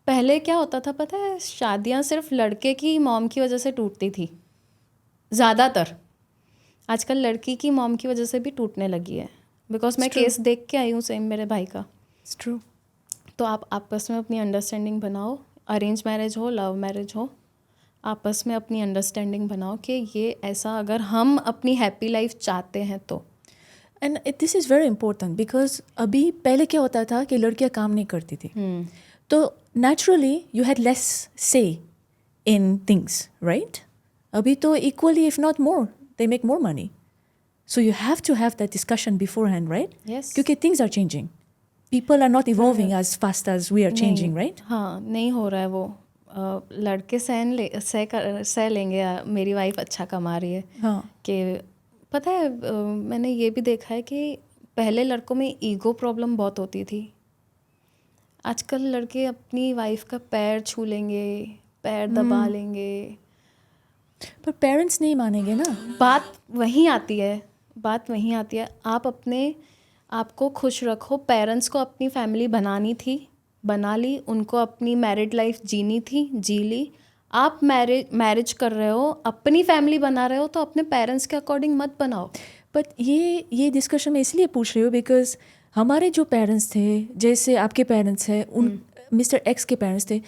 पहले क्या होता था पता है, शादियां सिर्फ लड़के की मॉम की वजह से टूटती थी ज़्यादातर। आजकल लड़की की मॉम की वजह से भी टूटने लगी है, बिकॉज मैं केस देख के आई हूँ सेम मेरे भाई का। It's true. तो आप आपस में अपनी अंडरस्टैंडिंग बनाओ, अरेंज मैरिज हो, लव मैरिज हो, आपस में अपनी अंडरस्टैंडिंग बनाओ कि ये ऐसा, अगर हम अपनी हैप्पी लाइफ चाहते हैं तो। And this is very important because अभी पहले क्या होता था कि लड़कियां काम नहीं करती थी, तो नेचुरली यू हैड लेस से इन थिंग्स, राइट? अभी तो equally if not more they make more money, so you have to have that discussion beforehand, right? Yes. क्योंकि things are changing, people are not evolving as fast as we are changing, right? हाँ, नहीं हो रहा है वो। लड़के सह लेंगे, मेरी वाइफ अच्छा कमा रही है। हाँ, कि पता है, मैंने ये भी देखा है कि पहले लड़कों में ईगो प्रॉब्लम बहुत होती थी, आजकल लड़के अपनी वाइफ का पैर छू लेंगे, पैर दबा लेंगे, पर पेरेंट्स नहीं मानेंगे ना। बात वहीं आती है, आप अपने आप को खुश रखो। पेरेंट्स को अपनी फैमिली बनानी थी, बना ली, उनको अपनी मैरिड लाइफ जीनी थी, जी ली। आप मैरिज कर रहे हो, अपनी फैमिली बना रहे हो, तो अपने पेरेंट्स के अकॉर्डिंग मत बनाओ। बट ये डिस्कशन मैं इसलिए पूछ रही हूँ बिकॉज हमारे जो पेरेंट्स थे, जैसे आपके पेरेंट्स हैं, उन मिस्टर एक्स के पेरेंट्स थे,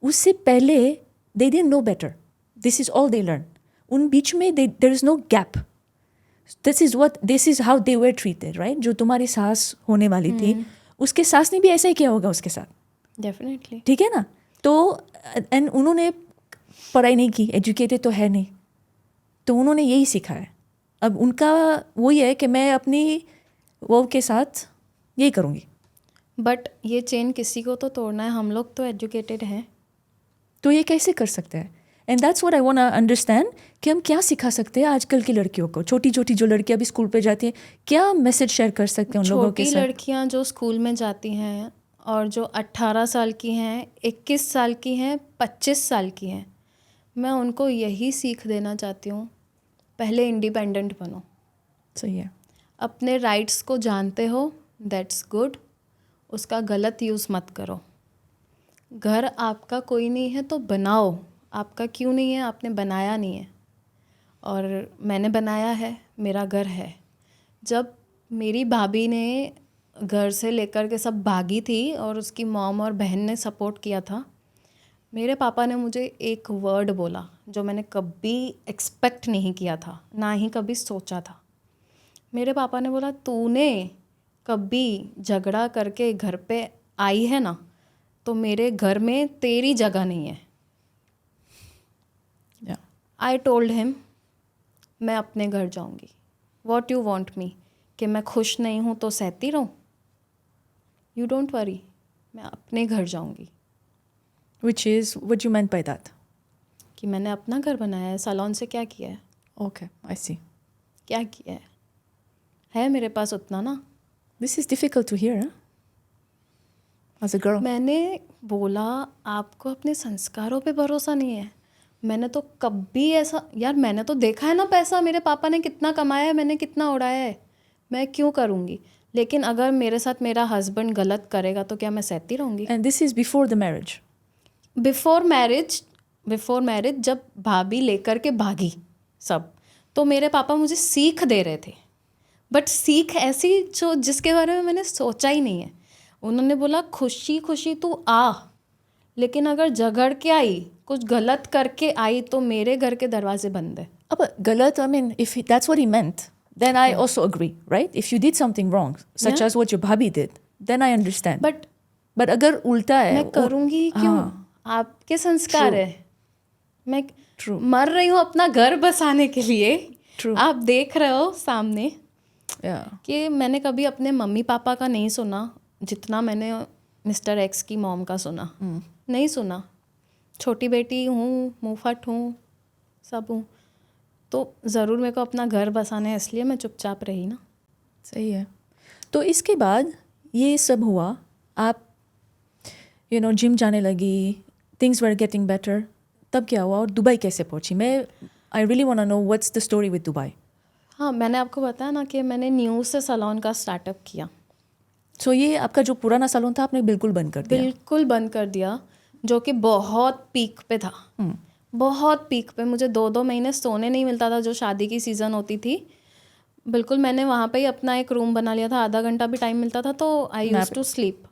उससे पहले they didn't know better, this is all they learn. उन बीच में there is no gap, this is how they were treated, right? जो तुम्हारी सास होने वाली थी, उसके सास ने भी ऐसा ही किया होगा उसके साथ, डेफिनेटली, ठीक है ना? तो एंड उन्होंने पढ़ाई नहीं की, एजुकेटेड तो है नहीं, तो उन्होंने यही सीखा है। अब उनका वही है कि मैं अपनी वो के साथ यही करूँगी। बट ये चेन किसी को तो तोड़ना है, हम लोग तो एजुकेटेड हैं, तो ये कैसे कर सकते हैं? And that's what I want to understand कि हम क्या सिखा सकते हैं आजकल की लड़कियों को। छोटी छोटी जो लड़कियां भी स्कूल पे जाती हैं, क्या मैसेज शेयर कर सकते हैं उन लोगों के साथ? छोटी लड़कियां जो स्कूल में जाती हैं और जो 18 साल की हैं, 21 साल की हैं, 25 साल की हैं, मैं उनको यही सीख देना चाहती हूँ, पहले इंडिपेंडेंट बनो। सही है. अपने राइट्स को जानते हो, दैट्स गुड. उसका गलत यूज़ मत करो. घर आपका कोई नहीं है तो बनाओ. आपका क्यों नहीं है? आपने बनाया नहीं है. और मैंने बनाया है, मेरा घर है. जब मेरी भाभी ने घर से लेकर के सब भागी थी और उसकी मॉम और बहन ने सपोर्ट किया था, मेरे पापा ने मुझे एक वर्ड बोला जो मैंने कभी एक्सपेक्ट नहीं किया था, ना ही कभी सोचा था. मेरे पापा ने बोला, तूने कभी झगड़ा करके घर पे आई है ना, तो मेरे घर में तेरी जगह नहीं है. आई टोल्ड हिम, मैं अपने घर जाऊंगी. वॉट यू वॉन्ट मी, कि मैं खुश नहीं हूँ तो सहती रहूँ? यू डोंट वरी, मैं अपने घर जाऊंगी. Which is what you meant by that? कि मैंने अपना घर बनाया है. सैलून से क्या किया है? Okay, I see. क्या किया है मेरे पास उतना ना. This is difficult to hear, huh? As a girl. मैंने बोला, आपको अपने संस्कारों पे भरोसा नहीं है. मैंने तो कभी ऐसा, यार मैंने तो देखा है ना पैसा, मेरे पापा ने कितना कमाया है, मैंने कितना उड़ाया है. मैं क्यों करूँगी? लेकिन अगर मेरे साथ मेरा हस्बैंड गलत करेगा तो क्या मैं सहती रहूँगी? And this is before the marriage. Before marriage जब भाभी लेकर के भागी सब, तो मेरे पापा मुझे सीख दे रहे थे. बट सीख ऐसी जो जिसके बारे में मैंने सोचा ही नहीं है. उन्होंने बोला, खुशी खुशी तू आ, लेकिन अगर झगड़ के आई, कुछ गलत करके आई, तो मेरे घर के दरवाजे बंद है. अब गलत, I mean, if that's what he meant, then I also agree, right? If you did something wrong, such as what your bhabhi did, then I understand. But अगर उल्टा है, मैं करूँगी क्यों? आपके संस्कार है. मैं मर रही हूँ अपना घर बसाने के लिए. आप देख रहे हो सामने कि मैंने कभी अपने मम्मी पापा का नहीं सुना जितना मैंने मिस्टर एक्स की मॉम का सुना. नहीं सुना. छोटी बेटी हूँ, मुँहफट हूँ, सब हूँ, तो ज़रूर मेरे को अपना घर बसाना है, इसलिए मैं चुपचाप रही ना. सही है. तो इसके बाद ये सब हुआ, आप जिम जाने लगी, थिंग्स वर गेटिंग बेटर. तब क्या हुआ और दुबई कैसे पहुंची? I really want to know what's the story with Dubai. हाँ, मैंने आपको बताया ना कि मैंने न्यू से सैलून का स्टार्टअप किया. सो ये आपका जो पुराना सैलून था आपने बिल्कुल बंद कर दिया? बिल्कुल बंद कर दिया, जो कि बहुत पीक पे था. बहुत पीक पे. मुझे 2-2 महीने सोने नहीं मिलता था, जो शादी की सीज़न होती थी. बिल्कुल मैंने वहाँ पे ही अपना एक रूम बना लिया था. आधा घंटा भी टाइम मिलता था तो आई यूज्ड टू स्लीप.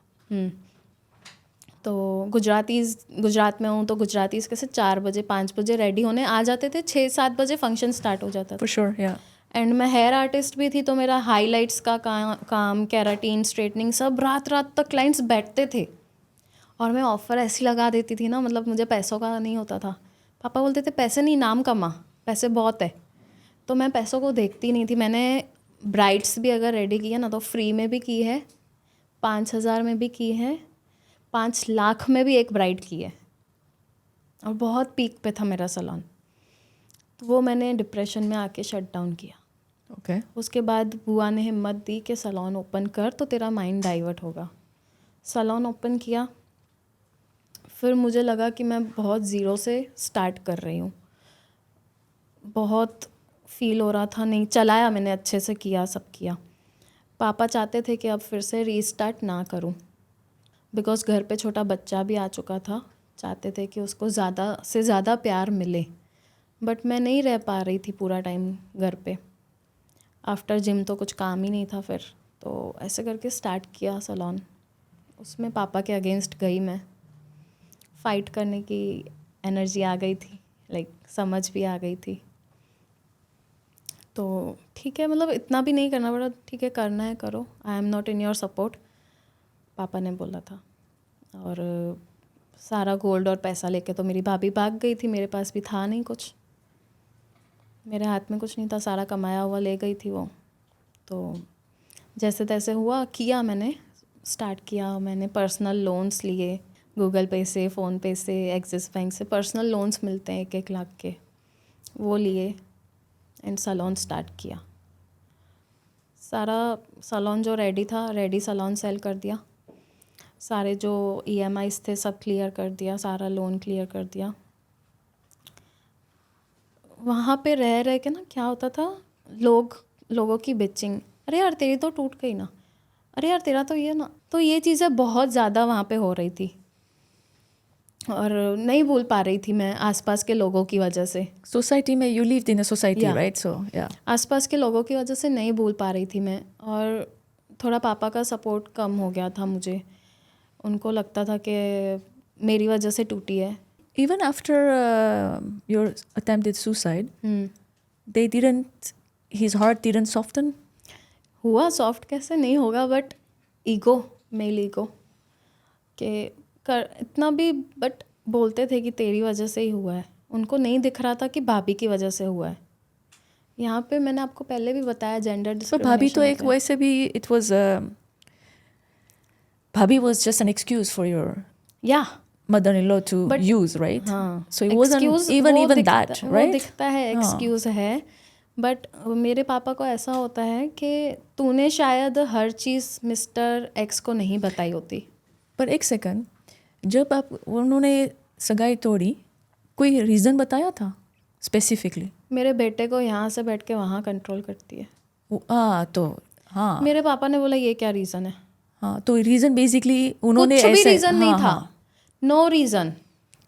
तो गुजरात में हूँ तो गुजरातीज़ कैसे 4 बजे 5 बजे रेडी होने आ जाते थे, 6-7 बजे फंक्शन स्टार्ट हो जाता था. For sure, yeah. एंड मैं हेयर आर्टिस्ट भी थी, तो मेरा हाईलाइट्स का काम, कैराटीन, स्ट्रेटनिंग, सब रात तक क्लाइंट्स बैठते थे. और मैं ऑफ़र ऐसी लगा देती थी ना, मतलब मुझे पैसों का नहीं होता था. पापा बोलते थे, पैसे नहीं, नाम कमा, पैसे बहुत है. तो मैं पैसों को देखती नहीं थी. मैंने ब्राइड्स भी अगर रेडी की है ना, तो फ्री में भी की है, 5,000 में भी की है, 5 लाख में भी एक ब्राइड की है. और बहुत पीक पे था मेरा सैलून. तो वो मैंने डिप्रेशन में आके शट डाउन किया. ओके. उसके बाद बुआ ने हिम्मत दी कि सैलून ओपन कर तो तेरा माइंड डाइवर्ट होगा. सैलून ओपन किया. फिर मुझे लगा कि मैं बहुत ज़ीरो से स्टार्ट कर रही हूँ. बहुत फील हो रहा था. नहीं चलाया मैंने, अच्छे से किया, सब किया. पापा चाहते थे कि अब फिर से रीस्टार्ट ना करूँ, बिकॉज़ घर पे छोटा बच्चा भी आ चुका था. चाहते थे कि उसको ज़्यादा से ज़्यादा प्यार मिले. बट मैं नहीं रह पा रही थी पूरा टाइम घर पे. आफ्टर जिम तो कुछ काम ही नहीं था फिर. तो ऐसे करके स्टार्ट किया सैलून. उसमें पापा के अगेंस्ट गई मैं. फ़ाइट करने की एनर्जी आ गई थी, लाइक समझ भी आ गई थी. तो ठीक है, मतलब इतना भी नहीं करना पड़ा. ठीक है, करना है करो, I am not in your support, पापा ने बोला था. और सारा गोल्ड और पैसा लेके तो मेरी भाभी भाग गई थी. मेरे पास भी था नहीं कुछ, मेरे हाथ में कुछ नहीं था. सारा कमाया हुआ ले गई थी वो. तो जैसे तैसे हुआ, किया मैंने, स्टार्ट किया. मैंने पर्सनल लोन्स लिए, गूगल पे से, फ़ोन पे से, एक्सिस बैंक से पर्सनल लोन्स मिलते हैं 1-1 लाख के, वो लिए एंड सैलून स्टार्ट किया. सारा सैलून जो रेडी था, रेडी सैलून सेल कर दिया. सारे जो EMIs थे सब क्लियर कर दिया, सारा लोन क्लियर कर दिया. वहाँ पे रह के ना क्या होता था, लोग लोगों की बिचिंग, अरे यार तेरी तो टूट गई ना, अरे यार तेरा तो ये ना, तो ये चीज़ें बहुत ज़्यादा वहाँ पे हो रही थी और नहीं बोल पा रही थी मैं आसपास के लोगों की वजह से। सोसाइटी में you lived in a society right, so या आसपास के लोगों की वजह से नहीं बोल पा रही थी मैं, और थोड़ा पापा का सपोर्ट कम हो गया था मुझे। उनको लगता था कि मेरी वजह से टूटी है। Even after your attempted suicide they didn't, his heart didn't soften? हुआ सॉफ्ट कैसे नहीं होगा, बट ईगो, मेल ईगो के कर इतना भी, बट बोलते थे कि तेरी वजह से ही हुआ है। उनको नहीं दिख रहा था कि भाभी की वजह से हुआ है। यहाँ पे मैंने आपको पहले भी बताया जेंडर डिस्क्रिमिनेशन। भाभी तो एक वैसे भी इट वाज भाभी was just an excuse for your mother-in-law to use, right? हाँ, so it wasn't even that, right? वो दिखता है एक्सक्यूज है, बट मेरे पापा को ऐसा होता है कि तूने शायद हर चीज़ मिस्टर एक्स को नहीं बताई होती। पर एक सेकंड, जब आप उन्होंने सगाई तोड़ी कोई रीज़न बताया था स्पेसिफिकली? मेरे बेटे को यहाँ से बैठ के वहाँ कंट्रोल करती है। तो हाँ, मेरे पापा ने बोला ये क्या रीज़न है? हाँ, तो रीज़न बेसिकली उन्होंने कुछ भी रीज़न नहीं था, no reason,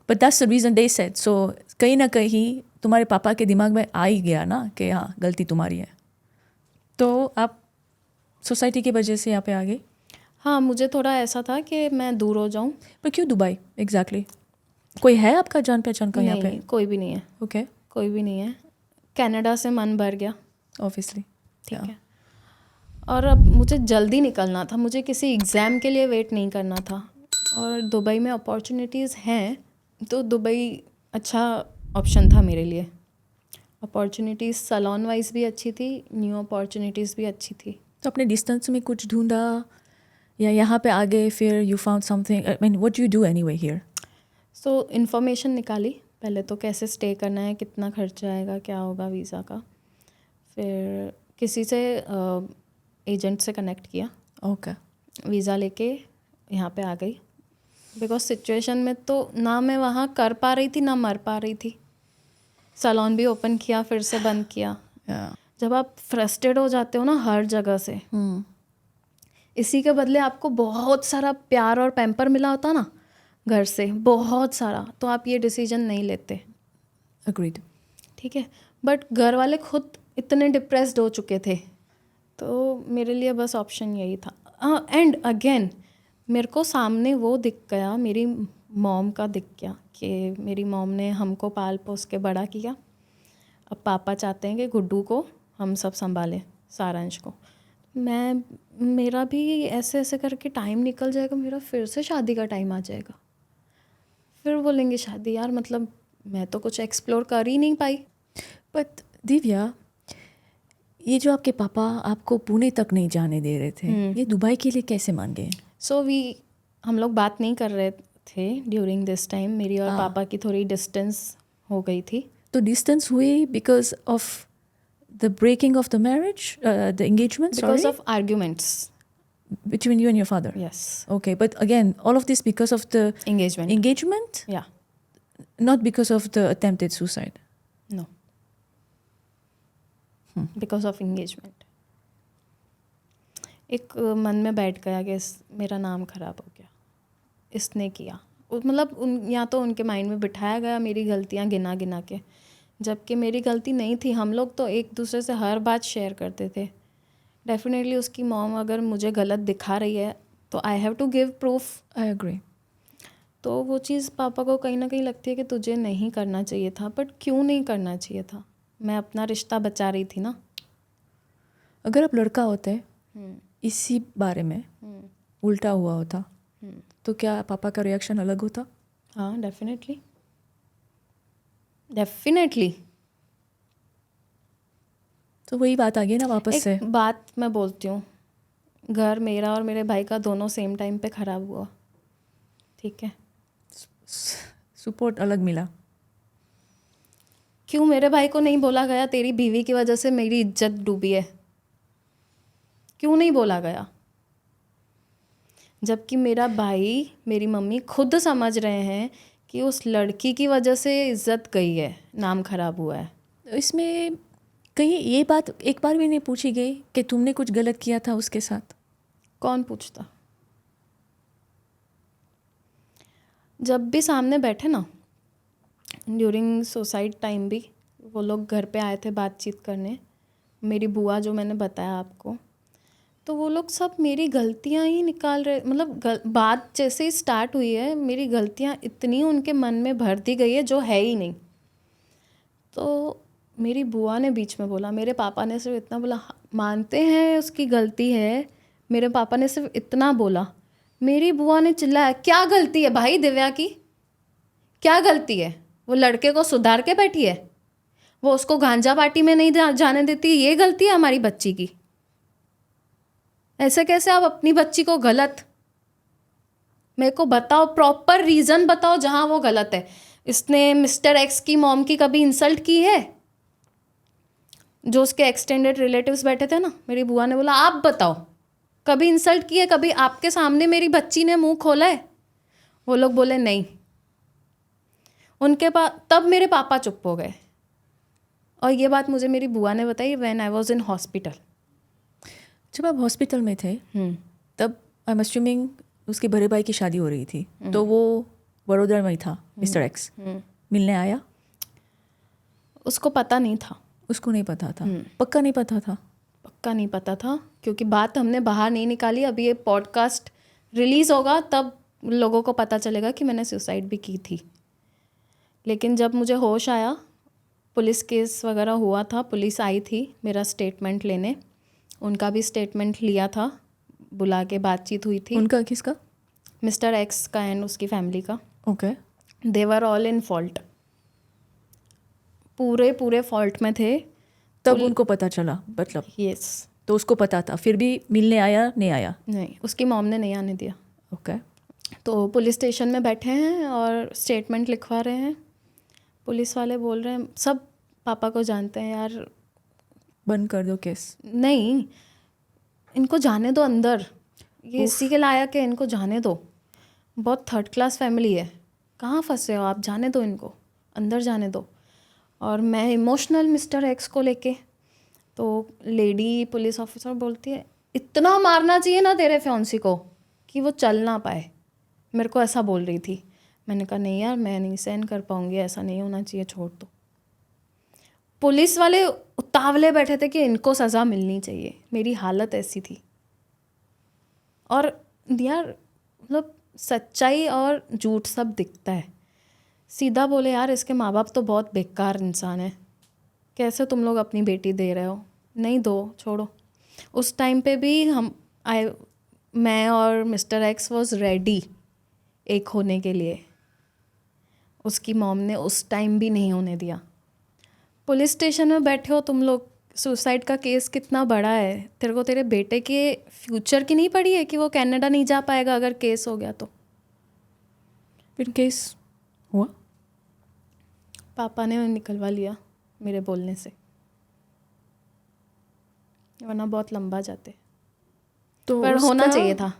but that's the reason they said. So कहीं ना कहीं तुम्हारे पापा के दिमाग में आ ही गया ना कि हाँ गलती तुम्हारी है, तो आप सोसाइटी की वजह से यहाँ पे आ गए। हाँ, मुझे थोड़ा ऐसा था कि मैं दूर हो जाऊँ। पर क्यों दुबई एग्जैक्टली? कोई है आपका जान पहचान का यहाँ पे? कोई भी नहीं है। ओके, कोई भी नहीं है। कनाडा से मन भर गया ऑब्वियसली, ठीक है। और अब मुझे जल्दी निकलना था, मुझे किसी एग्ज़ाम के लिए वेट नहीं करना था, और दुबई में अपॉर्चुनिटीज़ हैं, तो दुबई अच्छा ऑप्शन था मेरे लिए। अपॉर्चुनिटीज़ सैलून वाइज भी अच्छी थी, न्यू अपॉर्चुनिटीज़ भी अच्छी थी। तो अपने डिस्टेंस में कुछ ढूंढा या यहाँ पे आ गए फिर you found something? I mean what you do anyway here? So information निकाली पहले तो, कैसे स्टे करना है, कितना खर्चा आएगा, क्या होगा वीज़ा का। फिर किसी से एजेंट से कनेक्ट किया, ओके, वीज़ा लेके यहाँ पे आ गई। बिकॉज सिचुएशन में तो ना मैं वहाँ कर पा रही थी ना मर पा रही थी। सैलून भी ओपन किया, फिर से बंद किया। जब आप फ्रस्ट्रेट हो जाते हो ना हर जगह से, इसी के बदले आपको बहुत सारा प्यार और पैम्पर मिला होता ना घर से, बहुत सारा, तो आप ये डिसीजन नहीं लेते। अग्रीड, ठीक है। बट घर वाले खुद इतने डिप्रेस्ड हो चुके थे, तो मेरे लिए बस ऑप्शन यही था। एंड अगेन मेरे को सामने वो दिख गया, मेरी मॉम का दिख गया कि मेरी मॉम ने हमको पाल पोस के बड़ा किया। अब पापा चाहते हैं कि गुड्डू को हम सब संभालें, सारांश को। मेरा भी ऐसे ऐसे करके टाइम निकल जाएगा, मेरा फिर से शादी का टाइम आ जाएगा। फिर बोलेंगे शादी, यार मतलब मैं तो कुछ एक्सप्लोर कर ही नहीं पाई। बट दिव्या, ये जो आपके पापा आपको पुणे तक नहीं जाने दे रहे थे, ये दुबई के लिए कैसे मान गए? हम लोग बात नहीं कर रहे थे ड्यूरिंग दिस टाइम। मेरी और पापा की थोड़ी डिस्टेंस हो गई थी। तो डिस्टेंस हुई because of the breaking of the marriage, the engagement? Because of arguments between you and your father? Yes. Okay, but again, all of this because of the engagement? Yeah. Not because of the attempted suicide? No. Because of engagement. एक मन में बैठ गया कि मेरा नाम खराब हो गया, इसने किया। मतलब या तो उनके माइंड में बिठाया गया मेरी गलतियाँ गिना गिना के, जबकि मेरी गलती नहीं थी। हम लोग तो एक दूसरे से हर बात शेयर करते थे। डेफिनेटली उसकी मॉम अगर मुझे गलत दिखा रही है तो I have to give proof. I agree. तो वो चीज़ पापा को कहीं ना कहीं लगती है कि तुझे नहीं करना चाहिए था। बट क्यों नहीं करना चाहिए था? मैं अपना रिश्ता बचा रही थी ना। अगर आप लड़का होते इसी बारे में उल्टा हुआ होता तो क्या पापा का रिएक्शन अलग होता? हाँ, डेफिनेटली डेफिनेटली। तो वही बात आ गई ना वापस से। बात मैं बोलती हूँ, घर मेरा और मेरे भाई का दोनों सेम टाइम पे ख़राब हुआ, ठीक है। सपोर्ट अलग मिला। क्यों मेरे भाई को नहीं बोला गया तेरी बीवी की वजह से मेरी इज्जत डूबी है? क्यों नहीं बोला गया? जबकि मेरा भाई, मेरी मम्मी खुद समझ रहे हैं कि उस लड़की की वजह से इज्जत गई है, नाम खराब हुआ है। इसमें कहीं ये बात एक बार भी नहीं पूछी गई कि तुमने कुछ गलत किया था उसके साथ? कौन पूछता? जब भी सामने बैठे ना, ड्यूरिंग सुसाइड टाइम भी वो लोग घर पे आए थे बातचीत करने, मेरी बुआ जो मैंने बताया आपको, तो वो लोग सब मेरी गलतियां ही निकाल रहे, मतलब बात जैसे ही स्टार्ट हुई है मेरी गलतियां इतनी उनके मन में भर दी गई है जो है ही नहीं। तो मेरी बुआ ने बीच में बोला, मेरे पापा ने सिर्फ इतना बोला, मानते हैं उसकी गलती है, मेरे पापा ने सिर्फ इतना बोला। मेरी बुआ ने चिल्लाया, क्या गलती है भाई दिव्या की, क्या गलती है? वो लड़के को सुधार के बैठी है, वो उसको गांजा पार्टी में नहीं जाने देती, ये गलती है हमारी बच्ची की? ऐसे कैसे आप अपनी बच्ची को गलत? मेरे को बताओ, प्रॉपर रीज़न बताओ जहाँ वो गलत है। इसने मिस्टर एक्स की मॉम की कभी इंसल्ट की है? जो उसके एक्सटेंडेड रिलेटिव्स बैठे थे ना, मेरी बुआ ने बोला आप बताओ, कभी इंसल्ट की है? कभी आपके सामने मेरी बच्ची ने मुंह खोला है? वो लोग बोले नहीं। उनके पास तब मेरे पापा चुप हो गए। और ये बात मुझे मेरी बुआ ने बताई when I was in hospital. जब आप हॉस्पिटल में थे तब आई एम अस्यूमिंग उसके बड़े भाई की शादी हो रही थी, तो वो वडोदरा में ही था। मिस्टर एक्स मिलने आया? उसको पता नहीं था। उसको नहीं पता था? पक्का नहीं पता था? पक्का नहीं पता था, क्योंकि बात हमने बाहर नहीं निकाली। अभी ये पॉडकास्ट रिलीज़ होगा तब लोगों को पता चलेगा कि मैंने सुसाइड भी की थी। लेकिन जब मुझे होश आया, पुलिस केस वगैरह हुआ था, पुलिस आई थी मेरा स्टेटमेंट लेने, उनका भी स्टेटमेंट लिया था, बुला के बातचीत हुई थी। उनका किसका? मिस्टर एक्स का एंड उसकी फैमिली का। Okay. They were all in fault, पूरे फॉल्ट में थे। तब उनको पता चला? मतलब यस। तो उसको पता था, फिर भी मिलने आया? नहीं आया? नहीं, उसकी मॉम ने नहीं आने दिया। ओके। तो पुलिस स्टेशन में बैठे हैं और स्टेटमेंट लिखवा रहे हैं। पुलिस वाले बोल रहे हैं सब पापा को जानते हैं यार, बंद कर दो केस। नहीं, इनको जाने दो अंदर, ये इसी के लायक है, इनको जाने दो। बहुत थर्ड क्लास फैमिली है, कहाँ फंसे हो आप, जाने दो इनको, अंदर जाने दो। और मैं इमोशनल मिस्टर एक्स को लेके, तो लेडी पुलिस ऑफिसर बोलती है इतना मारना चाहिए ना तेरे फ्योंसी को कि वो चल ना पाए। मेरे को ऐसा बोल रही थी। मैंने कहा नहीं यार, मैं नहीं सहन कर पाऊँगी, ऐसा नहीं होना चाहिए, छोड़ दो। पुलिस वाले उतावले बैठे थे कि इनको सज़ा मिलनी चाहिए। मेरी हालत ऐसी थी। और यार मतलब सच्चाई और झूठ सब दिखता है। सीधा बोले यार इसके माँ बाप तो बहुत बेकार इंसान है, कैसे तुम लोग अपनी बेटी दे रहे हो? नहीं दो, छोड़ो। उस टाइम पे भी मैं और मिस्टर एक्स वॉज रेडी एक होने के लिए। उसकी मॉम ने उस टाइम भी नहीं होने दिया। पुलिस स्टेशन में बैठे हो तुम लोग, सुसाइड का केस कितना बड़ा है, तेरे को तेरे बेटे के फ्यूचर की नहीं पड़ी है कि वो कनाडा नहीं जा पाएगा अगर केस हो गया तो? फिर केस हुआ? पापा ने निकलवा लिया मेरे बोलने से, वरना बहुत लंबा जाते। तो पर होना चाहिए था।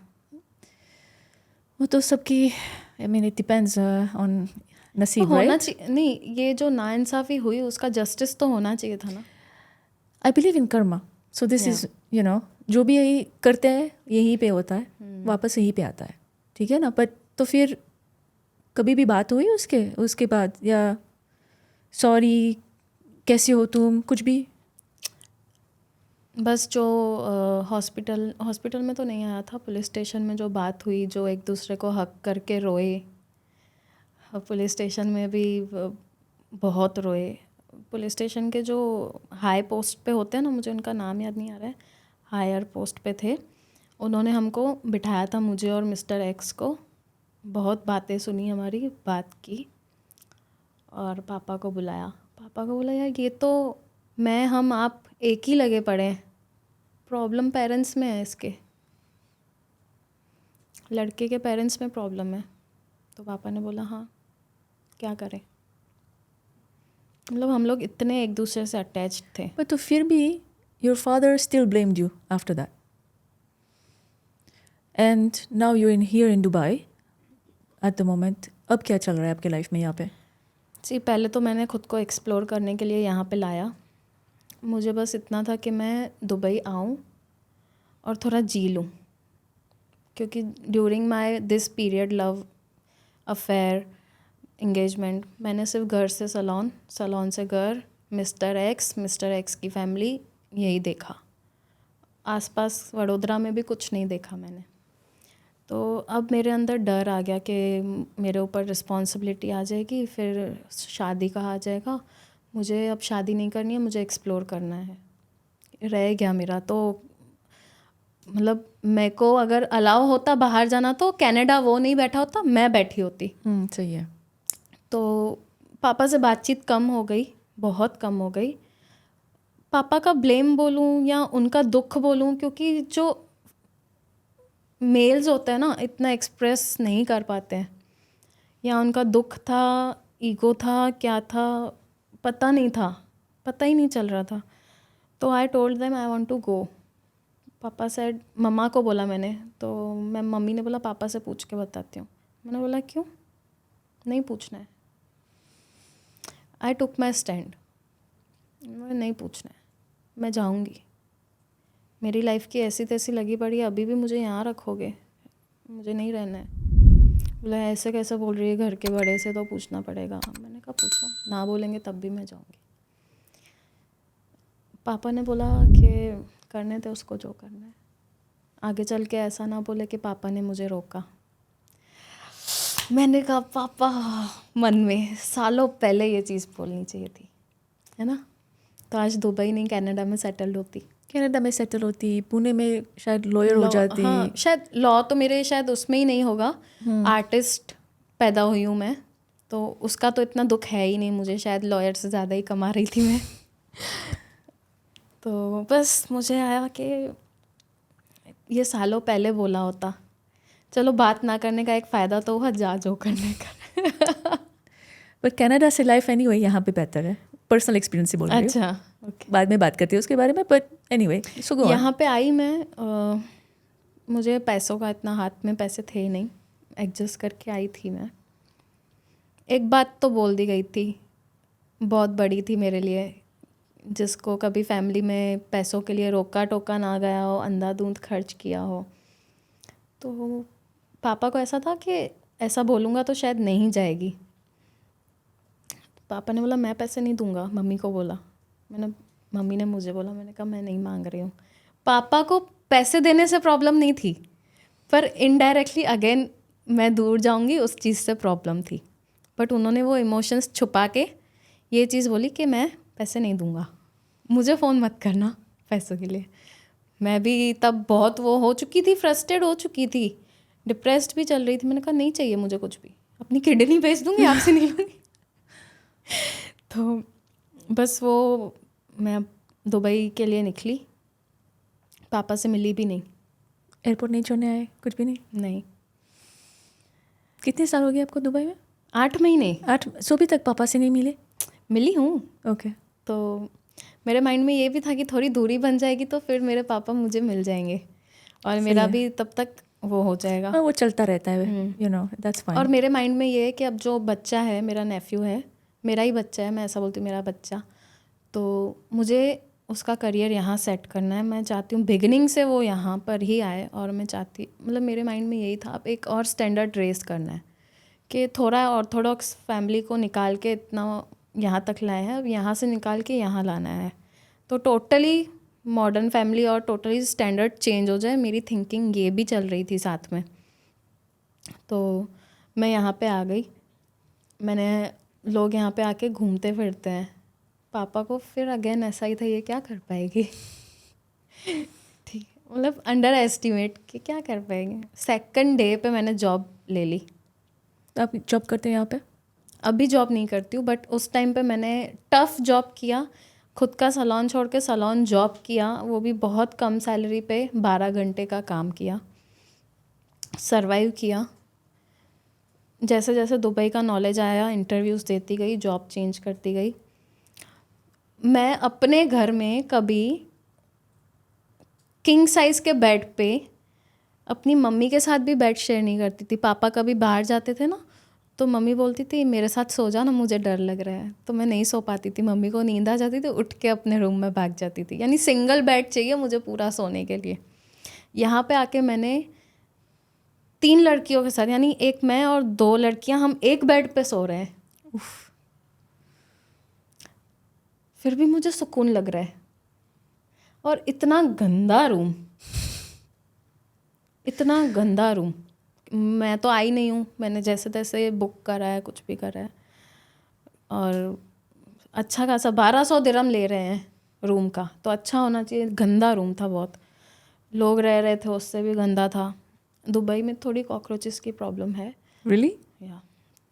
वो तो सबकी, I mean it depends on नसीब, होना चाहिए। नहीं, ये जो नाइंसाफ़ी हुई उसका जस्टिस तो होना चाहिए था ना। I believe in Karma, so this is you know, जो भी यही करते हैं यहीं पे होता है, वापस यहीं पे आता है, ठीक है ना? बट तो फिर कभी भी बात हुई उसके बाद, या सॉरी कैसे हो तुम, कुछ भी? बस जो हॉस्पिटल में तो नहीं आया था, पुलिस स्टेशन में जो बात हुई, जो एक दूसरे को हक करके रोए, पुलिस स्टेशन में भी बहुत रोए। पुलिस स्टेशन के जो हाई पोस्ट पे होते हैं ना, मुझे उनका नाम याद नहीं आ रहा है, हायर पोस्ट पे थे, उन्होंने हमको बिठाया था, मुझे और मिस्टर एक्स को। बहुत बातें सुनी, हमारी बात की, और पापा को बुलाया। पापा को बोला यार ये तो हम आप एक ही लगे पड़े हैं, प्रॉब्लम पेरेंट्स में है, इसके लड़के के पेरेंट्स में प्रॉब्लम है। तो पापा ने बोला हाँ क्या करें, मतलब हम लोग इतने एक दूसरे से अटैच्ड थे। बट तो फिर भी your father still blamed you after that, and now you in here in Dubai at the moment. अब क्या चल रहा है आपके लाइफ में यहाँ पे? जी, पहले तो मैंने खुद को एक्सप्लोर करने के लिए यहाँ पे लाया। मुझे बस इतना था कि मैं दुबई आऊँ और थोड़ा जी लूँ, क्योंकि during my this period love affair engagement मैंने सिर्फ घर से सलोन, सलोन से घर, मिस्टर एक्स की फैमिली यही देखा। आसपास वडोदरा में भी कुछ नहीं देखा मैंने। तो अब मेरे अंदर डर आ गया कि मेरे ऊपर रिस्पॉन्सिबिलिटी आ जाएगी, फिर शादी का आ जाएगा। मुझे अब शादी नहीं करनी है, मुझे एक्सप्लोर करना है। रह गया मेरा तो, मतलब मेरे को अगर अलाउ होता बाहर जाना तो कनाडा वो नहीं बैठा होता, मैं बैठी होती। सही है। तो पापा से बातचीत कम हो गई, बहुत कम हो गई। पापा का ब्लेम बोलूँ या उनका दुख बोलूँ, क्योंकि जो मेल्स होते हैं ना इतना एक्सप्रेस नहीं कर पाते हैं, या उनका दुख था, ईगो था, क्या था पता नहीं था, पता ही नहीं चल रहा था। तो I told them I want to go. पापा सेड, मम्मा को बोला मैंने, तो मम्मी ने बोला पापा से पूछ के बताती हूँ। मैंने बोला क्यों, नहीं पूछना है। आई टुक माई स्टैंड, नहीं पूछना है, मैं जाऊँगी। मेरी लाइफ की ऐसी तैसी लगी पड़ी है, अभी भी मुझे यहाँ रखोगे, मुझे नहीं रहना है। बोला ऐसे कैसे बोल रही है, घर के बड़े से तो पूछना पड़ेगा। मैंने कहा पूछो, ना बोलेंगे तब भी मैं जाऊँगी। पापा ने बोला कि करने दे उसको जो करना है, आगे चल के ऐसा ना बोले कि पापा ने मुझे रोका। मैंने कहा पापा, मन में सालों पहले ये चीज़ बोलनी चाहिए थी, है ना, तो आज दुबई नहीं कनाडा में सेटल होती। कनाडा में सेटल होती, पुणे में शायद लॉयर हो जाती। हाँ, शायद लॉ तो मेरे शायद उसमें ही नहीं होगा। आर्टिस्ट पैदा हुई हूँ मैं, तो उसका तो इतना दुख है ही नहीं मुझे, शायद लॉयर से ज़्यादा ही कमा रही थी मैं। तो बस मुझे आया कि ये सालों पहले बोला होता, चलो बात ना करने का एक फ़ायदा तो हुआ, जा जो करने का। पर कनाडा से लाइफ एनीवे यहाँ पे बेहतर है, पर्सनल एक्सपीरियंस से बोल रही हूँ। अच्छा, बाद में बात करती है उसके बारे में, but anyway so go on. यहाँ पे आई मैं, मुझे पैसों का इतना, हाथ में पैसे थे ही नहीं, एडजस्ट करके आई थी मैं। एक बात तो बोल दी गई थी, बहुत बड़ी थी मेरे लिए, जिसको कभी फैमिली में पैसों के लिए रोका टोका ना गया हो, अंधाधुंध खर्च किया हो। तो पापा को ऐसा था कि ऐसा बोलूँगा तो शायद नहीं जाएगी। पापा ने बोला मैं पैसे नहीं दूंगा, मम्मी को बोला। मम्मी ने मुझे बोला, मैंने कहा मैं नहीं मांग रही हूँ। पापा को पैसे देने से प्रॉब्लम नहीं थी, पर इनडायरेक्टली अगेन मैं दूर जाऊँगी उस चीज़ से प्रॉब्लम थी। बट उन्होंने वो इमोशंस छुपा के ये चीज़ बोली कि मैं पैसे नहीं दूंगा, मुझे फ़ोन मत करना पैसों के लिए। मैं भी तब बहुत वो हो चुकी थी, फ्रस्ट्रेट हो चुकी थी, डिप्रेस्ड भी चल रही थी। मैंने कहा नहीं चाहिए मुझे कुछ भी, अपनी किडनी बेच दूँगी, आपसे नहीं लूँगी। तो बस वो मैं दुबई के लिए निकली, पापा से मिली भी नहीं। एयरपोर्ट नहीं छोड़ने आए, कुछ भी नहीं? नहीं। कितने साल हो गए आपको दुबई में? 8 महीने। 8 सो भी तक पापा से नहीं मिले? मिली हूँ। ओके। तो मेरे माइंड में ये भी था कि थोड़ी दूरी बन जाएगी तो फिर मेरे पापा मुझे मिल जाएंगे, और मेरा भी तब तक वो हो जाएगा। हाँ, वो चलता रहता है, यू नो, दैट्स फाइन। और मेरे माइंड में ये है कि अब जो बच्चा है, मेरा नेफ्यू है, मेरा ही बच्चा है, मैं ऐसा बोलती हूँ मेरा बच्चा, तो मुझे उसका करियर यहाँ सेट करना है। मैं चाहती हूँ बिगिनिंग से वो यहाँ पर ही आए, और मैं चाहती, मतलब मेरे माइंड में यही था, अब एक और स्टैंडर्ड रेस करना है कि थोड़ा ऑर्थोडॉक्स फैमिली को निकाल के इतना यहाँ तक लाए हैं, अब यहाँ से निकाल के यहाँ लाना है, तो टोटली मॉडर्न फैमिली और टोटली स्टैंडर्ड चेंज हो जाए। मेरी थिंकिंग ये भी चल रही थी साथ में। तो मैं यहाँ पे आ गई, मैंने, लोग यहाँ पे आके घूमते फिरते हैं, पापा को फिर अगेन ऐसा ही था, ये क्या कर पाएगी। ठीक, मतलब अंडर एस्टिमेट कि क्या कर पाएंगे। सेकंड डे पे मैंने जॉब ले ली। तो आप जॉब करते हैं यहाँ पे? अभी जॉब नहीं करती हूँ, बट उस टाइम पे मैंने टफ़ जॉब किया, खुद का सलोन छोड़ के सलोन जॉब किया, वो भी बहुत कम सैलरी पे 12 घंटे का काम किया, सरवाइव किया। जैसे जैसे दुबई का नॉलेज आया, इंटरव्यूज़ देती गई, जॉब चेंज करती गई। मैं अपने घर में कभी किंग साइज़ के बेड पे अपनी मम्मी के साथ भी बेड शेयर नहीं करती थी। पापा कभी बाहर जाते थे ना, तो मम्मी बोलती थी मेरे साथ सो जा ना, मुझे डर लग रहा है। तो मैं नहीं सो पाती थी, मम्मी को नींद आ जाती थी, उठ के अपने रूम में भाग जाती थी। यानी सिंगल बेड चाहिए मुझे पूरा सोने के लिए। यहाँ पे आके मैंने 3 लड़कियों के साथ, यानी एक मैं और 2 लड़कियाँ, हम एक बेड पे सो रहे हैं। उफ, फिर भी मुझे सुकून लग रहा है। और इतना गंदा रूम, इतना गंदा रूम। मैं तो आई नहीं हूँ, मैंने जैसे तैसे बुक करा है, कुछ भी करा है। और अच्छा खासा 1200 दिरहम ले रहे हैं रूम का, तो अच्छा होना चाहिए। गंदा रूम था बहुत, लोग रह रहे थे, उससे भी गंदा था। दुबई में थोड़ी कॉकरोचेस की प्रॉब्लम है। रियली? या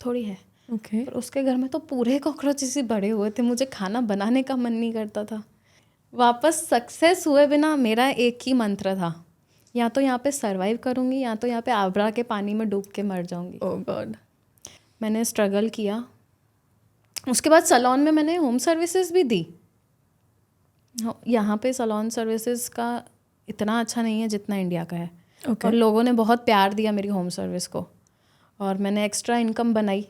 थोड़ी है। ओके। पर उसके घर में तो पूरे कॉकरोचेस ही बड़े हुए थे, मुझे खाना बनाने का मन नहीं करता था। वापस सक्सेस हुए बिना मेरा एक ही मंत्र था, या तो यहाँ पे सरवाइव करूँगी, या तो यहाँ पे आबरा के पानी में डूब के मर जाऊँगी। ओह गॉड। मैंने स्ट्रगल किया। उसके बाद सैलून में मैंने होम सर्विसेज भी दी। यहाँ पे सैलून सर्विसेज का इतना अच्छा नहीं है जितना इंडिया का है। और लोगों ने बहुत प्यार दिया मेरी होम सर्विस को, और मैंने एक्स्ट्रा इनकम बनाई।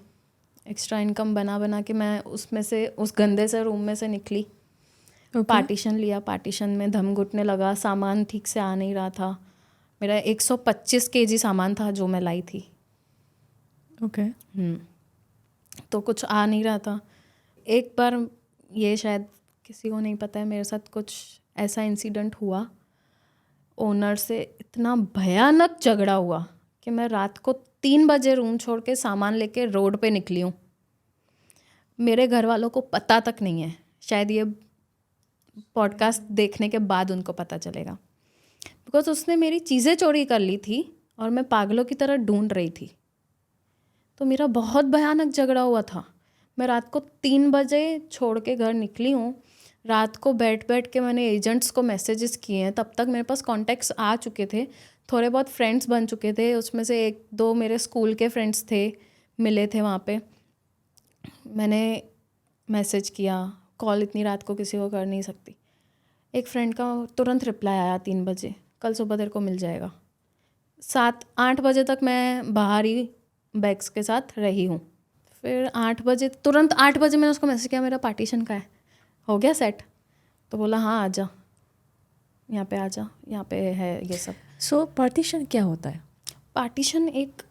एक्स्ट्रा इनकम बना के मैं उसमें से, उस गंदे से रूम में से निकली। पार्टीशन लिया, पार्टीशन में दम घुटने लगा, सामान ठीक से आ नहीं रहा था। मेरा 125 kg सामान था जो मैं लाई थी। ओके। तो कुछ आ नहीं रहा था। एक बार, ये शायद किसी को नहीं पता है, मेरे साथ कुछ ऐसा इंसिडेंट हुआ। ओनर से इतना भयानक झगड़ा हुआ कि मैं रात को 3 बजे रूम छोड़ के सामान लेके रोड पे निकली हूँ। मेरे घर वालों को पता तक नहीं है, शायद ये पॉडकास्ट देखने के बाद उनको पता चलेगा। बिकॉज उसने मेरी चीज़ें चोरी कर ली थी और मैं पागलों की तरह ढूंढ रही थी। तो मेरा बहुत भयानक झगड़ा हुआ था। मैं रात को 3 बजे छोड़ के घर निकली हूँ। रात को बैठ के मैंने एजेंट्स को मैसेजेस किए हैं। तब तक मेरे पास कॉन्टैक्ट्स आ चुके थे, थोड़े बहुत फ्रेंड्स बन चुके थे। उसमें से 1-2 मेरे स्कूल के फ्रेंड्स थे, मिले थे वहाँ पे। मैंने मैसेज किया, कॉल इतनी रात को किसी को कर नहीं सकती। एक फ्रेंड का तुरंत रिप्लाई आया 3 बजे, कल सुबह तेरे को मिल जाएगा। 7-8 बजे तक मैं बाहर ही बैग्स के साथ रही हूँ। फिर 8 बजे, तुरंत 8 बजे मैंने उसको मैसेज किया, मेरा पार्टीशन का है, हो गया सेट? तो बोला हाँ, आजा, यहाँ पे आजा, यहाँ पे है ये सब। सो पार्टीशन क्या होता है? पार्टीशन एक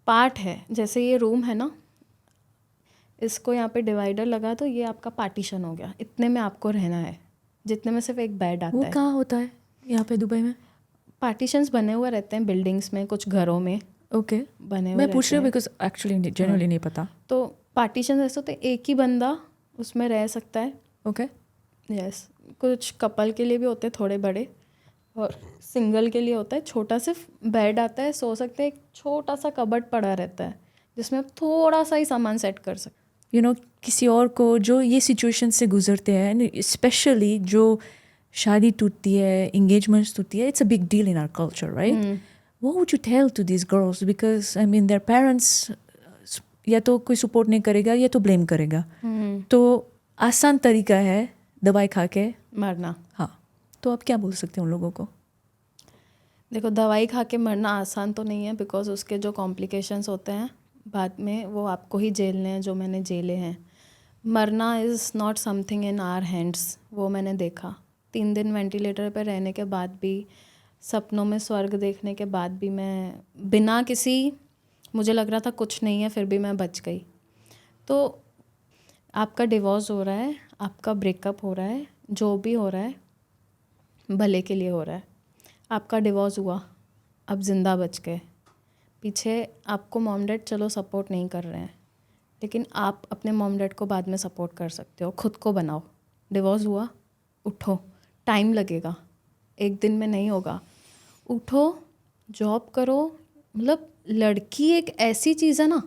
पार्ट है, जैसे ये रूम है ना, इसको यहाँ पे डिवाइडर लगा तो ये आपका पार्टीशन हो गया। इतने में आपको रहना है, जितने में सिर्फ एक बेड आता है। वो कहाँ होता है यहाँ पे दुबई में? पार्टीशंस बने हुए रहते हैं बिल्डिंग्स में, कुछ घरों में। ओके, बने हुए। मैं पूछ रही हूँ बिकॉज एक्चुअली जनरली नहीं पता। तो पार्टीशन ऐसे होते हैं, एक ही बंदा उसमें रह सकता है। Okay, yes. कुछ कपल के लिए भी होते हैं थोड़े बड़े, और सिंगल के लिए होता है छोटा, सिर्फ बेड आता है, सो सकते हैं। एक छोटा सा कबर्ड पड़ा रहता है जिसमें आप थोड़ा सा ही सामान सेट कर सकते। यू नो, किसी और को जो ये सिचुएशन से गुजरते हैं, स्पेशली जो शादी टूटती है, इंगेजमेंट्स टूटती है, it's a big deal in our culture, right? What would you tell to this girls? Because I mean their parents या तो कोई सपोर्ट नहीं करेगा या तो ब्लेम करेगा। तो आसान तरीका है दवाई खा के मरना। हाँ, तो आप क्या बोल सकते हैं उन लोगों को? देखो, दवाई खा के मरना आसान तो नहीं है, बिकॉज उसके जो कॉम्प्लिकेशंस होते हैं बाद में, वो आपको ही झेलने हैं, जो मैंने झेले हैं। मरना is not something in our hands, वो मैंने देखा। 3 दिन वेंटिलेटर पर रहने के बाद भी, सपनों में स्वर्ग देखने के बाद भी, मैं बिना किसी, मुझे लग रहा था कुछ नहीं है, फिर भी मैं बच गई। तो आपका डिवोर्स हो रहा है, आपका ब्रेकअप हो रहा है, जो भी हो रहा है भले के लिए हो रहा है। आपका डिवोर्स हुआ, अब ज़िंदा बच गए। पीछे आपको मॉम डैड चलो सपोर्ट नहीं कर रहे हैं, लेकिन आप अपने मॉम डैड को बाद में सपोर्ट कर सकते हो। खुद को बनाओ। डिवोर्स हुआ, उठो, टाइम लगेगा, एक दिन में नहीं होगा। उठो, जॉब करो। मतलब लड़की एक ऐसी चीज़ है ना,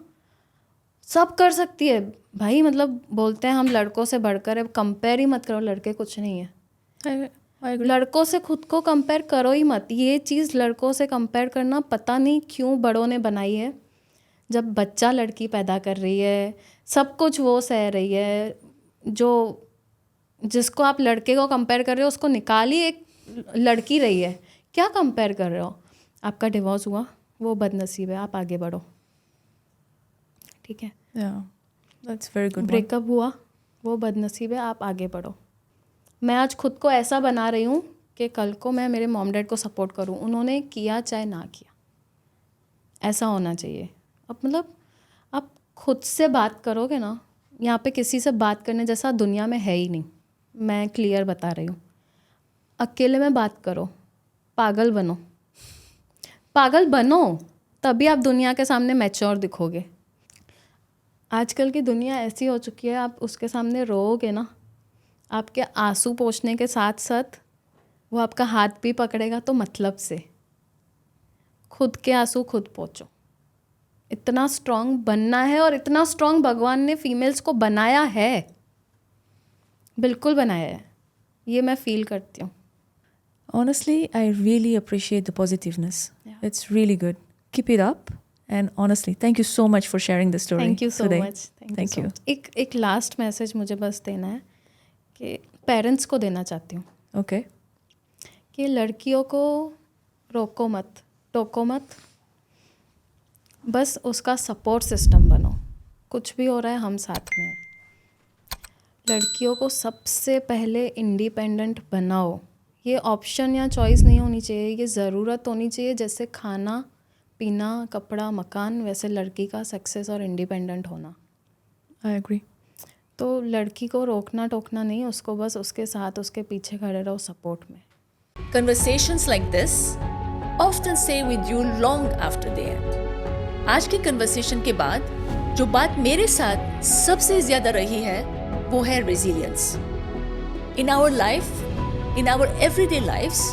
सब कर सकती है भाई। मतलब बोलते हैं हम लड़कों से बढ़कर है, कंपेयर ही मत करो, लड़के कुछ नहीं है। लड़कों से खुद को कंपेयर करो ही मत। ये चीज़ लड़कों से कंपेयर करना पता नहीं क्यों बड़ों ने बनाई है। जब बच्चा लड़की पैदा कर रही है, सब कुछ वो सह रही है, जो जिसको आप लड़के को कंपेयर कर रहे हो उसको निकाल ही एक लड़की रही है। क्या कंपेयर कर रहे हो? आपका डिवोर्स हुआ, वो बदनसीब है, आप आगे बढ़ो। ठीक है, that's very good. ब्रेकअप हुआ, वो बदनसीब है, आप आगे बढ़ो। मैं आज खुद को ऐसा बना रही हूँ कि कल को मैं मेरे मॉम डैड को सपोर्ट करूँ, उन्होंने किया चाहे ना किया, ऐसा होना चाहिए। अब मतलब आप खुद से बात करोगे ना, यहाँ पे किसी से बात करने जैसा दुनिया में है ही नहीं, मैं क्लियर बता रही हूँ। अकेले में बात करो, पागल बनो, पागल बनो, तभी आप दुनिया के सामने मैच्योर दिखोगे। आजकल की दुनिया ऐसी हो चुकी है, आप उसके सामने रोओगे ना, आपके आंसू पोंछने के साथ साथ वो आपका हाथ भी पकड़ेगा, तो मतलब से खुद के आंसू खुद पोंछो। इतना स्ट्रांग बनना है, और इतना स्ट्रांग भगवान ने फीमेल्स को बनाया है, बिल्कुल बनाया है, ये मैं फील करती हूँ। Honestly, I really appreciate the positiveness. It's really good. Keep it up. And honestly, thank you so much for sharing the story. Thank you so today. much. Thank you. एक लास्ट मैसेज मुझे बस देना है कि parents को देना चाहती हूँ। Okay. कि लड़कियों को रोको मत, टोको मत, बस उसका सपोर्ट सिस्टम बनो। कुछ भी हो रहा है, हम साथ में हैं। लड़कियों को सबसे पहले इंडिपेंडेंट बनाओ। ये ऑप्शन या चॉइस नहीं होनी चाहिए, ये ज़रूरत होनी चाहिए। जैसे खाना पीना, कपड़ा, मकान, वैसे लड़की का सक्सेस और इंडिपेंडेंट होना। I agree. तो लड़की को रोकना टोकना नहीं, उसको बस उसके साथ, उसके पीछे खड़े रहो सपोर्ट में। Conversations like this often stay with you long after they end. आज की कन्वर्सेशन के बाद जो बात मेरे साथ सबसे ज़्यादा रही है वो है resilience. In our life, in our everyday lives,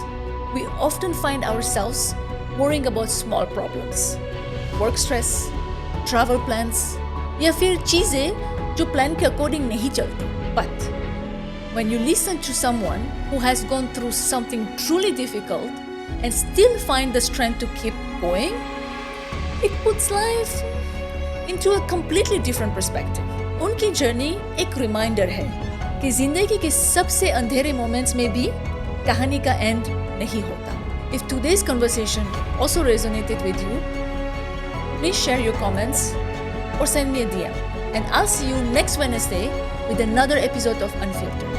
we often find ourselves worrying about small problems, work stress, travel plans, या फिर चीज़ें जो प्लान के अकॉर्डिंग नहीं चलती। But when you listen to someone who has gone through something truly difficult and still find the strength to keep going, it puts life into a completely different perspective. उनकी journey एक reminder है कि जिंदगी के सबसे अंधेरे moments में भी कहानी का एंड नहीं होता। If today's conversation also resonated with you, please share your comments or send me a DM. And I'll see you next Wednesday with another episode of Unfiltered.